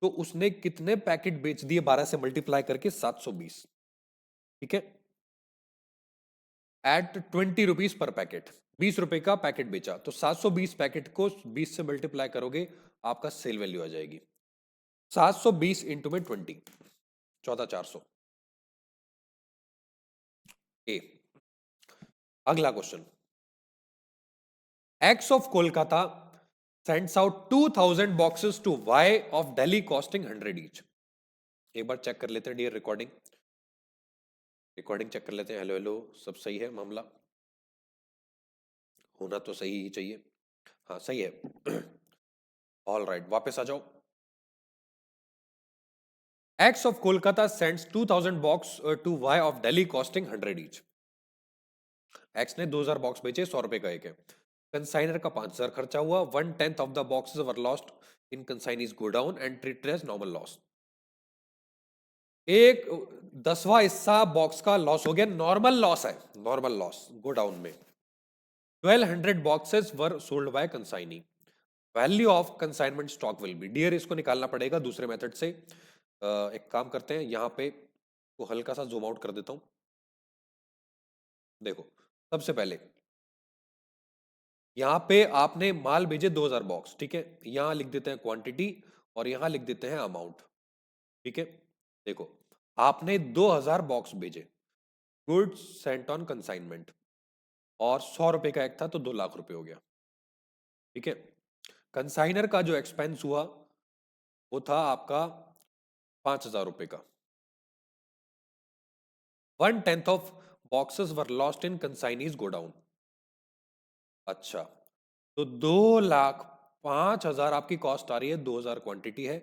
तो उसने कितने पैकेट बेच दिए? 12 से मल्टीप्लाई करके 720, ठीक है, एट 20 रुपीज पर पैकेट, 20 रुपए का पैकेट बेचा, तो 720 पैकेट को 20 से मल्टीप्लाई करोगे, आपका सेल वैल्यू आ जाएगी 720 इंटू में 20, 14,400। ए। अगला question, x of Kolkata sends out 2000 boxes to Y of Delhi costing 100 each. एक बार चेक कर लेते हैं डियर, रिकॉर्डिंग चेक कर लेते हैं। हेलो हेलो, सब सही है? मामला होना तो सही ही चाहिए। हाँ सही है। ऑल राइट, वापस आ जाओ। X of Kolkata sends 2000 box to Y of Delhi costing 100 each. X ने 2000 बॉक्स बेचे, 100 रुपए का एक है। कंसाइनर का 5000 खर्चा हुआ, 1/10 of the boxes were lost in consignee's godown and treated as normal loss. एक 10वां हिस्सा बॉक्स का लॉस हो गया, नॉर्मल लॉस है, नॉर्मल लॉस गो डाउन में। 1200 boxes were sold by consignee. Value of consignment stock will be, dear इसको निकालना पड़ेगा दूसरे मेथड से। एक काम करते हैं, यहां पे को हल्का सा जूम आउट कर देता हूं। देखो, सबसे पहले यहां पे आपने माल भेजे 2000 बॉक्स, ठीक है, यहां लिख देते हैं क्वांटिटी और यहां लिख देते हैं अमाउंट, ठीक है। देखो, आपने 2000 बॉक्स भेजे, गुड्स सेंट ऑन कंसाइनमेंट, और 100 रुपए का एक था, तो 2 लाख रुपए हो गया, ठीक है। कंसाइनर का जो एक्सपेंस हुआ वो था आपका 5000 रुपए का। 1/10 of boxes were lost in consignee's godown. अच्छा, तो 2,05,000 आपकी कॉस्ट आ रही है, 2000 क्वांटिटी है,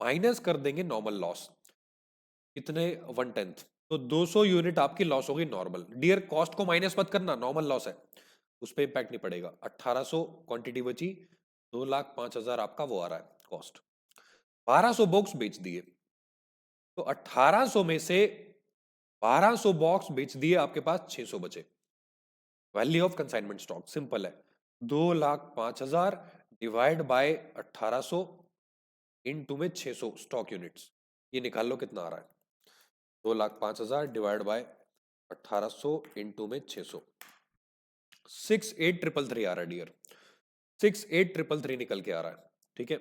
माइनस कर देंगे नॉर्मल लॉस, कितने? 1/10, तो 200 यूनिट आपकी लॉस होगी नॉर्मल। डियर कॉस्ट को माइनस मत करना, नॉर्मल लॉस है, उस पर इंपैक्ट नहीं पड़ेगा। 1800 क्वांटिटी बची, 2,05,000 आपका वो आ रहा है कॉस्ट। 1200 बॉक्स बेच दिए, तो 1800 में से 1200 बॉक्स बेच दिए, आपके पास 600 बचे। Value of consignment stock simple है, 2,05,000 डिवाइड बाय 1800 इनटू में 600 स्टॉक यूनिट्स, ये निकाल लो कितना आ रहा है। 2,05,000 डिवाइड बाय 1800 इनटू में 600, 68,333 आ रहा है डियर, 68,333 निकल के आ रहा है, ठीक है।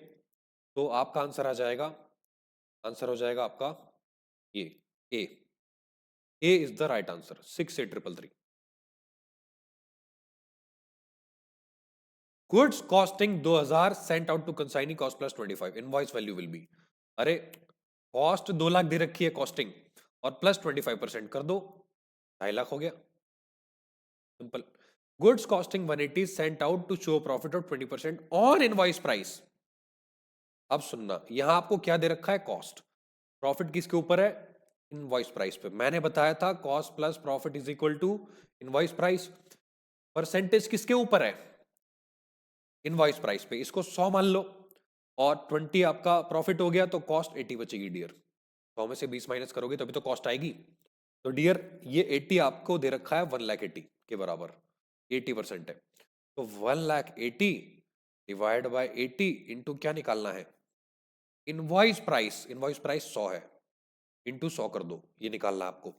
तो आपका आंसर आ जाएगा, आंसर हो जाएगा आपका ये A. A is the right answer, 68,333। Goods costing 2000 sent out to consignee cost plus 25, invoice value will be. अरे कॉस्ट 2 लाख दे रखी है कॉस्टिंग, और प्लस 25% कर दो, 2.5 लाख हो गया, simple. Goods costing 180 sent out to show profit of 20% on invoice price. अब सुनना, यहां आपको क्या दे रखा है? कॉस्ट। प्रॉफिट किसके ऊपर है? इनवॉइस प्राइस पे। मैंने बताया था cost plus profit is equal to invoice price. Percentage किसके ऊपर है? इनवॉइस प्राइस पे। इसको 100 मान लो, और 20 आपका प्रॉफिट हो गया, तो कॉस्ट 80 बचेगी डियर। 100 में से 20 माइनस करोगे तभी तो कॉस्ट आएगी। तो डियर ये 80 आपको दे रखा है 1,80,000 के बराबर, 80% है, तो 1,80,000 डिवाइड बाय 80 इंटू क्या निकालना है? Invoice price. इनवॉइस प्राइस 100 है, इंटू 100 कर दो, ये निकालना आपको।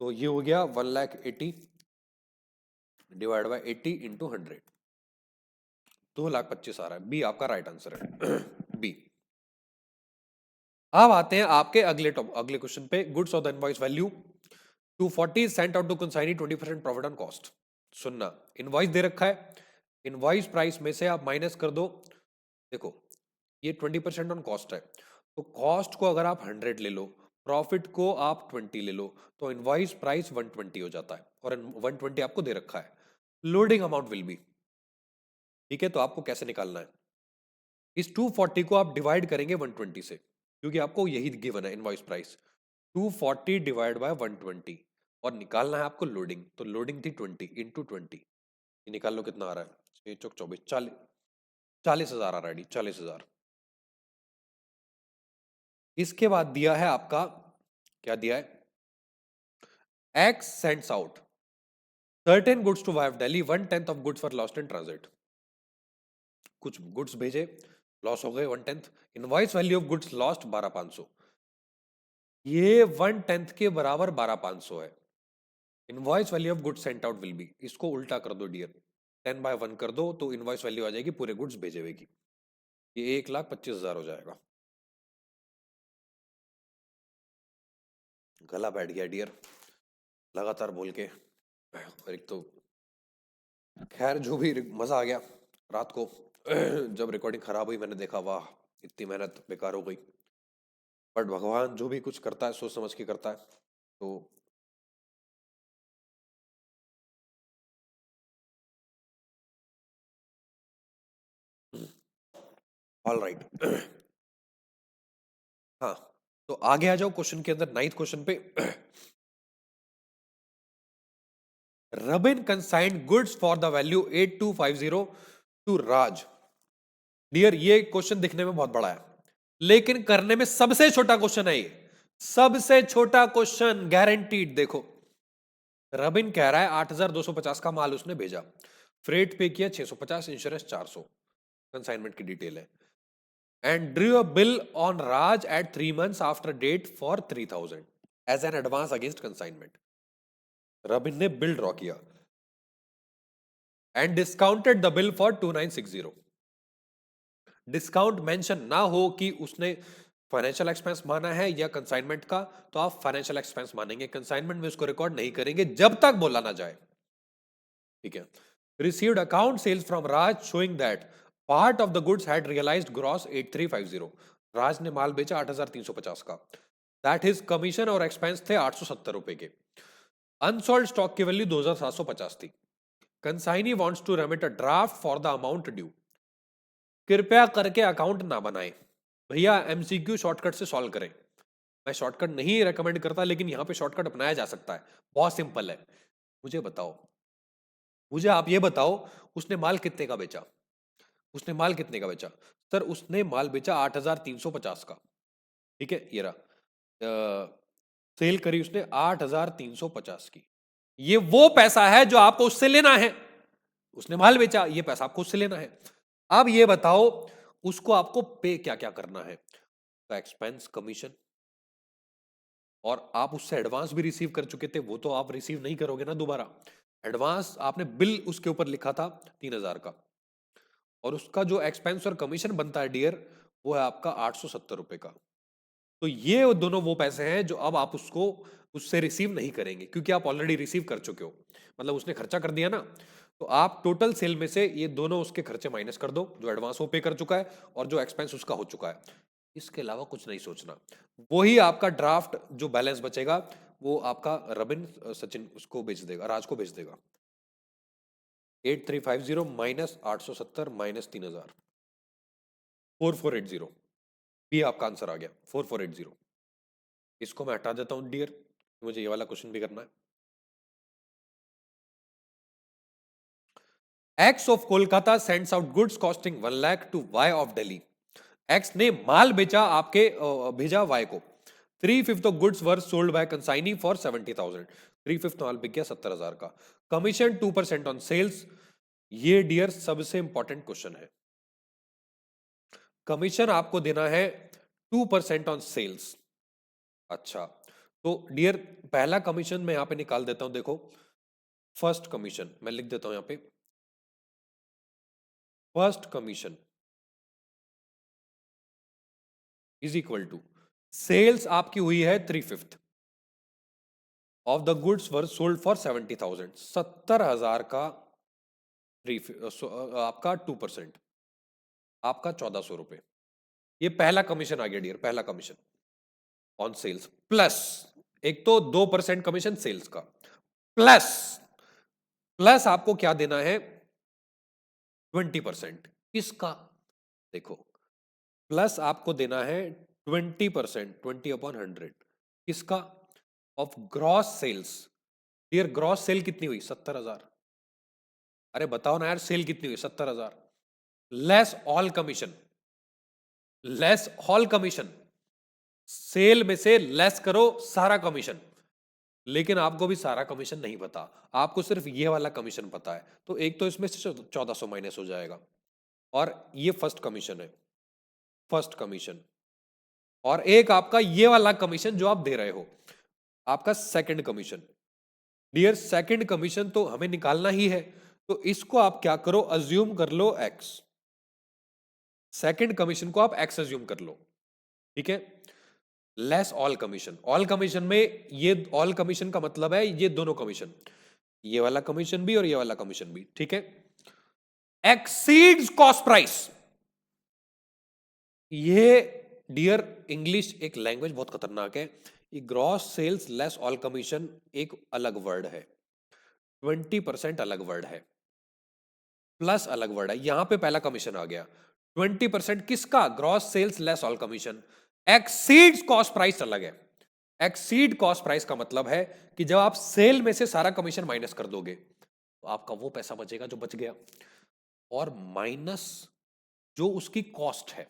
तो ये हो गया 1,80,000 डिवाइड बाय 80 इंटू 100, 2,25,000 आ रहा है। बी आपका राइट आंसर है, बी। अब आते हैं आपके अगले क्वेश्चन पे। Goods of the invoice value 240 sent out to consignee 20% profit on cost. सुनना, इनवॉइस दे रखा है, इनवॉइस प्राइस में से आप माइनस कर दो। देखो, ये 20% ऑन कॉस्ट है, तो कॉस्ट को अगर आप 100 ले लो, प्रॉफिट को आप 20 ले लो, तो इनवॉइस प्राइस 120 हो जाता है, और 120 आपको दे रखा है। लोडिंग अमाउंट विल बी, ठीक है, तो आपको कैसे निकालना है, इस 240 को आप डिवाइड करेंगे 120 से, क्योंकि आपको यही गिवन है इनवॉइस प्राइस 240 डिवाइड बाय 120, और निकालना है आपको लोडिंग, तो लोडिंग थी 20 इंटू 20, निकाल लो कितना आ रहा है, 6 चौक 24, 40,000 आ रहा है, 40,000। इसके बाद दिया है आपका, क्या दिया है, X sends out certain goods to Vive Delhi, 1/10 of goods were lost in transit। कुछ गुड्स भेजे, लॉस हो गए 1/10, invoice value of goods lost 12,500, ये 1/10 के बराबर 12,500 है। Invoice value of goods sent out will be, इसको उल्टा कर दो डियर, 10/1 कर दो तो इनवॉइस वैल्यू आ जाएगी पूरे गुड्स भेजे हुए की, ये 1,25,000 हो जाएगा। गला बैठ गया डियर लगातार बोल के, और एक तो खैर जो भी मजा आ गया रात को जब रिकॉर्डिंग खराब हुई, मैंने देखा वाह इतनी मेहनत बेकार हो गई, बट भगवान जो भी कुछ करता है सोच समझ के करता है, तो ऑल राइट। हाँ, तो आगे आ जाओ क्वेश्चन के अंदर, 9th क्वेश्चन पे। Rabin consigned goods for the value 8250 to Raj. Dear ये क्वेश्चन दिखने में बहुत बड़ा है, लेकिन करने में सबसे छोटा क्वेश्चन है, ये सबसे छोटा क्वेश्चन गारंटीड। देखो रबिन कह रहा है 8,250 का माल उसने भेजा, फ्रेट पे किया 650, इंश्योरेंस 400, कंसाइनमेंट की डिटेल है, and drew a bill on Raj at 3 months after date for 3,000 as an advance against consignment. Rabin ने बिल ड्रॉ किया and discounted the bill for 2,960। Discount mention ना हो कि उसने फाइनेंशियल एक्सपेंस माना है या कंसाइनमेंट का, तो आप फाइनेंशियल एक्सपेंस मानेंगे, कंसाइनमेंट में उसको रिकॉर्ड नहीं करेंगे जब तक बोला ना जाए। ठीक है, received account sales from Raj showing that part of the goods had realised gross 8350। Raj ने माल बेचा 8,350 का, दैट हिज कमीशन और एक्सपेंस थे 870 रुपए के, अनसोल्ड स्टॉक की वैल्यू 2,750 थी। Consignee wants to remit a draft for the amount due. कृपया करके अकाउंट ना बनाएं भैया, एमसीक्यू शॉर्टकट से सॉल्व करें। मैं शॉर्टकट नहीं रेकमेंड करता, लेकिन यहां पे शॉर्टकट अपनाया जा सकता है, बहुत सिंपल है। मुझे बताओ, मुझे आप ये बताओ, उसने माल कितने का बेचा, उसने माल कितने का बेचा, सर उसने माल बेचा 8,350 का, ठीक है, ये रहा, सेल करी उसने 8,350 की, ये वो पैसा है जो आपको उससे लेना है, उसने माल बेचा, ये पैसा आपको उससे लेना है। अब ये बताओ उसको आपको पे क्या क्या करना है, तो एक्सपेंस कमीशन, और आप उससे एडवांस भी रिसीव कर चुके थे, वो तो आप रिसीव नहीं करोगे ना दोबारा, एडवांस आपने बिल उसके ऊपर लिखा था 3,000 का, और उसका जो एक्सपेंस और कमीशन बनता है डियर, वो है आपका 870 रुपए का। तो ये दोनों वो पैसे हैं जो अब आप उसको उससे रिसीव नहीं करेंगे, क्योंकि आप ऑलरेडी रिसीव कर चुके हो, मतलब उसने खर्चा कर दिया ना, तो आप टोटल सेल में से ये दोनों उसके खर्चे माइनस कर दो, जो एडवांस वो पे कर चुका है और जो एक्सपेंस उसका हो चुका है, इसके अलावा कुछ नहीं सोचना। वही आपका ड्राफ्ट जो बैलेंस बचेगा वो आपका रबिन सचिन उसको भेज देगा, राज को भेज देगा। 8350 माइनस 870 माइनस 3,000, 4480, भी आपका आंसर आ गया 4480। इसको मैं हटा देता हूं डियर, मुझे ये वाला क्वेश्चन भी करना है। X of Kolkata sends out goods costing 1 lakh to Y of Delhi. X ने माल बेचा आपके भेजा वाई को, 3/5 of goods were sold by consignee for 70,000, 3/5 माल बिक गया 70,000 का, कमीशन 2% ऑन सेल्स। ये डियर सबसे इंपॉर्टेंट क्वेश्चन है, कमीशन आपको देना है 2% ऑन सेल्स। अच्छा, तो डियर पहला कमीशन मैं यहां पे निकाल देता हूं, देखो फर्स्ट कमीशन मैं लिख देता हूं यहां पे, first commission is equal to, sales आपकी हुई है 3/5 of the goods were sold for 70,000, 70,000 का आपका 2%, आपका 1,400 रुपए, ये पहला कमीशन आ गया डियर, पहला कमीशन ऑन सेल्स, प्लस एक तो 2% कमीशन सेल्स का, प्लस प्लस आपको क्या देना है, 20%। किसका? देखो, प्लस आपको देना है 20%, 20/100। किसका? Of gross sales. Dear, gross sale कितनी हुई? 70,000। अरे बताओ ना यार, सेल कितनी हुई? 70,000। Less all commission, less all commission. Sale में से लेस करो सारा कमीशन। लेकिन आपको भी सारा कमीशन नहीं पता, आपको सिर्फ ये वाला कमीशन पता है। तो एक तो इसमें से 1400 माइनस हो जाएगा, और ये फर्स्ट कमीशन है, फर्स्ट कमीशन। और एक आपका ये वाला कमीशन जो आप दे रहे हो, आपका second commission. Dear, second commission तो हमें निकालना ही है, तो इसको आप क्या करो, अज्यूम कर लो एक्स। सेकंड कमीशन को आप एक्स अज्यूम कर लो, ठीक है। Less all commission, all commission में ये ऑल कमीशन का मतलब है ये दोनों कमीशन, ये वाला कमीशन भी और ये वाला कमीशन भी, ठीक है। Exceeds cost price. ये डियर इंग्लिश एक लैंग्वेज बहुत खतरनाक है। ये gross sales less all commission एक अलग वर्ड है, 20% अलग वर्ड है, प्लस अलग वर्ड है। यहां पे पहला कमीशन आ गया 20% किसका? Gross sales less all commission. Exceeds cost price अलग है। एक्सीड कॉस्ट प्राइस का मतलब है कि जब आप सेल में से सारा कमीशन माइनस कर दोगे तो आपका वो पैसा बचेगा जो बच गया, और माइनस जो उसकी कॉस्ट है,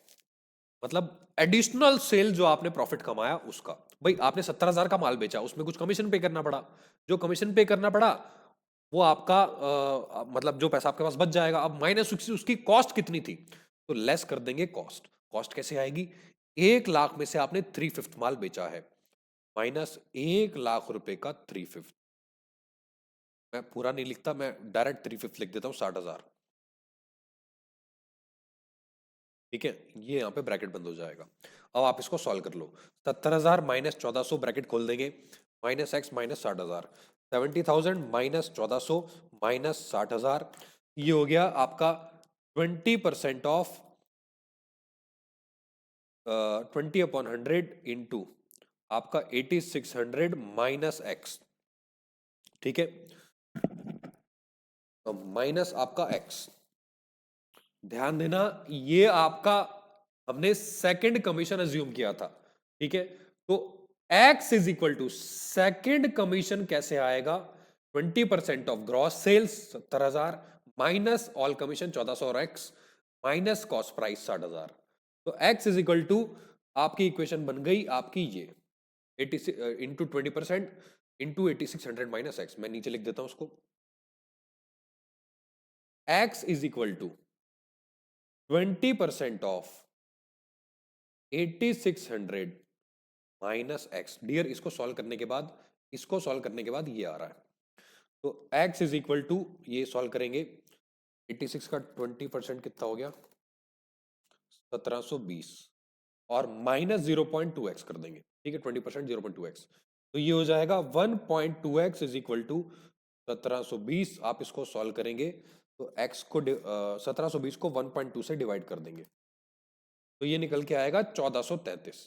मतलब एडिशनल सेल जो आपने प्रॉफिट कमाया उसका। भाई आपने 70,000 का माल बेचा, उसमें कुछ कमीशन पे करना पड़ा, जो कमीशन पे करना पड़ा वो आपका मतलब जो पैसा आपके पास बच जाएगा। अब माइनस उसकी कॉस्ट कितनी थी, तो लेस कर देंगे कॉस्ट। कॉस्ट कैसे आएगी? 1 लाख में से आपने 3/5 माल बेचा है, माइनस 1 लाख रुपए का 3/5। मैं पूरा नहीं लिखता, मैं डायरेक्ट 3/5 लिख देता हूं, 60,000, ठीक है। ये यहाँ पे ब्रैकेट बंद हो जाएगा। अब आप इसको सॉल्व कर लो। 70,000 माइनस 1400 ब्रैकेट खोल देंगे, minus x minus 60,000। 70,000 minus 1400 minus 60,000, ये हो गया आपका 20% ऑफ 20/100 इंटू आपका 8600 माइनस एक्स, ठीक है। माइनस आपका एक्स, ध्यान देना ये आपका हमने सेकंड कमीशन अज्यूम किया था, ठीक है। तो x is equal to second commission कैसे आएगा? 20% of gross sales 70,000 minus all commission 1400 और x माइनस कॉस्ट प्राइस 60,000। तो x इज इक्वल टू आपकी इक्वेशन बन गई आपकी ये 86 इंटू 20% इंटू 8600 माइनस एक्स। मैं नीचे लिख देता हूं उसको। x is equal to 20% of 8600 minus x. Dear, इसको सॉल्व करने के बाद, इसको सॉल्व करने के बाद ये आ रहा है, तो x इज इक्वल टू, ये सॉल्व करेंगे, 86 का 20% कितना हो गया? 1720, और माइनस 0.2x कर देंगे, ठीक है। 20% 0.2x, तो ये हो जाएगा 1.2x इज इक्वल टू 1720। आप इसको सॉल्व करेंगे तो x को 1720 को 1.2 से डिवाइड कर देंगे, तो ये निकल के आएगा 1433।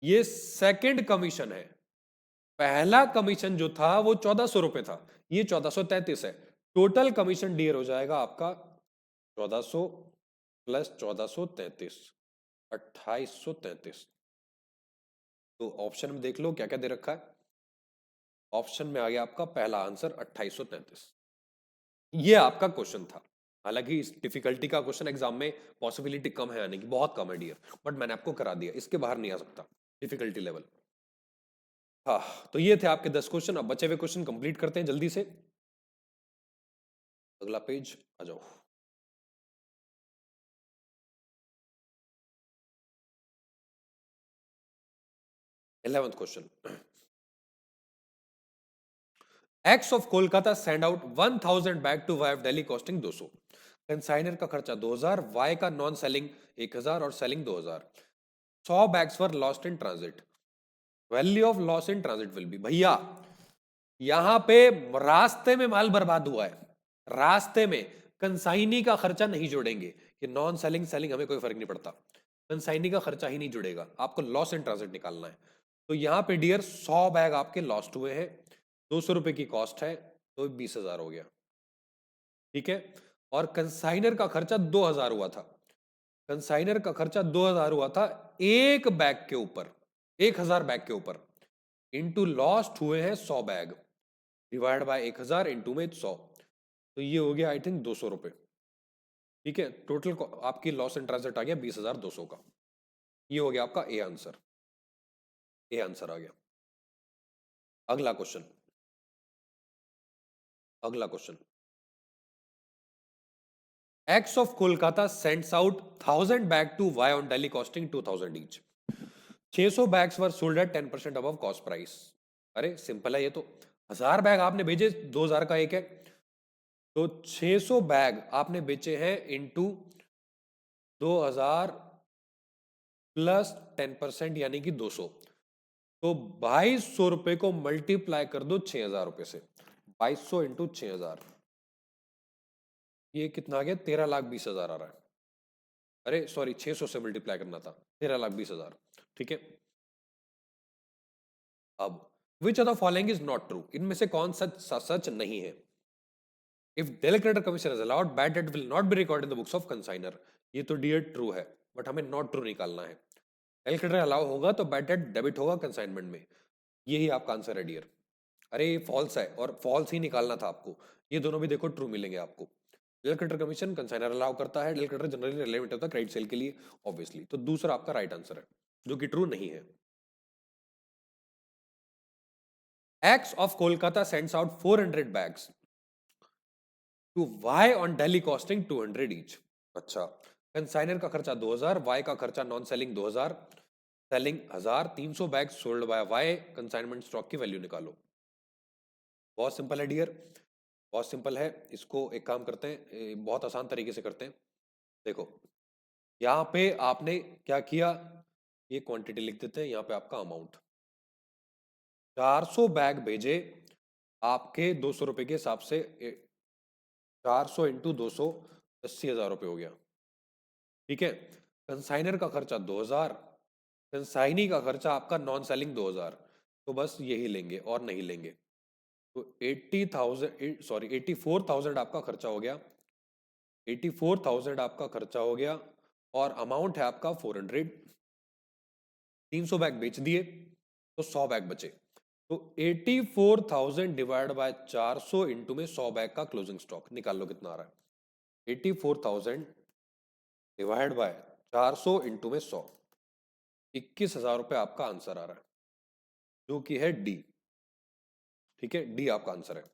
ये सेकंड कमीशन है। पहला कमीशन जो था वो 1400 रुपए था, ये 1433 है। टोटल कमीशन डियर हो जाएगा आपका 1400 प्लस 1433, 2833। तो ऑप्शन में देख लो क्या क्या दे रखा है। ऑप्शन में आ गया आपका पहला आंसर 2833। ये आपका क्वेश्चन था। हालांकि इस डिफिकल्टी का क्वेश्चन एग्जाम में पॉसिबिलिटी कम है आने की, बहुत कम है डियर, बट मैंने आपको करा दिया, इसके बाहर नहीं आ सकता डिफिकल्टी लेवल। हाँ, तो ये थे आपके 10 क्वेश्चन। अब बचे हुए क्वेश्चन कंप्लीट करते हैं जल्दी से। अगला पेज आ जाओ। Eleventh question, x of Kolkata send out 1000 bag to Y of Delhi costing 200। Consignor का खर्चा 2000, वाई का नॉन सेलिंग 1000 और selling 2000। 100 bags were lost in transit. Value of loss in transit will be. भैया यहां पे रास्ते में माल बर्बाद हुआ है, रास्ते में। कंसाइनी का खर्चा नहीं जोड़ेंगे, कि नॉन सेलिंग सेलिंग हमें कोई फर्क नहीं पड़ता, कंसाइनी का खर्चा ही नहीं जुड़ेगा, आपको लॉस इन ट्रांजिट निकालना है। तो यहां पे डियर 100 बैग आपके लॉस्ट हुए हैं, 200 रुपए की कॉस्ट है, तो 20,000 हो गया, ठीक है। और कंसाइनर का खर्चा 2000 हुआ था, कंसाइनर का खर्चा 2000 हुआ था एक बैग के ऊपर, 1000 बैग के ऊपर, इनटू लॉस्ट हुए हैं 100 बैग, डिवाइड बाय 1000 इनटू में 100, तो ये हो गया आई थिंक 200 रुपए। ठीक है, टोटल आपकी लॉस इन ट्रांजिट आ गया 20,200 का। ये हो गया आपका ए आंसर, ए आंसर आ गया। अगला क्वेश्चन, अगला question, X of Kolkata sends out 1000 bag to Y on Delhi costing 2000 each. 600 bags were sold at 10% above cost price. अरे सिंपल है ये तो, 1000 बैग आपने भेजे, 2000 का एक है, तो 600 बैग आपने बेचे हैं इनटू 2000 प्लस 10% यानी कि 200, तो 2200 रुपए को मल्टीप्लाई कर दो 6000 रुपए से, 2200 इंटू 6000, ये कितना आ गया, 13,20,000 आ रहा है। अरे सॉरी, 600 से मल्टीप्लाई करना था, 13,20,000। ठीक है, अब which of the following is not true, इनमें से कौन सच नहीं है। If daily creditor commission is allowed, bad debt will not be record in the books of consignor, ये तो डियर ट्रू है, बट हमें नॉट ट्रू निकालना है। डेली क्रेडिटर अलाउ होगा तो बैड डेट डेबिट होगा कंसाइनमेंट में, यही आपका आंसर है डियर। अरे ये फॉल्स है और फॉल्स ही निकालना था आपको, ये दोनों भी देखो ट्रू मिलेंगे आपको। Daily creditor commission consignor allow करता है, डेली क्रेडिटर जनरली रिलेवेंट होता है क्रेडिट सेल के लिए ऑब्वियसली, तो दूसरा आपका राइट आंसर है जो कि ट्रू नहीं है। X of Kolkata sends out 400 bags to Y on Delhi costing 200 each. अच्छा, कंसाइनर का खर्चा 2000, Y का खर्चा non selling 2000, selling 1000, 300 bag sold by Y, consignment stock की वैल्यू निकालो। बहुत सिंपल है डियर, बहुत सिंपल है। इसको एक काम करते हैं, बहुत आसान तरीके से करते हैं। देखो यहाँ पे आपने क्या किया, ये क्वांटिटी लिख देते हैं, यहाँ पे आपका अमाउंट 400 बैग भेजे आपके 200 रुपए के हिसाब से, 400 इंटू 200, 80,000 रुपये हो गया। ठीक है, कंसाइनर का खर्चा 2000, कंसाइनी का खर्चा आपका नॉन सेलिंग 2000, तो बस यही लेंगे और नहीं लेंगे, तो 80,000 सॉरी 84,000 आपका खर्चा हो गया, 84,000 आपका खर्चा हो गया, और अमाउंट है आपका 400, 300 बैग बेच दिए तो 100 बैग बचे, तो 84,000 डिवाइड बाय 400 इंटू में 100 बैग का क्लोजिंग स्टॉक निकाल लो कितना आ रहा है। 84,000 डिवाइड बाय 400 इंटू में 100, 21,000 रुपए आपका आंसर आ रहा है जो कि है डी। ठीक है, डी आपका आंसर है,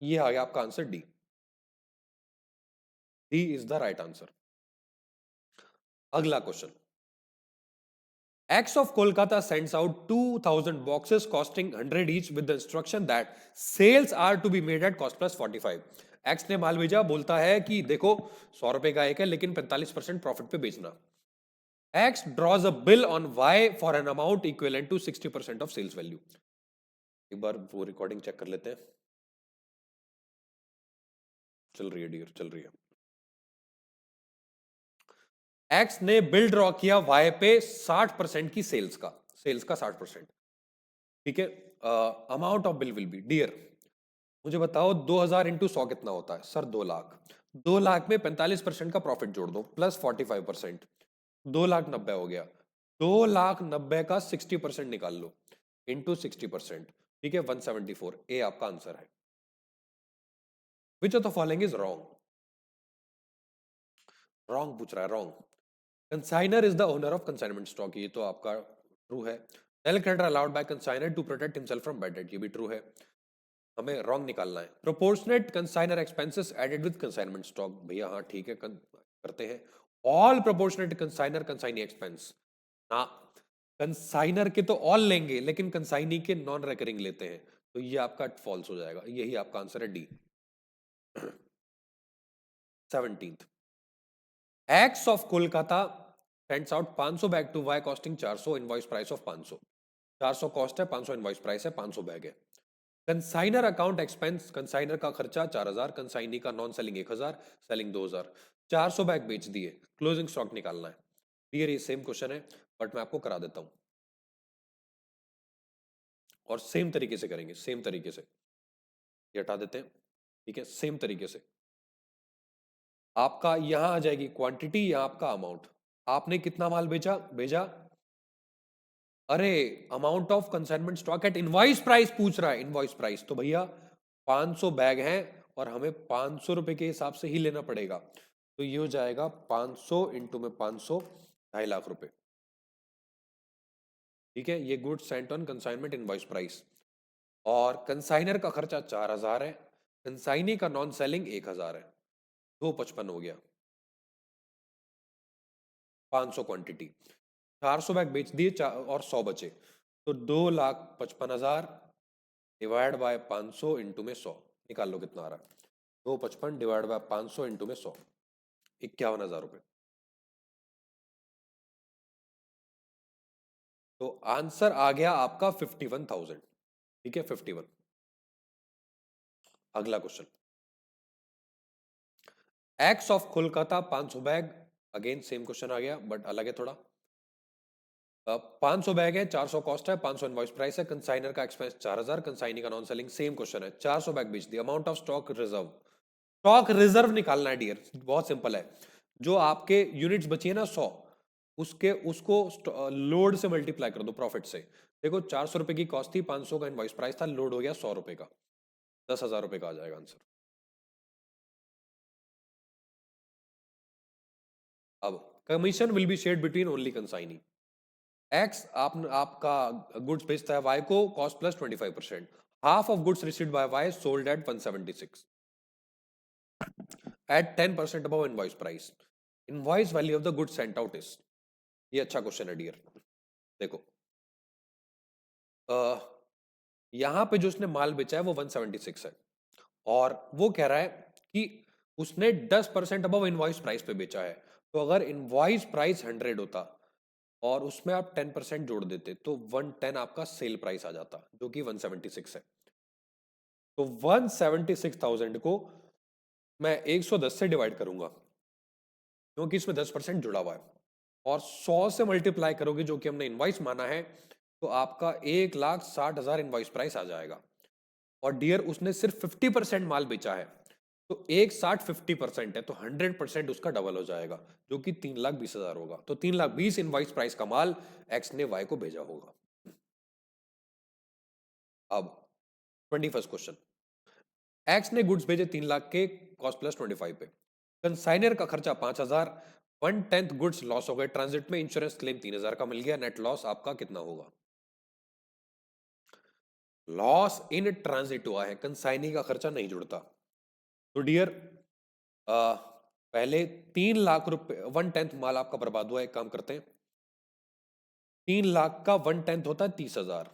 ये आ गया आपका answer D, D is the right answer. अगला question, X of Kolkata sends out 2000 boxes costing 100 each with the instruction that sales are to be made at cost plus 45. X ने माल भेजा, बोलता है कि देखो 100 रुपए का एक है लेकिन 45% प्रॉफिट पे बेचना। X draws a bill on Y for an amount equivalent to 60% of sales value. एक बार वो रिकॉर्डिंग चेक कर लेते हैं, चल रही है डियर, चल रही है। X ने बिल ड्रॉ किया Y पे 60% की सेल्स का, सेल्स का 60%। ठीक है, amount of bill will be, dear मुझे बताओ 2000 इंटू 100 कितना होता है सर, 2 लाख। 2 लाख में 45% का प्रॉफिट जोड़ दो प्लस 45%, 2,90,000 हो गया। 2,90,000 का 60% निकाल लो इंटू 60%, ठीक है 174, ए आपका आंसर है। Which of the following is wrong, wrong पूछ रहा है, wrong. Consignor is the owner of consignment stock, ये तो आपका ट्रू है। Sale creditor allowed by consignor to protect himself from bad debt, ये भी ट्रू है, हमें रॉन्ग निकालना है। Proportionate consignor expenses added with consignment stock, भैया हाँ ठीक है, करते हैं। All proportionate consignor consignee expense ना, कंसाइनर के तो ऑल लेंगे लेकिन कंसाइनी के नॉन रेकरिंग लेते हैं, तो ये आपका फॉल्स हो जाएगा, यही आपका आंसर है D. 17th, x of Kolkata sends out 500 bag to Y costing 400, invoice price of 500, 400 cost है, 500 इनवॉइस प्राइस है, 500 बैग है। कंसाइनर अकाउंट एक्सपेंस, कंसाइनर का खर्चा 4000, कंसाइनी का नॉन सेलिंग 1000, सेलिंग 2000, 400 बैग बेच दिए, क्लोजिंग स्टॉक निकालना है। ये सेम क्वेश्चन है बट मैं आपको करा देता हूं, और सेम तरीके से करेंगे, सेम तरीके से, ये हटा देते हैं। ठीक है, सेम तरीके से आपका यहां आ जाएगी क्वांटिटी, यहां आपका अमाउंट। आपने कितना माल बेचा भेजा, अरे amount of consignment stock at invoice price पूछ रहा है, इनवॉइस प्राइस, तो भैया 500 बैग हैं और हमें 500 रुपए के हिसाब से ही लेना पड़ेगा, तो ये हो जाएगा 500 इंटू में 500, 2.5 लाख रुपए। ठीक है, ये goods sent on consignment invoice price. और कंसाइनर का खर्चा 4,000 है, कंसाइनी का नॉन सेलिंग 1,000 है, 255 हो गया। 500 क्वांटिटी, 400 बैग बेच दिए और 100 बचे, तो 2,55,000 डिवाइड बाय 500 इंटू में 100, निकाल लो कितना आ रहा है, 255 डिवाइड बाय 500 इंटू में 100, 51,000 रुपए। तो आंसर आ गया आपका 51,000। ठीक है, 51। अगला question, x of Kolkata 500 bag, again same question आ गया बट अलग है थोड़ा। 500 बैग है, 400 कॉस्ट है, 500 इनवॉइस प्राइस है, कंसाइनर का एक्सपेंस 4,000, कंसाइनी का नॉन सेलिंग, सेम क्वेश्चन है। 400 बैग बेच दिया, amount of stock reserve, stock reserve निकालना है डियर, बहुत सिंपल है। जो आपके यूनिट्स बची है ना 100, उसके उसको लोड से मल्टीप्लाई कर दो प्रॉफिट से। देखो 400 रुपए की कॉस्ट थी, 500 का इनवॉइस प्राइस था, लोड हो गया 100 रुपए का, 10,000 रुपए का आ जाएगा आंसर। अब commission will be shared between only consignee. X आपका गुड्स बेचता है वाई को, cost plus 25%, half of goods received by y sold at 176 at 10% above invoice price, invoice value of the goods sent out is. ये अच्छा question है dear. देखो यहां पे जो उसने माल बेचा है वो 176 है, और वो कह रहा है कि उसने 10% अबव इनवॉइस प्राइस पे बेचा है। तो अगर इनवॉइस प्राइस 100 होता और उसमें आप 10% जोड़ देते तो 110 आपका सेल प्राइस आ जाता, जो कि 176 है। तो 176,000 को मैं 110 से डिवाइड करूंगा, क्योंकि इसमें 10% जुड़ा हुआ है, और 100 से मल्टीप्लाई करोगे, जो कि हमने इनवॉइस माना है, तो आपका 1,60,000 इनवॉइस प्राइस आ जाएगा। और डियर उसने सिर्फ 50% माल बेचा है, तो 1,60 50% है, तो 100% उसका डबल हो जाएगा, जो कि 3,20,000 होगा। तो 3,20,000 इनवॉइस प्राइस का माल एक्स ने वाई को भेजा होगा। अब 21st क्वेश्चन, एक्स ने गुड्स भेजे 3 लाख के, कॉस्ट प्लस 25 पे, कंसाइनर का खर्चा 5,000, 1/10 गुड्स लॉस हो गए ट्रांजिट में, इंश्योरेंस क्लेम 3,000 का मिल गया, नेट लॉस आपका कितना होगा? लॉस इन ट्रांजिट हुआ है, कंसाइनी का खर्चा नहीं जुड़ता। तो डियर पहले 3 लाख रुपए 1/10 माल आपका बर्बाद हुआ, एक काम करते हैं, 3 लाख का 1/10 होता है 30,000,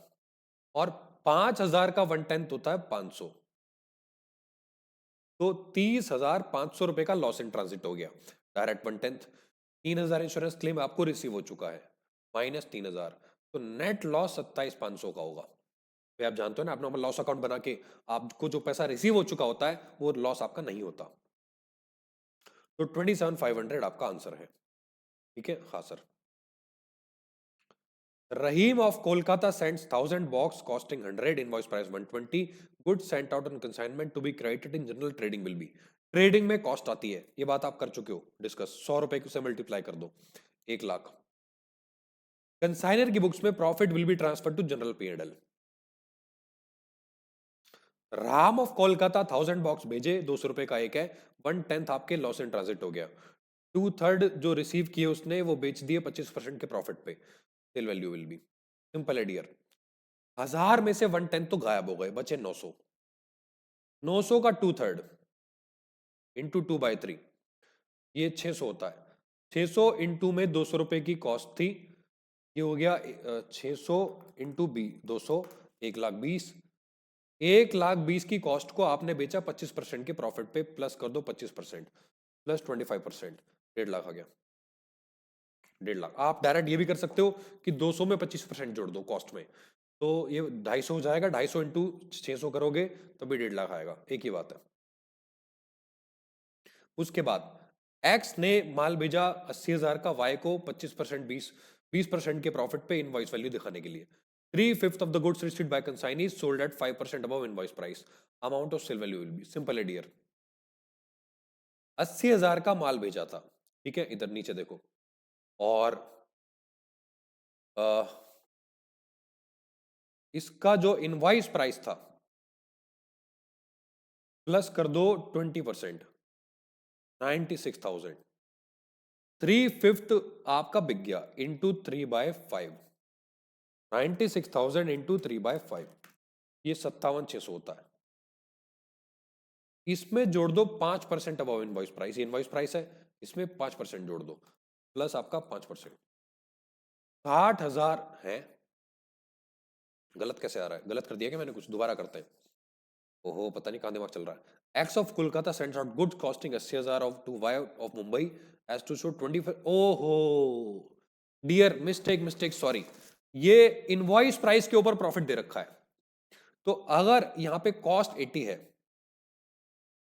और 5,000 का 1/10 होता है 500, तो 30,500 रुपए का लॉस इन ट्रांजिट हो गया। डायरेक्ट 1/10, 3,000 इंश्योरेंस क्लेम आपको रिसीव हो चुका है, माइनस 3,000, तो नेट लॉस 27,500 का होगा। तो आप जानते हो ना, आप नॉर्मल लॉस अकाउंट बना के आपको जो पैसा रिसीव हो चुका होता है वो लॉस आपका नहीं होता। तो 27,500 आपका आंसर है। ठीक है, हाँ sir. Rahim of Kolkata sends 1,000 box costing 100, invoice price 120, goods sent out on consignment to be credited in general trading will be। Trading में कॉस्ट आती है, ये बात आप कर चुके हो डिस्कस, 100 रुपए से मल्टीप्लाई कर दो 1 लाख। कंसाइनर की बुक्स में profit will be transfer to general P&L। Ram of Kolkata 1,000 box भेजे, 200 रुपए का एक है, 1/10 आपके लॉस इन ट्रांजिट हो गया, 2/3 जो रिसीव किए उसने वो बेच दिए 25% के प्रॉफिट पे, sale value will be. Simple है डियर, 1,000 में से 1/10 तो गायब हो गए, बचे 900, 900 का 2/3 इंटू 2/3, ये 600 होता है। 600 इंटू में 200 रुपए की कॉस्ट थी, ये हो गया 600 इंटू 200, 1,20,000, 1,20,000 की कॉस्ट को आपने बेचा 25% के प्रॉफिट पे, प्लस कर दो 25% प्लस 25%, 1,50,000 आ गया। 1,50,000 आप डायरेक्ट ये भी कर सकते हो कि 200 में 25% जोड़ दो कॉस्ट में, तो ये 250 हो जाएगा, 250 इंटू 600 करोगे तो भी 1,50,000 आएगा, एक ही बात है। उसके बाद एक्स ने माल भेजा 80,000 का वाई को 25% 20% के प्रॉफिट पे इनवॉइस वैल्यू दिखाने के लिए। 3/5 of the goods received by consignees sold at 5% above invoice price. Amount of sale value will be simple है डियर। 80,000 का माल भेजा था, ठीक है, इधर नीचे देखो, और अ, इसका जो इनवॉइस प्राइस था प्लस कर दो 20%, 96,000, 3/5 आपका बिक गया इंटू 3/5, 96,000 इंटू 3/5, ये 57,600 होता है। इसमें जोड़ दो 5% above invoice price, invoice price है, इसमें 5% जोड़ दो प्लस आपका 5%, 60,000 है। गलत कैसे आ रहा है? गलत कर दिया क्या मैंने कुछ? दोबारा करते हैं। ओहो, पता नहीं कहां दिमाग चल रहा है। X of Kolkata sends out goods costing 80,000 of to Y of Mumbai as to show 25। ओहो डियर, मिस्टेक मिस्टेक, सॉरी, ये इनवॉइस प्राइस के ऊपर प्रॉफिट दे रखा है। तो अगर यहां पे कॉस्ट 80 है,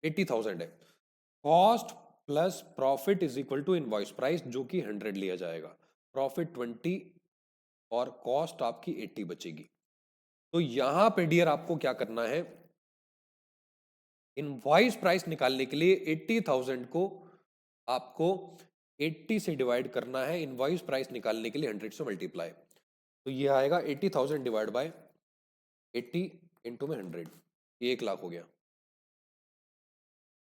80,000 है, cost plus profit is equal to invoice price, जो कि 100 लिया जाएगा, प्रॉफिट 20 और कॉस्ट आपकी 80 बचेगी। तो यहां पे डियर आपको क्या करना है, इनवॉइस प्राइस निकालने के लिए 80,000 को आपको 80 से डिवाइड करना है, इनवॉइस प्राइस निकालने के लिए 100 से मल्टीप्लाई। तो ये आएगा 80,000 डिवाइड बाय 80 इंटू में 100, ये 1 लाख हो गया।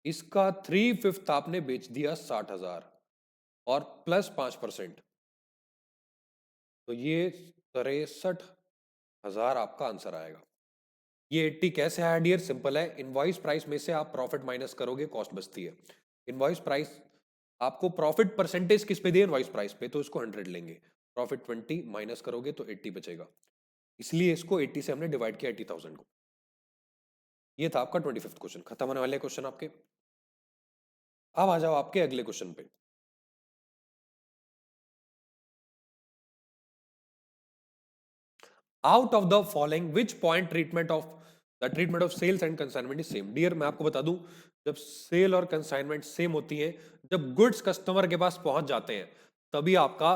इसका 3/5 आपने बेच दिया 60,000 और प्लस 5%, तो ये 63,000 आपका आंसर आएगा। ये 80 कैसे आया डियर? सिंपल है, इनवॉइस प्राइस में से आप प्रॉफिट माइनस करोगे, कॉस्ट बचती है। इनवॉइस प्राइस आपको प्रॉफिट परसेंटेज किस पे दिए? इनवॉइस प्राइस पे, तो इसको 100 लेंगे, प्रॉफिट 20 माइनस करोगे तो 80 बचेगा, इसलिए इसको 80 से हमने डिवाइड किया 80,000 को। ये था आपका 25th क्वेश्चन। खत्म होने वाले क्वेश्चन आपके। अब आ जाओ आपके अगले क्वेश्चन पे। Out of the following which point treatment of sales and consignment is same. Dear मैं आपको बता दूं, जब सेल और कंसाइनमेंट सेम होती है, जब गुड्स कस्टमर के पास पहुंच जाते हैं, तभी आपका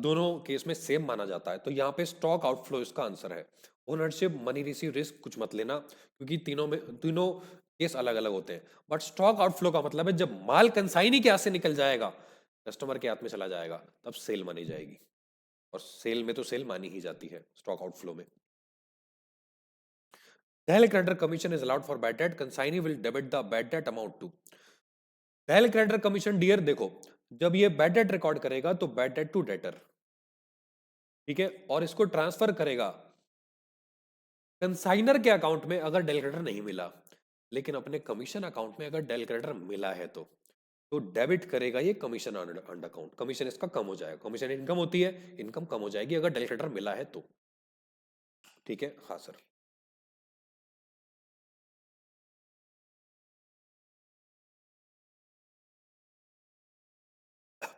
दोनों केस में सेम माना जाता है। तो यहाँ पे स्टॉक आउटफ्लो इसका आंसर है। ओनरशिप, मनी रिसीव, रिस्क कुछ मत लेना, क्योंकि तीनों केस अलग अलग होते हैं। बट स्टॉक आउटफ्लो का मतलब है जब माल कंसाइनी के हाथ से निकल जाएगा, कस्टमर के हाथ में चला जाएगा, तब सेल मानी जाएगी, और सेल में तो सेल मानी ही जाती है स्टॉक आउटफ्लो में। Dial creditor commission is allowed for bad debt. Consignee will debit the bad debt amount to. Dial creditor commission dear देखो, जब ये बैड डेट रिकॉर्ड करेगा तो बैड डेट टू डेटर, ठीक है, और इसको ट्रांसफर करेगा कंसाइनर के अकाउंट में अगर डेल क्रेडिटर नहीं मिला, लेकिन अपने कमीशन अकाउंट में अगर डेल क्रेडिटर मिला है तो डेबिट करेगा ये कमीशन अंडर अकाउंट, कमीशन इसका कम हो जाएगा। कमीशन इनकम होती है, इनकम कम हो जाएगी अगर डेल क्रेडिटर मिला है तो, ठीक है। हाँ सर।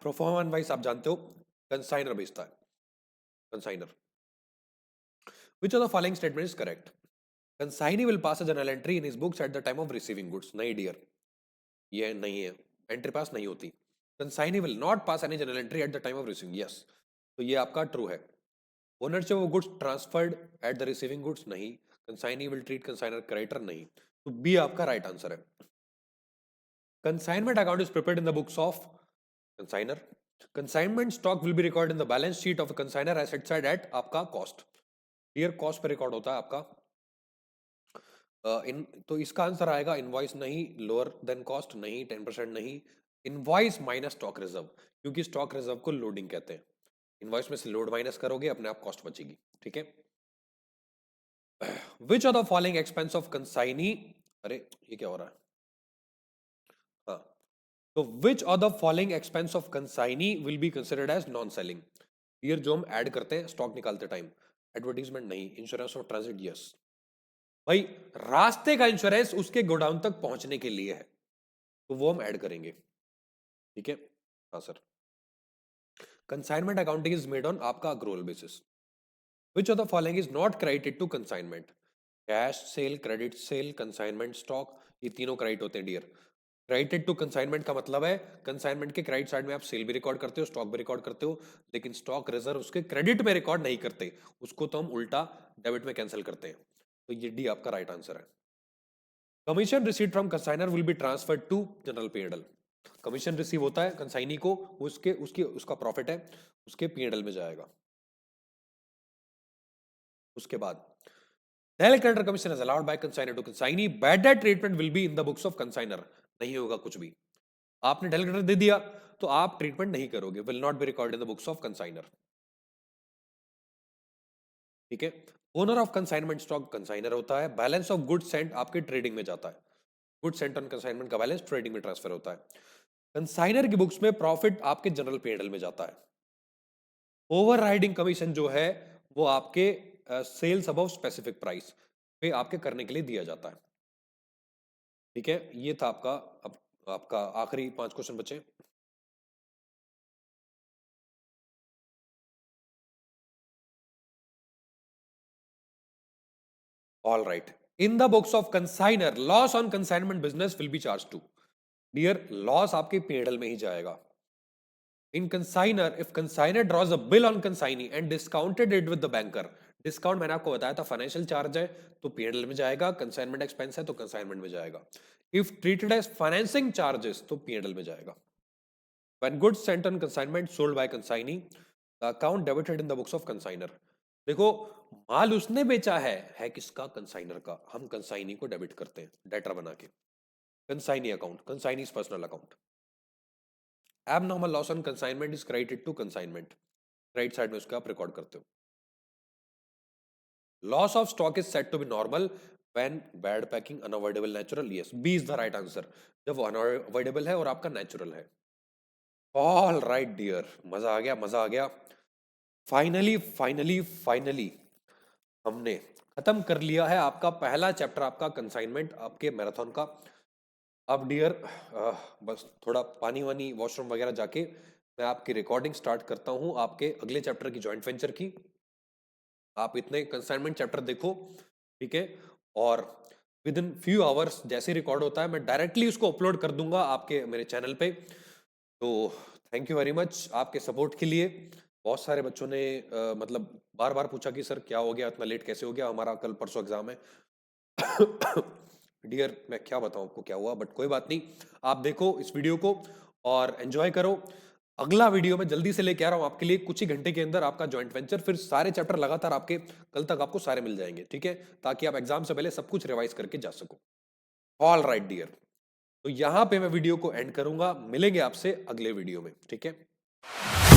प्रोफॉर्मा वाइज आप जानते हो, कंसाइनर बेचता है, consignor. Which of the following statement is correct? Consignee will pass a journal entry in his books at the time of receiving goods. नहीं डियर, ये नहीं है, एंट्री पास नहीं होती। Consignee will not pass any journal entry at the time of receiving. Yes, तो ये आपका true है। Ownership of goods transferred at the receiving goods, नहीं। Consignee will treat consignor creditor, नहीं। तो बी आपका राइट आंसर है। Consignment account is prepared in the books of consignor. Consignment stock will be recorded in the balance sheet of a consignor asset side at आपका cost. Dear cost पे record होता है आपका। तो इसका answer आएगा invoice नहीं, लोअर देन कॉस्ट नहीं, 10% नहीं, इनवॉइस माइनस स्टॉक रिजर्व, क्योंकि स्टॉक रिजर्व को लोडिंग कहते हैं। इनवॉइस में से लोड माइनस करोगे, अपने आप कॉस्ट बचेगी, ठीक है। Which are the following expense of consignee, अरे ये क्या हो रहा है, हाँ, तो which are the following expense of consignee will be considered as non selling. ईयर जो हम ऐड करते हैं स्टॉक निकालते टाइम, एडवर्टीजमेंट नहीं, इंश्योरेंस ऑफ ट्रांजिट यस। भाई रास्ते का इंश्योरेंस उसके गोडाउन तक पहुंचने के लिए है, तो वो हम ऐड करेंगे, ठीक है। हाँ sir. Consignment accounting is made on आपका accrual basis. Which of the following is not credited to consignment? Cash sale, credit sale, consignment stock, ये तीनों क्रेडिट होते हैं डियर। क्रेडिटेड टू कंसाइनमेंट का मतलब है कंसाइनमेंट के क्रेडिट साइड में आप सेल भी रिकॉर्ड करते हो, स्टॉक भी रिकॉर्ड करते हो, लेकिन स्टॉक रिजर्व उसके क्रेडिट में रिकॉर्ड नहीं करते, उसको तो हम उल्टा डेबिट में कैंसिल करते हैं। तो ये डी आपका राइट आंसर है। Commission receive from consignor will be transferred to general P&L। Commission receive होता है कंसाइनी को, उसके उसकी उसका प्रॉफिट है, उसके P&L में जाएगा। उसके बाद direct under commission is allowed by consignor to consignee, bad debt treatment will be in the books of consignor. नहीं होगा कुछ भी, आपने डायरेक्ट अंडर दे दिया तो आप ट्रीटमेंट नहीं करोगे, will not be recorded in the books of consignor. ठीक है। Owner of consignment stock consignor होता है। बैलेंस ऑफ गुड्स सेंट आपके ट्रेडिंग में जाता है, गुड्स सेंट ऑन कंसाइनमेंट का बैलेंस ट्रेडिंग में ट्रांसफर होता है। कंसाइनर की बुक्स में प्रॉफिट आपके जनरल P&L में जाता है। ओवरराइडिंग कमीशन जो है वो आपके सेल्स अबव स्पेसिफिक प्राइस पे आपके करने के लिए दिया जाता है। ठीक है, ये था आपका, अब आपका आखिरी 5 क्वेश्चन बचे। All right, in the books of consignor loss on consignment business will be charge to. Dear, loss आपके P&L में ही जाएगा। In consignor, if consignor draws a bill on consignee and discounted it with the banker, discount मैंने आपको बताया था financial charge है तो P&L में जाएगा, कंसाइनमेंट एक्सपेंस है तो कंसाइनमेंट में जाएगा। If treated as financing charges तो P&L में जाएगा। When goods sent on consignment sold by consignee, the account debited in the books of consigner। देखो, माल उसने बेचा है किसका? कंसाइनर का। हम कंसाइनी को डेबिट करते हैं डेटर बना के, consignee account, consignee's personal account. Abnormal loss on consignment is credited to consignment, right side में उसका आप रिकॉर्ड करते हो। Loss of stock is said to be normal when bad packing unavoidable natural. Yes, B is the right answer, जब वो unavoidable है और आपका नेचुरल है। ऑल राइट डियर, मजा आ गया, मजा आ गया। फाइनली फाइनली फाइनली हमने खत्म कर लिया है आपका पहला चैप्टर, आपका कंसाइनमेंट, आपके मैराथन का। अब डियर बस थोड़ा पानी वानी वॉशरूम वगैरह जाके मैं आपकी रिकॉर्डिंग स्टार्ट करता हूं आपके अगले चैप्टर की, जॉइंट वेंचर की। आप इतने कंसाइनमेंट चैप्टर देखो, ठीक है, और विद इन फ्यू आवर्स जैसे रिकॉर्ड होता है मैं डायरेक्टली उसको अपलोड कर दूंगा आपके मेरे चैनल पे। तो थैंक यू वेरी मच आपके सपोर्ट के लिए। बहुत सारे बच्चों ने मतलब बार बार पूछा कि सर क्या हो गया, इतना लेट कैसे हो गया, हमारा कल परसों एग्जाम है। डियर, मैं क्या बताऊं आपको क्या हुआ, बट कोई बात नहीं, आप देखो इस वीडियो को और एंजॉय करो। अगला वीडियो मैं जल्दी से लेके आ रहा हूं आपके लिए, कुछ ही घंटे के अंदर आपका जॉइंट वेंचर, फिर सारे चैप्टर लगातार आपके कल तक आपको सारे मिल जाएंगे, ठीक है, ताकि आप एग्जाम से पहले सब कुछ रिवाइज करके जा सको। ऑल राइट डियर, तो यहां पे मैं वीडियो को एंड करूंगा, मिलेंगे आपसे अगले वीडियो में, ठीक है।